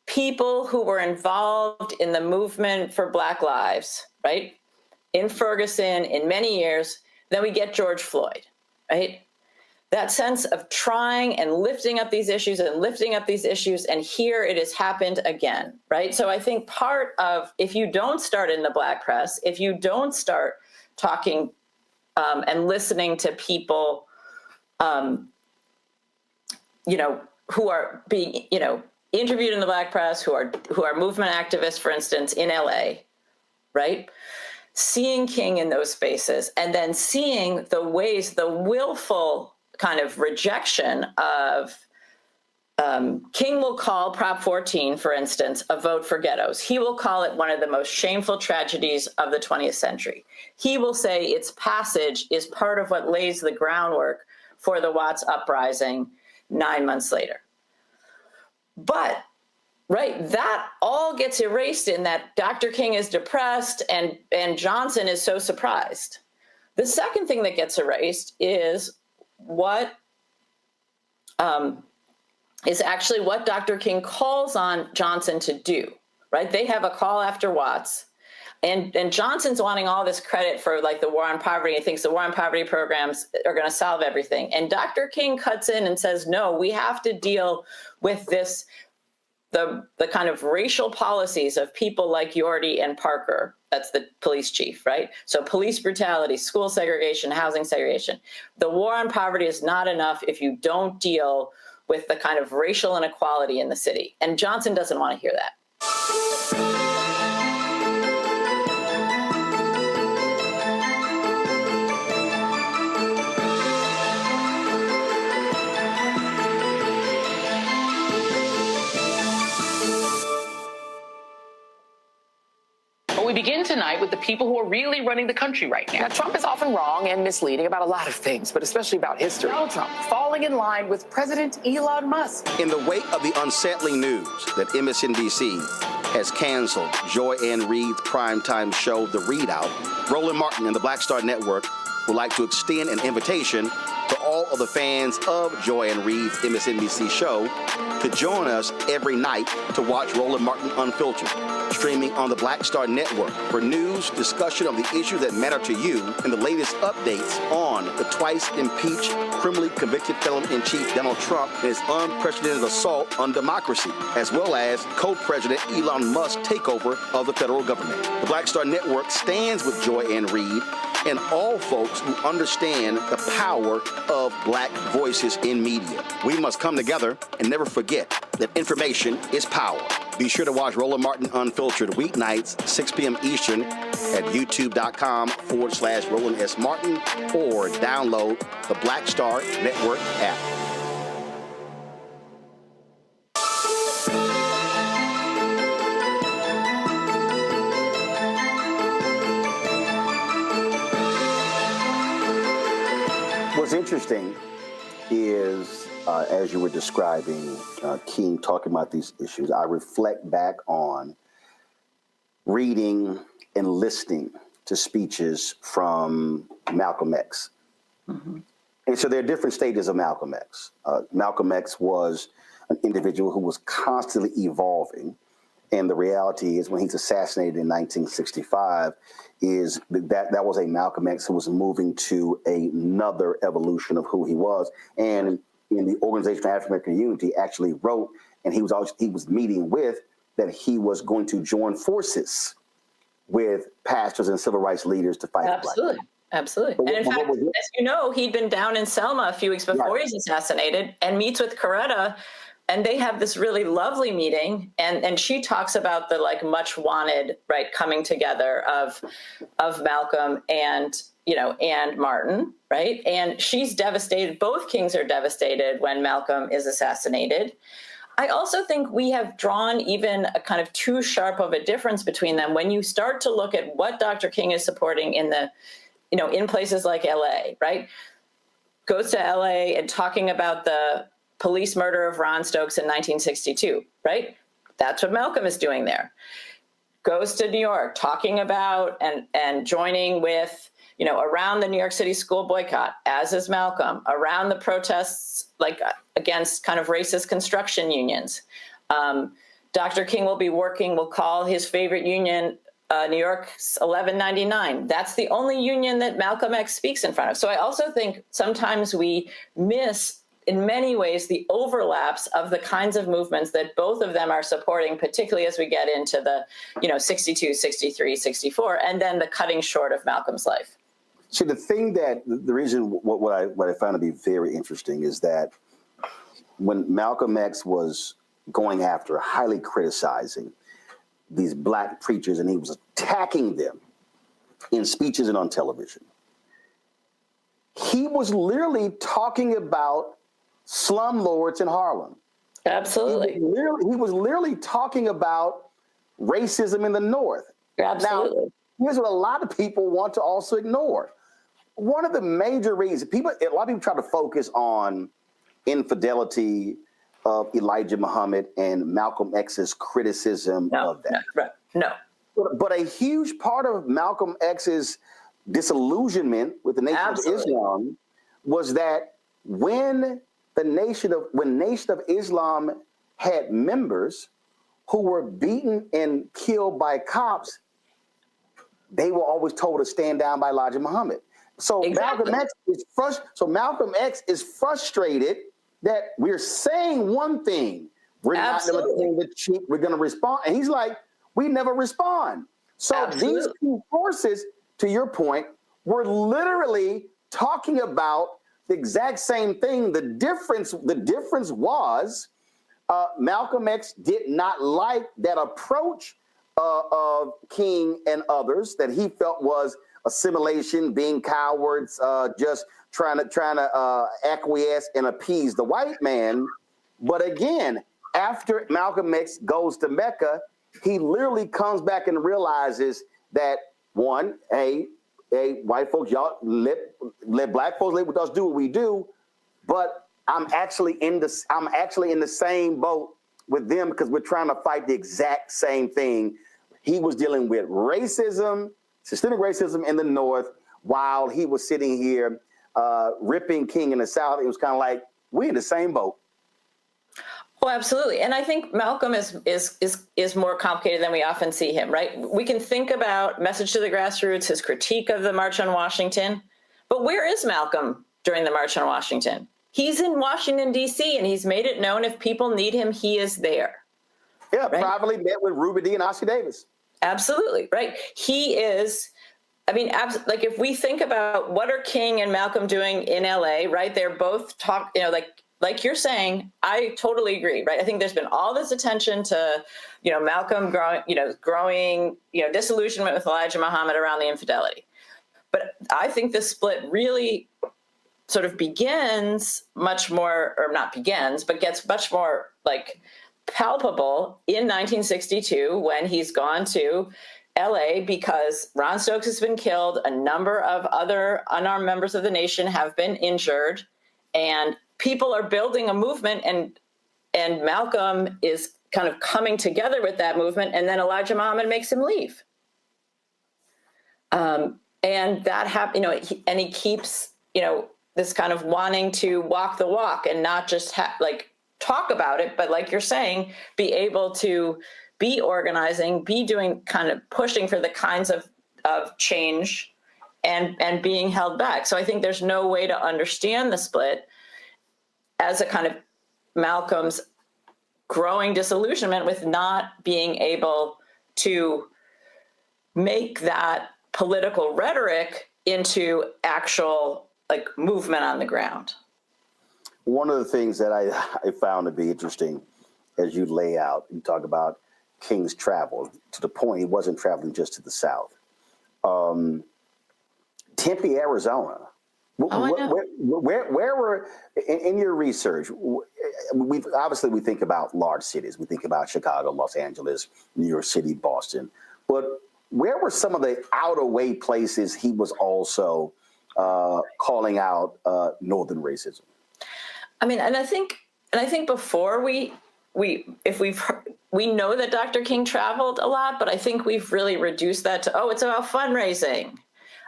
people who were involved in the movement for Black lives, right? In Ferguson, in many years, then we get George Floyd, right? That sense of trying and lifting up these issues and lifting up these issues, and here it has happened again, right? So I think part of, if you don't start in the Black press, if you don't start talking and listening to people, who are being, interviewed in the Black press, who are movement activists, for instance, in LA, right? Seeing King in those spaces, and then seeing the ways, the willful kind of rejection of King will call Prop 14, for instance, a vote for ghettos. He will call it one of the most shameful tragedies of the 20th century. He will say its passage is part of what lays the groundwork for the Watts uprising 9 months later. But, right, that all gets erased in that Dr. King is depressed and Johnson is so surprised. The second thing that gets erased is what is actually what Dr. King calls on Johnson to do, right? They have a call after Watts, and Johnson's wanting all this credit for like the war on poverty. He thinks the war on poverty programs are going to solve everything. And Dr. King cuts in and says, no, we have to deal with this, the kind of racial policies of people like Yorty and Parker. That's the police chief, right? So police brutality, school segregation, housing segregation. The war on poverty is not enough if you don't deal with the kind of racial inequality in the city. And Johnson doesn't want to hear that. We begin tonight with the people who are really running the country right now. Now, Trump is often wrong and misleading about a lot of things, but especially about history. Donald Trump falling in line with President Elon Musk. In the wake of the unsettling news that MSNBC has canceled Joy Ann Reid's primetime show, The Readout, Roland Martin and the Black Star Network would like to extend an invitation to to all of the fans of Joanne Reed's MSNBC show to join us every night to watch Roland Martin Unfiltered, streaming on the Black Star Network for news, discussion of the issues that matter to you, and the latest updates on the twice-impeached, criminally convicted felon-in-chief Donald Trump and his unprecedented assault on democracy, as well as co-president Elon Musk's takeover of the federal government. The Black Star Network stands with Joanne Reed and all folks who understand the power of black voices in media. We must come together and never forget that information is power. Be sure to watch Roland Martin Unfiltered weeknights, 6 p.m. Eastern at youtube.com/Roland S. Martin or download the Black Star Network app. What's interesting is, as you were describing, King talking about these issues, I reflect back on reading and listening to speeches from Malcolm X. Mm-hmm. And so there are different stages of Malcolm X. Malcolm X was an individual who was constantly evolving. And the reality is when he's assassinated in 1965, is that was a Malcolm X who was moving to another evolution of who he was. And in the Organization for African American Unity actually wrote, and he was meeting with, that he was going to join forces with pastors and civil rights leaders to fight Black. Absolutely. And in fact, as you know, he'd been down in Selma a few weeks before he was assassinated and meets with Coretta. And they have this really lovely meeting, and she talks about the much wanted coming together of Malcolm and Martin, right? And she's devastated. Both kings are devastated when Malcolm is assassinated. I also think we have drawn even a kind of too sharp of a difference between them when you start to look at what Dr. King is supporting in the, in places like LA, right? Goes to LA and talking about the police murder of Ron Stokes in 1962, right? That's what Malcolm is doing there. Goes to New York, talking about and joining with, around the New York City school boycott, as is Malcolm, around the protests against kind of racist construction unions. Dr. King will call his favorite union New York's 1199. That's the only union that Malcolm X speaks in front of. So I also think sometimes we miss in many ways the overlaps of the kinds of movements that both of them are supporting, particularly as we get into the 62, 63, 64, and then the cutting short of Malcolm's life. So the reason what I found to be very interesting is that when Malcolm X was going after, highly criticizing these Black preachers, and he was attacking them in speeches and on television, he was literally talking about slumlords in Harlem. Absolutely. He was literally talking about racism in the North. Absolutely. Now, here's what a lot of people want to also ignore. One of the major reasons a lot of people try to focus on infidelity of Elijah Muhammad and Malcolm X's criticism of that. No. But a huge part of Malcolm X's disillusionment with the Nation of Islam was that when Nation of Islam had members who were beaten and killed by cops, they were always told to stand down by Elijah Muhammad. So Malcolm X is frustrated that we're saying one thing, we're not going to tell the chief, we're going to respond, and he's like, we never respond. So these two forces, to your point, were literally talking about the exact same thing. The difference was Malcolm X did not like that approach of King and others that he felt was assimilation, being cowards, just trying to acquiesce and appease the white man. But again, after Malcolm X goes to Mecca, he literally comes back and realizes that one, white folks, y'all let Black folks let us do what we do, but I'm actually in the same boat with them because we're trying to fight the exact same thing. He was dealing with racism, systemic racism in the North, while he was sitting here ripping King in the South, it was kind of like, we're in the same boat. Oh, absolutely. And I think Malcolm is more complicated than we often see him, right? We can think about Message to the Grassroots, his critique of the March on Washington, but where is Malcolm during the March on Washington? He's in Washington, D.C., and he's made it known if people need him, he is there. Yeah, right? privately met with Ruby Dee and Ossie Davis. Absolutely, right? He is, I mean, like if we think about what are King and Malcolm doing in L.A., right? They're both like you're saying, I totally agree, right? I think there's been all this attention to, Malcolm growing, disillusionment with Elijah Muhammad around the infidelity. But I think this split really sort of begins much more, or not begins, but gets much more like palpable in 1962 when he's gone to LA because Ron Stokes has been killed. A number of other unarmed members of the nation have been injured, and people are building a movement, and Malcolm is kind of coming together with that movement, and then Elijah Muhammad makes him leave. And that happened, and he keeps, this kind of wanting to walk the walk and not just talk about it, but like you're saying, be able to be organizing, be doing kind of pushing for the kinds of change and being held back. So I think there's no way to understand the split as a kind of Malcolm's growing disillusionment with not being able to make that political rhetoric into actual movement on the ground. One of the things that I found to be interesting as you lay out, you talk about King's travel to the point he wasn't traveling just to the South. Tempe, Arizona. Where were, in your research, we think about large cities. We think about Chicago, Los Angeles, New York City, Boston. But where were some of the outer way places he was also calling out Northern racism? I mean, and I think before we know that Dr. King traveled a lot, but I think we've really reduced that to, it's about fundraising.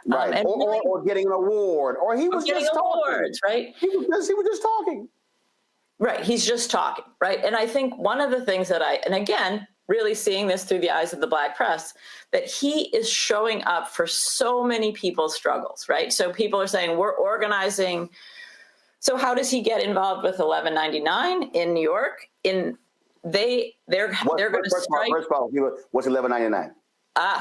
Right, or getting an award, or he was getting just awards, talking. Right? He was just talking. Right, he's just talking, right? And I think one of the things that and again, really seeing this through the eyes of the Black press, that he is showing up for so many people's struggles, right? So people are saying, we're organizing. So how does he get involved with 1199 in New York? They're going to strike. First of all, what's 1199?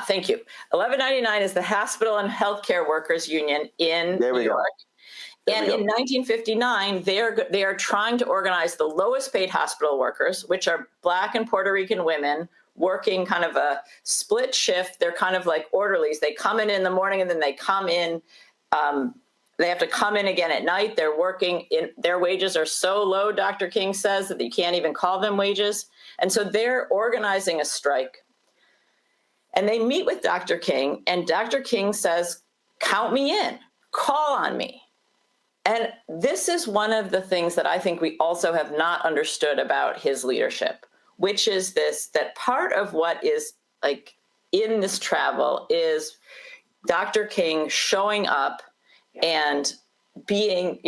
Thank you. 1199 is the Hospital and Healthcare Workers Union in New York. And in 1959, they are trying to organize the lowest paid hospital workers, which are Black and Puerto Rican women working kind of a split shift. They're kind of like orderlies. They come in the morning and then they come in. They have to come in again at night. They're working their wages are so low, Dr. King says, that you can't even call them wages. And so they're organizing a strike. And they meet with Dr. King, and Dr. King says, count me in, call on me. And this is one of the things that I think we also have not understood about his leadership, which is that part of what is in this travel is Dr. King showing up and being,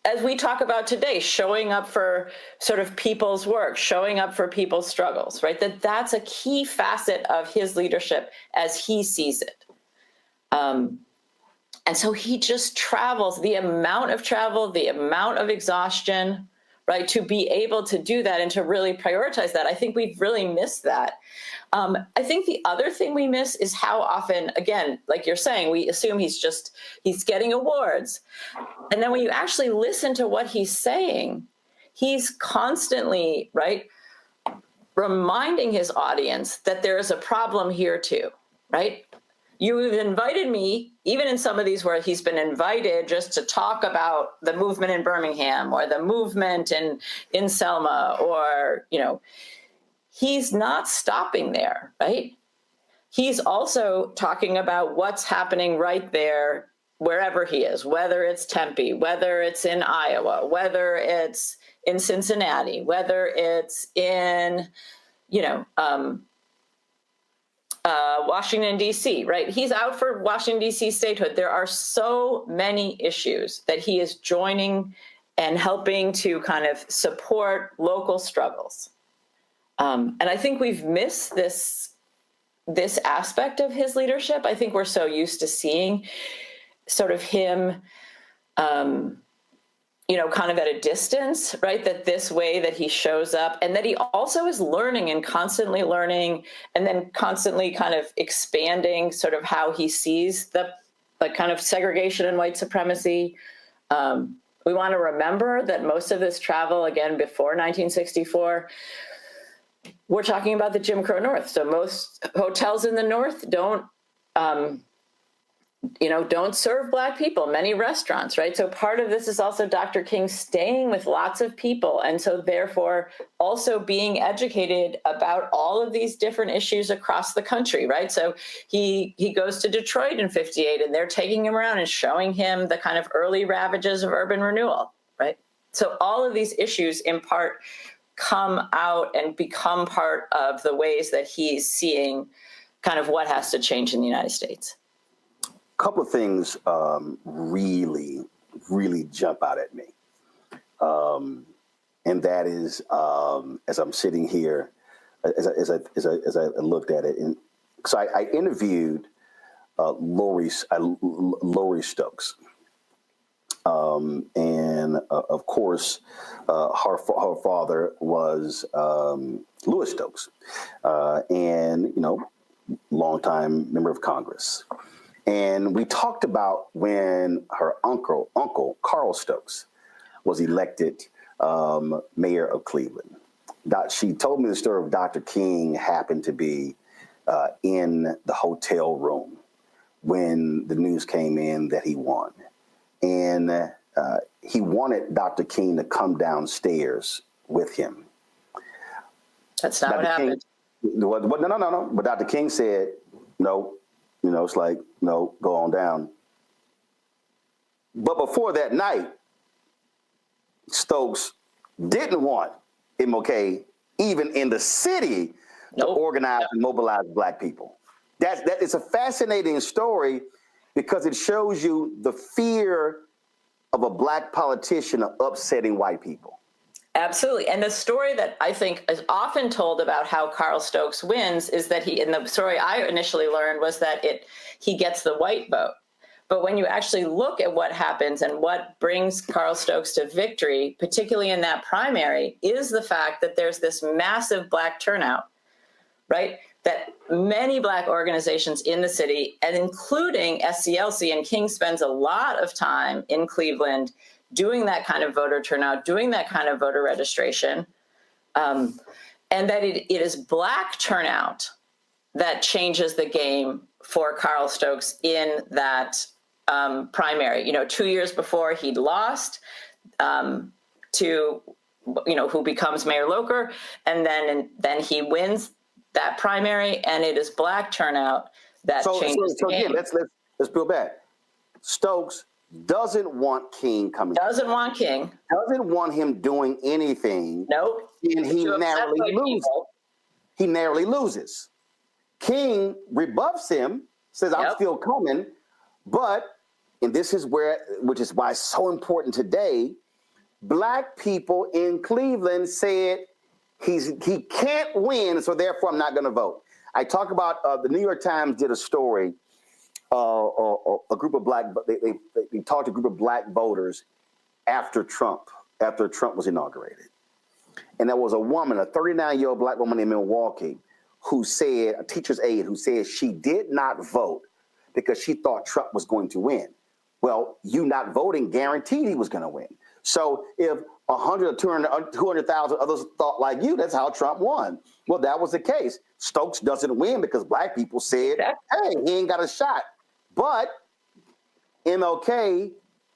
as we talk about today, showing up for sort of people's work, showing up for people's struggles, right? That's a key facet of his leadership as he sees it. And so he just travels, the amount of travel, the amount of exhaustion, right? To be able to do that and to really prioritize that. I think we've really missed that. I think the other thing we miss is how often, again, like you're saying, we assume he's getting awards. And then when you actually listen to what he's saying, he's constantly, right, reminding his audience that there is a problem here too, right? You've invited me, even in some of these where he's been invited just to talk about the movement in Birmingham or the movement in Selma, or, he's not stopping there, right? He's also talking about what's happening right there, wherever he is, whether it's Tempe, whether it's in Iowa, whether it's in Cincinnati, whether it's in, Washington, D.C., right? He's out for Washington, D.C. statehood. There are so many issues that he is joining and helping to kind of support local struggles. And I think we've missed this aspect of his leadership. I think we're so used to seeing sort of him, kind of at a distance, right? That this way that he shows up and that he also is learning and then constantly kind of expanding sort of how he sees the kind of segregation and white supremacy. We want to remember that most of this travel, again, before 1964, we're talking about the Jim Crow North. So most hotels in the North don't serve Black people, many restaurants, right? So part of this is also Dr. King staying with lots of people. And so therefore also being educated about all of these different issues across the country, right? So he goes to Detroit in 58 and they're taking him around and showing him the kind of early ravages of urban renewal, right? So all of these issues in part come out and become part of the ways that he's seeing kind of what has to change in the United States. Couple of things really jump out at me. And that is, as I'm sitting here, as I looked at it, and so I interviewed Lori Stokes. And of course, her father was Louis Stokes, and, longtime member of Congress. And we talked about when her uncle Carl Stokes was elected mayor of Cleveland. She told me the story of Dr. King happened to be in the hotel room when the news came in that he won. And he wanted Dr. King to come downstairs with him. That's not what happened. No. But Dr. King said, no. It's like, no, go on down. But before that night, Stokes didn't want MLK even in the city to organize and mobilize Black people. That is a fascinating story because it shows you the fear of a Black politician of upsetting white people. Absolutely. And the story that I think is often told about how Carl Stokes wins is that in the story I initially learned was that he gets the white vote. But when you actually look at what happens and what brings Carl Stokes to victory, particularly in that primary, is the fact that there's this massive Black turnout, right? That many Black organizations in the city, and including SCLC, and King spends a lot of time in Cleveland doing that kind of voter turnout, doing that kind of voter registration, and that it is Black turnout that changes the game for Carl Stokes in that primary. 2 years before he'd lost to, who becomes Mayor Locher, and then he wins that primary, and it is Black turnout that changes the game. Again, let's peel back. Stokes doesn't want King coming. Doesn't want King. Doesn't want him doing anything. Nope. And he narrowly loses. He narrowly loses. King rebuffs him, says, I'm still coming. But, and this is which is why it's so important today, Black people in Cleveland said he can't win, so therefore I'm not going to vote. I talk about the New York Times did a story. A group of they talked to a group of Black voters after Trump was inaugurated. And there was a woman, a 39-year-old Black woman in Milwaukee, who said, a teacher's aide, who said she did not vote because she thought Trump was going to win. Well, you not voting guaranteed he was going to win. So if 100 or 200,000 others thought like you, that's how Trump won. Well, that was the case. Stokes doesn't win because Black people said, hey, he ain't got a shot. But MLK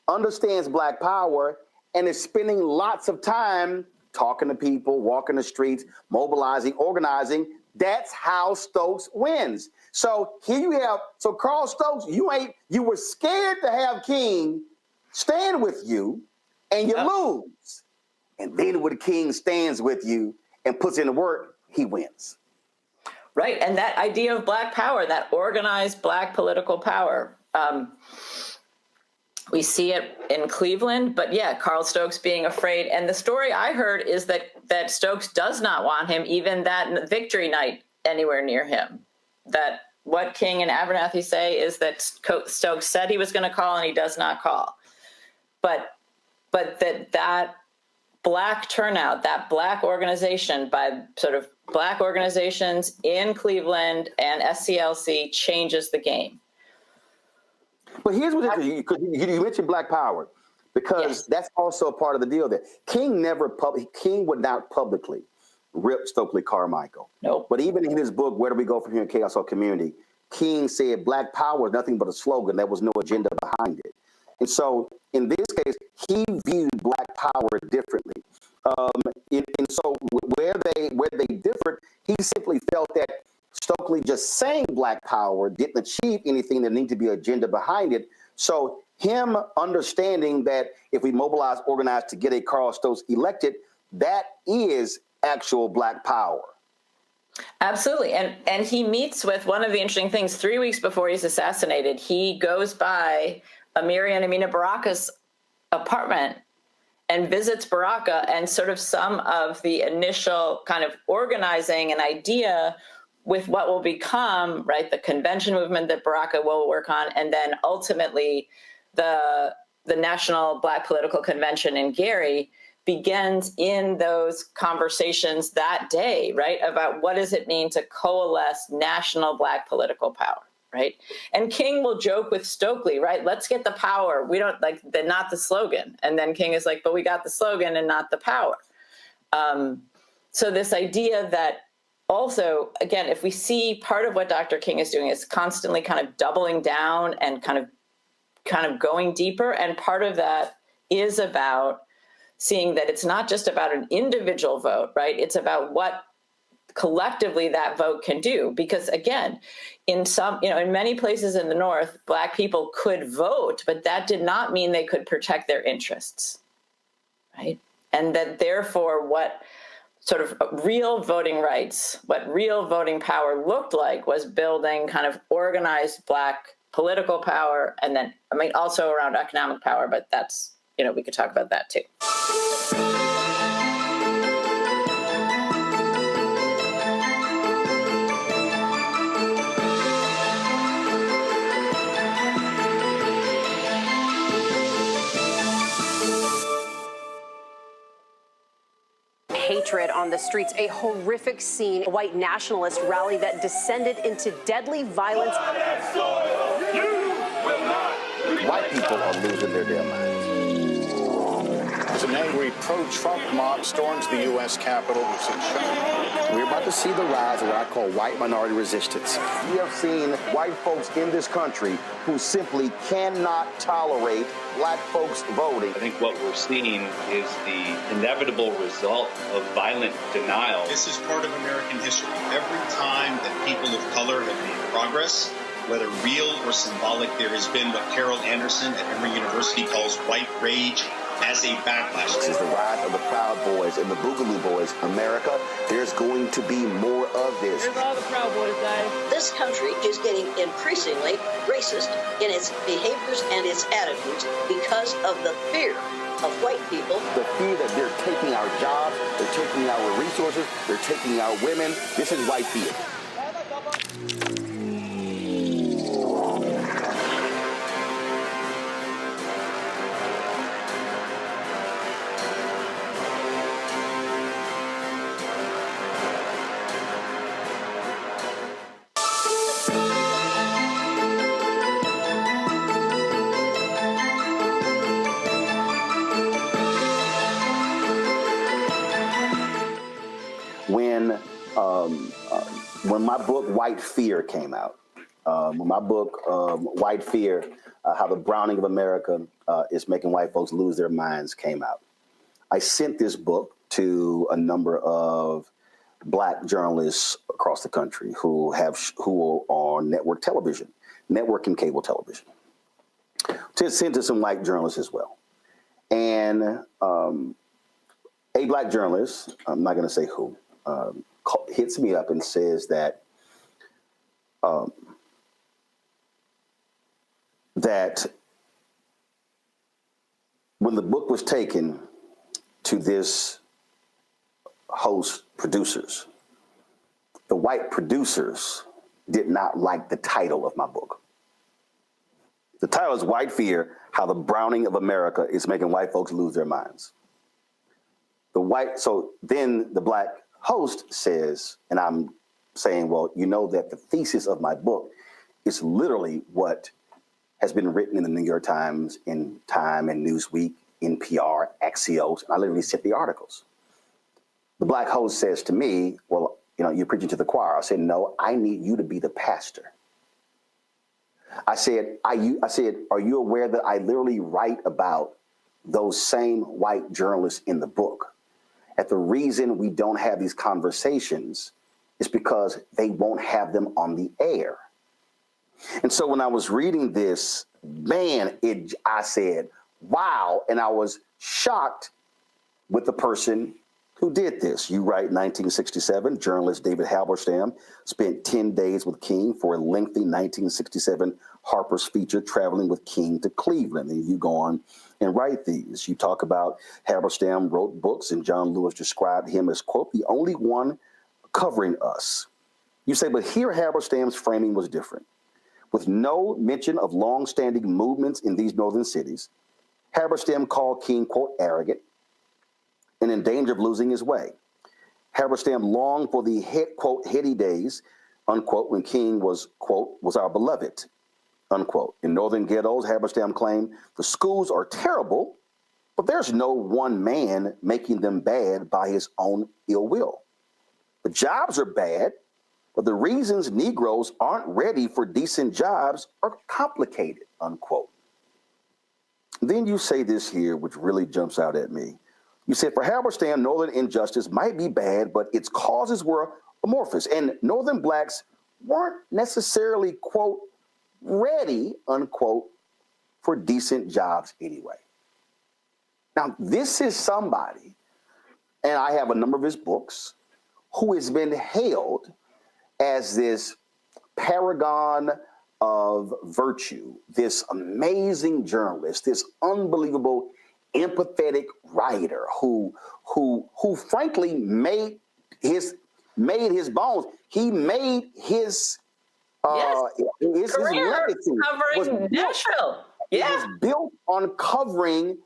understands Black power and is spending lots of time talking to people, walking the streets, mobilizing, organizing. That's how Stokes wins. So here you have, Carl Stokes, you were scared to have King stand with you and you lose. And then when King stands with you and puts in the work, he wins. Right. And that idea of Black power, that organized Black political power, we see it in Cleveland, but yeah, Carl Stokes being afraid. And the story I heard is that Stokes does not want him, even that victory night, anywhere near him. That what King and Abernathy say is that Stokes said he was going to call and he does not call. But that Black turnout, that Black organization by sort of Black organizations in Cleveland and SCLC changes the game. But here's what you mentioned Black power, because that's also part of the deal there. King would not publicly rip Stokely Carmichael. Nope. But even in his book, Where Do We Go From Here in Chaos or Community, King said Black power is nothing but a slogan. There was no agenda behind it. And so in this case, he viewed Black power differently. And so where they differed, he simply felt that Stokely just saying Black power didn't achieve anything that needed to be agenda behind it. So him understanding that if we mobilize, organize to get a Carl Stokes elected, that is actual Black power. Absolutely. And he meets with, one of the interesting things, 3 weeks before he's assassinated, he goes by Amiri and Amina Baraka's apartment and visits Baraka, and sort of some of the initial kind of organizing an idea with what will become, right, the convention movement that Baraka will work on, and then ultimately the National Black Political Convention in Gary begins in those conversations that day, right, about what does it mean to coalesce national Black political power, right? And King will joke with Stokely, right, let's get the power. We don't, like, not the slogan. And then King is like, but we got the slogan and not the power. So this idea that also, again, if we see part of what Dr. King is doing is constantly kind of doubling down and kind of going deeper. And part of that is about seeing that it's not just about an individual vote, right? It's about what collectively that vote can do. Because again, in many places in the North, Black people could vote, but that did not mean they could protect their interests, right? And that therefore what sort of real voting rights, what real voting power looked like was building kind of organized Black political power, and then, I mean, also around economic power, but that's, we could talk about that too. Hatred on the streets, a horrific scene, a white nationalist rally that descended into deadly violence. White people are losing their damn minds. As an angry pro-Trump mob storms the U.S. Capitol, we're about to see the rise of what I call white minority resistance. We have seen white folks in this country who simply cannot tolerate Black folks voting. I think what we're seeing is the inevitable result of violent denial. This is part of American history. Every time that people of color have made progress, whether real or symbolic, there has been what Carol Anderson at Emory University calls white rage as a backlash. This is the rise of the Proud Boys and the Boogaloo Boys. America, there's going to be more of this. Here's all the Proud Boys, guys. This country is getting increasingly racist in its behaviors and its attitudes because of the fear of white people. The fear that they're taking our jobs, they're taking our resources, they're taking our women. This is white fear. When my book White Fear came out, White Fear, How the Browning of America is Making White Folks Lose Their Minds came out, I sent this book to a number of Black journalists across the country who are on network television, network and cable television, to send to some white journalists as well. And a Black journalist, I'm not going to say who, hits me up and says that that when the book was taken to this host producers, the white producers did not like the title of my book. The title is White Fear, How the Browning of America is Making White Folks Lose Their Minds. So then the black host says, and I'm saying, well, you know that the thesis of my book is literally what has been written in the New York Times, in Time and Newsweek, NPR, Axios, and I literally sent the articles. The black host says to me, well, you know, you're preaching to the choir. I said, no, I need you to be the pastor. I said, are you aware that I literally write about those same white journalists in the book? And the reason we don't have these conversations is because they won't have them on the air. And so when I was reading this, man, I said, wow. And I was shocked with the person who did this. You write 1967, journalist David Halberstam spent 10 days with King for a lengthy 1967 Harper's feature traveling with King to Cleveland. And you go on and write these. You talk about Halberstam wrote books and John Lewis described him as, quote, the only one covering us. You say, but here Halberstam's framing was different. With no mention of long-standing movements in these northern cities, Halberstam called King, quote, arrogant and in danger of losing his way. Halberstam longed for the, quote, heady days, unquote, when King was, quote, was our beloved, unquote. In northern ghettos, Halberstam claimed the schools are terrible, but there's no one man making them bad by his own ill will. The jobs are bad, but the reasons Negroes aren't ready for decent jobs are complicated, unquote. Then you say this here, which really jumps out at me. You said, for Halberstam, northern injustice might be bad, but its causes were amorphous, and northern blacks weren't necessarily, quote, ready, unquote, for decent jobs anyway. Now, this is somebody, and I have a number of his books, who has been hailed as this paragon of virtue, this amazing journalist, this unbelievable empathetic writer who frankly made his bones. He made his legacy covering Nashville. It was built on covering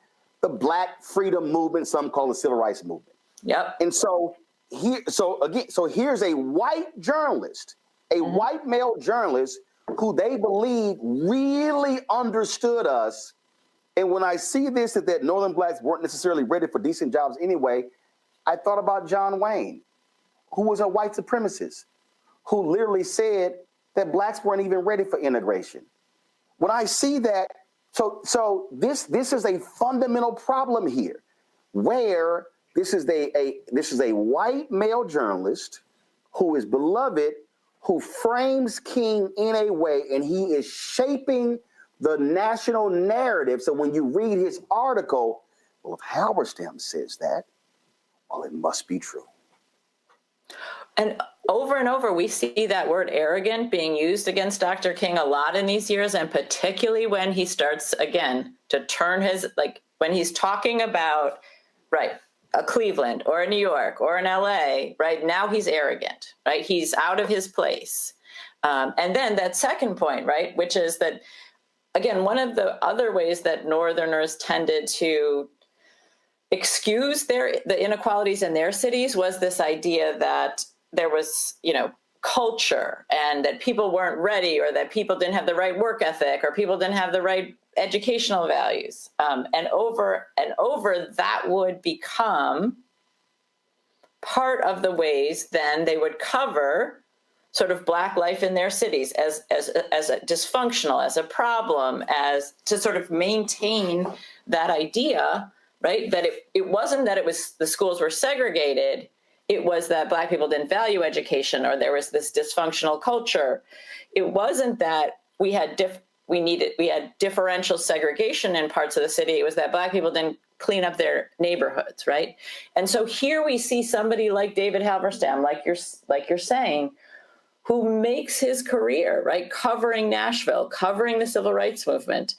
the Black freedom movement, some call the civil rights movement. Yep. And so here's a white journalist, a white male journalist who they believe really understood us. And when I see this, that northern blacks weren't necessarily ready for decent jobs anyway, I thought about John Wayne, who was a white supremacist, who literally said that blacks weren't even ready for integration. When I see that, so this is a fundamental problem here, where this is a white male journalist who is beloved, who frames King in a way, and he is shaping the national narrative. So when you read his article, well, if Halberstam says that, well, it must be true. And over, we see that word arrogant being used against Dr. King a lot in these years, and particularly when he starts, again, to turn his, like, when he's talking about, right, a Cleveland or a New York or an LA, right, now he's arrogant, right? He's out of his place. And then that second point, right, which is that, again, one of the other ways that Northerners tended to excuse the inequalities in their cities was this idea that there was, culture, and that people weren't ready, or that people didn't have the right work ethic, or people didn't have the right educational values. And over that would become part of the ways then they would cover sort of Black life in their cities as a dysfunctional, as a problem, as to sort of maintain that idea, right? That it wasn't that it was the schools were segregated, it was that Black people didn't value education, or there was this dysfunctional culture. It wasn't that we had differential segregation in parts of the city. It was that Black people didn't clean up their neighborhoods, right? And so here we see somebody like David Halberstam, like you're saying, who makes his career, right, covering Nashville, covering the civil rights movement.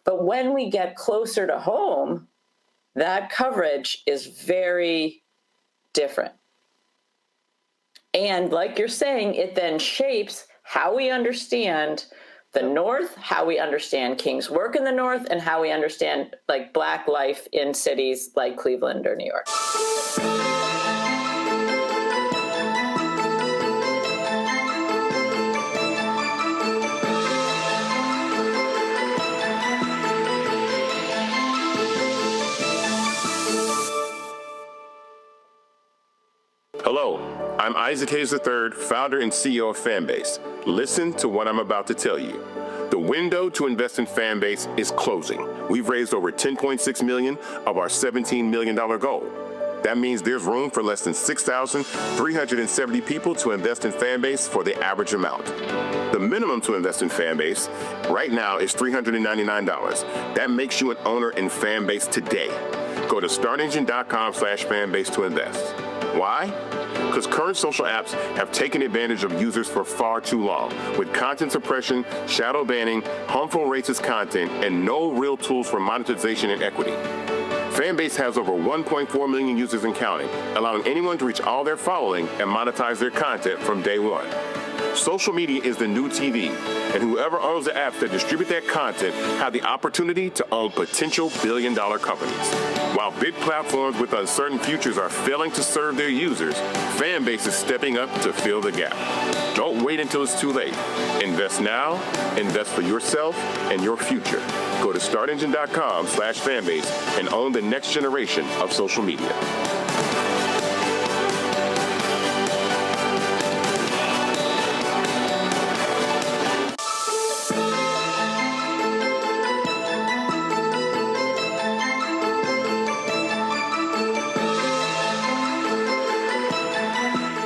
But when we get closer to home, that coverage is very different. And like you're saying, it then shapes how we understand the North, how we understand King's work in the North, and how we understand like Black life in cities like Cleveland or New York. Hello, I'm Isaac Hayes III, founder and CEO of Fanbase. Listen to what I'm about to tell you. The window to invest in Fanbase is closing. We've raised over $10.6 million of our $17 million goal. That means there's room for less than 6,370 people to invest in Fanbase for the average amount. The minimum to invest in Fanbase right now is $399. That makes you an owner in Fanbase today. Go to startengine.com/fanbase to invest. Why? Because current social apps have taken advantage of users for far too long, with content suppression, shadow banning, harmful racist content, and no real tools for monetization and equity. Fanbase has over 1.4 million users and counting, allowing anyone to reach all their following and monetize their content from day one. Social media is the new TV, and whoever owns the apps that distribute that content have the opportunity to own potential billion-dollar companies. While big platforms with uncertain futures are failing to serve their users, Fanbase is stepping up to fill the gap. Don't wait until it's too late. Invest now, invest for yourself and your future. Go to startengine.com/fanbase and own the next generation of social media.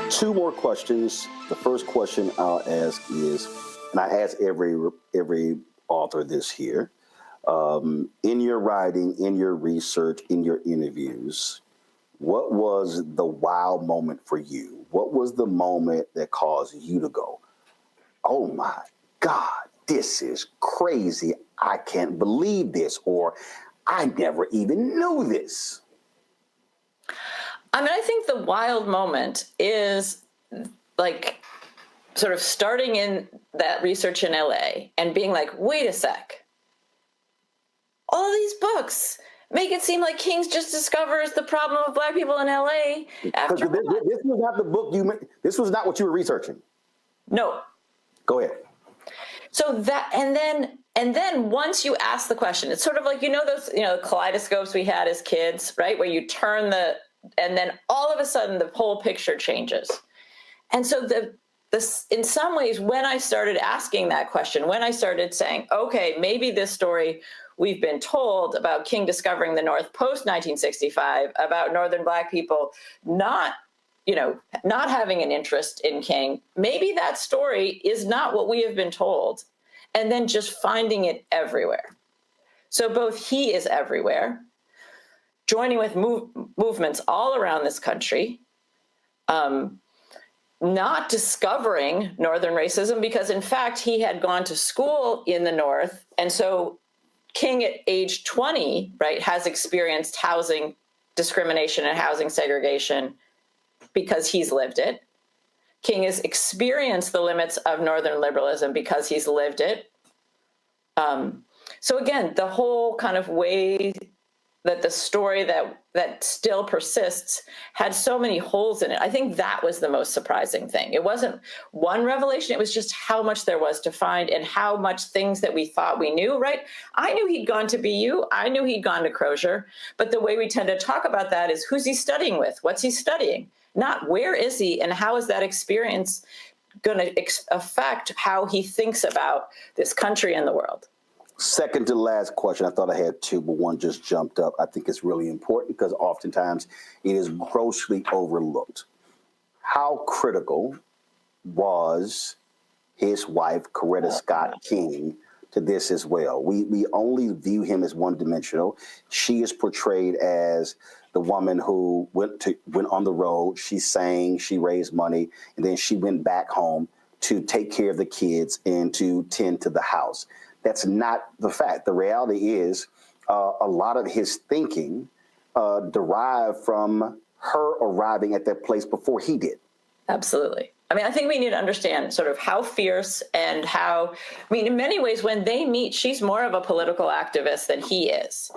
Two more questions. The first question I'll ask is, and I ask every author this here, in your writing, in your research, in your interviews, what was the wow moment for you? What was the moment that caused you to go, oh my God, this is crazy. I can't believe this, or I never even knew this? I mean, I think the wild moment is like sort of starting in that research in LA and being like, wait a sec. All these books make it seem like King's just discovers the problem of Black people in LA. After this was not the book this was not what you were researching. No. Go ahead. So that, and then once you ask the question, it's sort of like, those, kaleidoscopes we had as kids, right? Where you turn and then all of a sudden the whole picture changes. And so in some ways, when I started asking that question, when I started saying, okay, maybe this story we've been told about King discovering the North post-1965, about Northern Black people not having an interest in King, maybe that story is not what we have been told. And then just finding it everywhere. So both he is everywhere, joining with movements all around this country, not discovering Northern racism, because in fact, he had gone to school in the North. And so King at age 20, right, has experienced housing discrimination and housing segregation because he's lived it. King has experienced the limits of Northern liberalism because he's lived it. So again, the whole kind of way that the story that still persists had so many holes in it. I think that was the most surprising thing. It wasn't one revelation. It was just how much there was to find and how much things that we thought we knew, right? I knew he'd gone to BU. I knew he'd gone to Crozier. But the way we tend to talk about that is who's he studying with? What's he studying? Not where is he and how is that experience going to affect how he thinks about this country and the world? Second to last question. I thought I had two, but one just jumped up. I think it's really important because oftentimes it is grossly overlooked. How critical was his wife, Coretta Scott King, to this as well? We only view him as one-dimensional. She is portrayed as the woman who went on the road. She sang, she raised money, and then she went back home to take care of the kids and to tend to the house. That's not the fact. The reality is a lot of his thinking derived from her arriving at that place before he did. Absolutely. I mean, I think we need to understand sort of how fierce and how, I mean, in many ways, when they meet, she's more of a political activist than he is.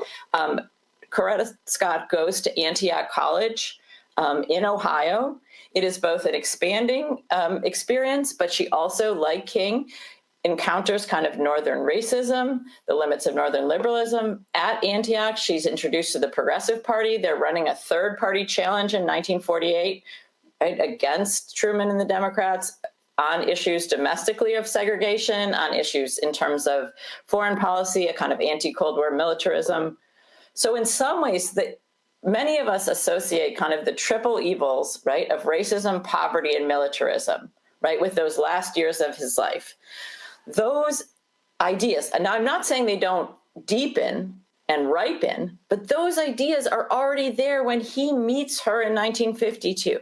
Coretta Scott goes to Antioch College in Ohio. It is both an expanding experience, but she also, like King, encounters kind of Northern racism, the limits of Northern liberalism. At Antioch, she's introduced to the Progressive Party. They're running a third-party challenge in 1948, right, against Truman and the Democrats on issues domestically of segregation, on issues in terms of foreign policy, a kind of anti-Cold War militarism. So in some ways, many of us associate kind of the triple evils, right, of racism, poverty, and militarism, right, with those last years of his life. Those ideas, and I'm not saying they don't deepen and ripen, but those ideas are already there when he meets her in 1952.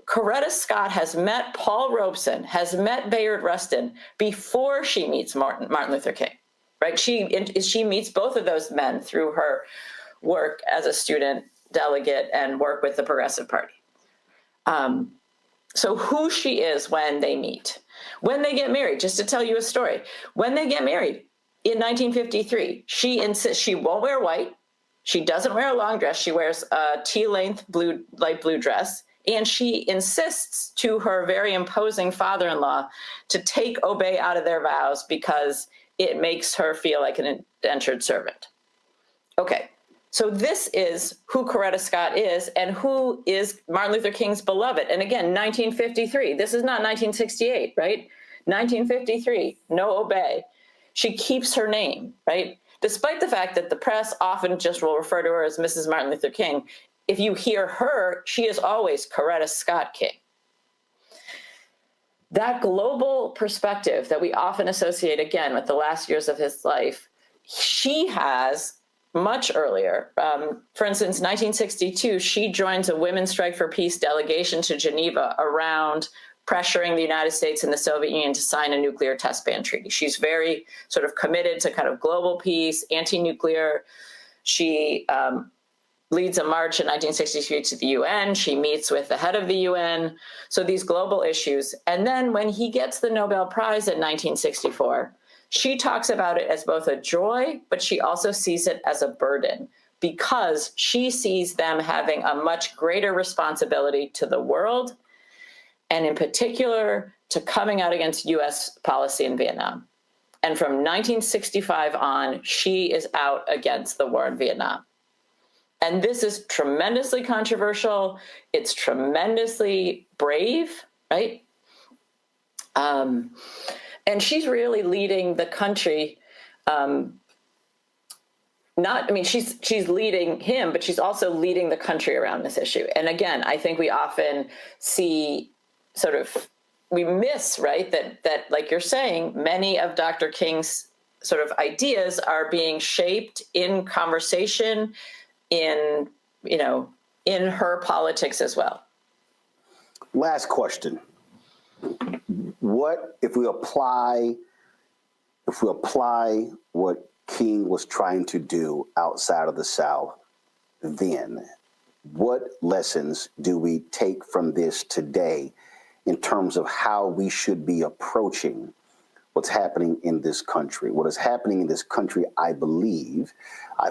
Coretta Scott has met Paul Robeson, has met Bayard Rustin before she meets Martin Luther King, right? She meets both of those men through her work as a student delegate and work with the Progressive Party. So who she is when they meet. When they get married, just to tell you a story, when they get married in 1953, she insists she won't wear white. She doesn't wear a long dress. She wears a tea-length light blue dress. And she insists to her very imposing father-in-law to take Obey out of their vows because it makes her feel like an indentured servant. Okay, so this is who Coretta Scott is and who is Martin Luther King's beloved. And again, 1953, this is not 1968, right? 1953, no Obey. She keeps her name, right? Despite the fact that the press often just will refer to her as Mrs. Martin Luther King, if you hear her, she is always Coretta Scott King. That global perspective that we often associate, again, with the last years of his life, she has much earlier. For instance, 1962, she joins a Women's Strike for Peace delegation to Geneva around pressuring the United States and the Soviet Union to sign a nuclear test ban treaty. She's very sort of committed to kind of global peace, anti-nuclear. She leads a march in 1963 to the UN. She meets with the head of the UN. So these global issues. And then when he gets the Nobel Prize in 1964, she talks about it as both a joy, but she also sees it as a burden because she sees them having a much greater responsibility to the world, and in particular to coming out against US policy in Vietnam. And from 1965 on, she is out against the war in Vietnam. And this is tremendously controversial. It's tremendously brave, right? And she's really leading the country. She's leading him, but she's also leading the country around this issue. And again, I think we often see we miss, right, that like you're saying, many of Dr. King's sort of ideas are being shaped in conversation, in her politics as well. Last question. What if we apply what King was trying to do outside of the South, then what lessons do we take from this today in terms of how we should be approaching what's happening in this country? What is happening in this country, I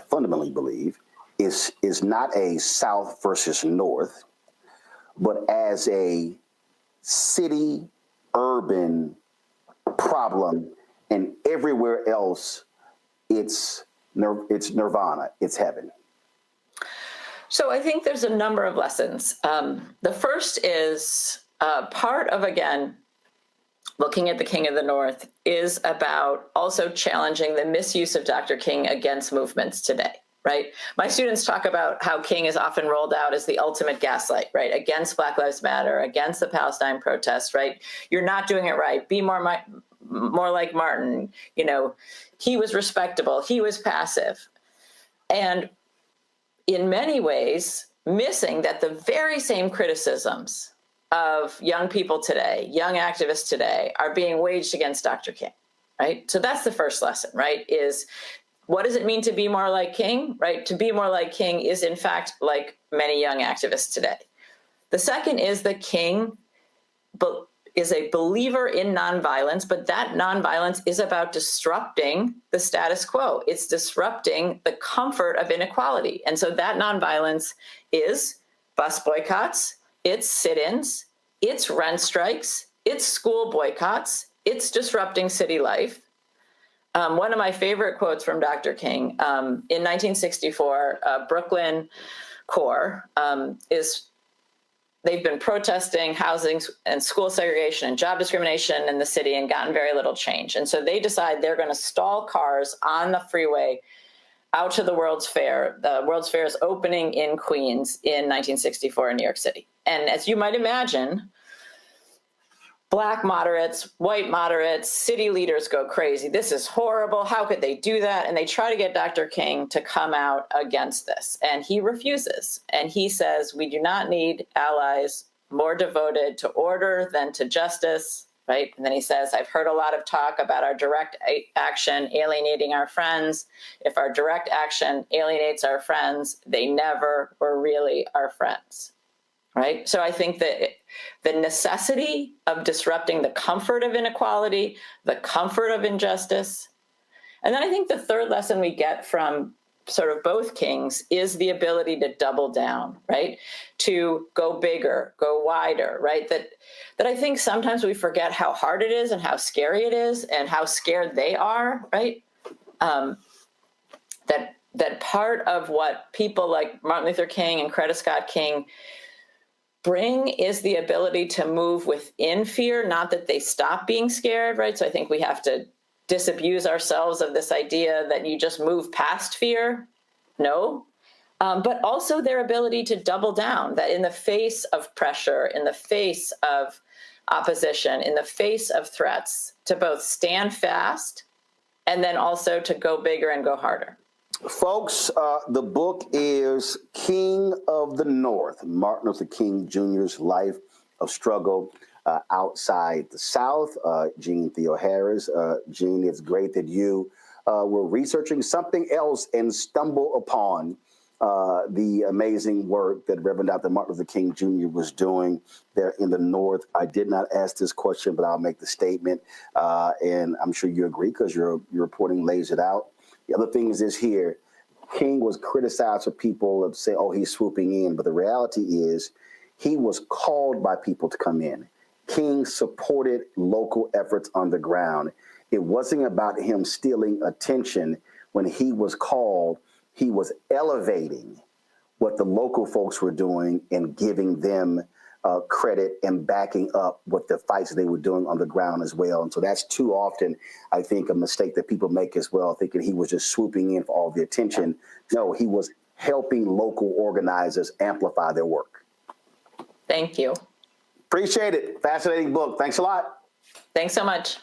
fundamentally believe, is not a South versus North, but as a city, urban problem, and everywhere else, it's nirvana, it's heaven. So I think there's a number of lessons. The first is part of, again, looking at the King of the North is about also challenging the misuse of Dr. King against movements today. Right? My students talk about how King is often rolled out as the ultimate gaslight, right? Against Black Lives Matter, against the Palestine protests, right? You're not doing it right. Be more like Martin. He was respectable. He was passive. And in many ways, missing that the very same criticisms of young people today, young activists today, are being waged against Dr. King, right? So that's the first lesson, right? Is what does it mean to be more like King, right? To be more like King is, in fact, like many young activists today. The second is that King is a believer in nonviolence, but that nonviolence is about disrupting the status quo. It's disrupting the comfort of inequality. And so that nonviolence is bus boycotts, it's sit-ins, it's rent strikes, it's school boycotts, it's disrupting city life. One of my favorite quotes from Dr. King in 1964, Brooklyn Core they've been protesting housing and school segregation and job discrimination in the city and gotten very little change. And so they decide they're going to stall cars on the freeway out to the World's Fair. The World's Fair is opening in Queens in 1964 in New York City. And as you might imagine, Black moderates, white moderates, city leaders go crazy. This is horrible. How could they do that? And they try to get Dr. King to come out against this. And he refuses. And he says, we do not need allies more devoted to order than to justice, right? And then he says, I've heard a lot of talk about our direct action alienating our friends. If our direct action alienates our friends, they never were really our friends. Right? So I think that the necessity of disrupting the comfort of inequality, the comfort of injustice. And then I think the third lesson we get from sort of both Kings is the ability to double down, right? To go bigger, go wider, right? That I think sometimes we forget how hard it is and how scary it is and how scared they are, right? That part of what people like Martin Luther King and Coretta Scott King bring is the ability to move within fear, not that they stop being scared, right? So I think we have to disabuse ourselves of this idea that you just move past fear. No. But also their ability to double down, that in the face of pressure, in the face of opposition, in the face of threats, to both stand fast and then also to go bigger and go harder. Folks, the book is King of the North, Martin Luther King Jr.'s life of struggle outside the South. Jeanne Theoharis. Jeanne, it's great that you were researching something else and stumbled upon the amazing work that Reverend Dr. Martin Luther King Jr. was doing there in the North. I did not ask this question, but I'll make the statement, and I'm sure you agree because your reporting lays it out. The other thing is this here, King was criticized for people that say, oh, he's swooping in. But the reality is he was called by people to come in. King supported local efforts on the ground. It wasn't about him stealing attention. When he was called, he was elevating what the local folks were doing and giving them credit and backing up what the fights they were doing on the ground as well. And so that's too often, I think, a mistake that people make as well, thinking he was just swooping in for all the attention. No, he was helping local organizers amplify their work. Thank you. Appreciate it. Fascinating book. Thanks a lot. Thanks so much.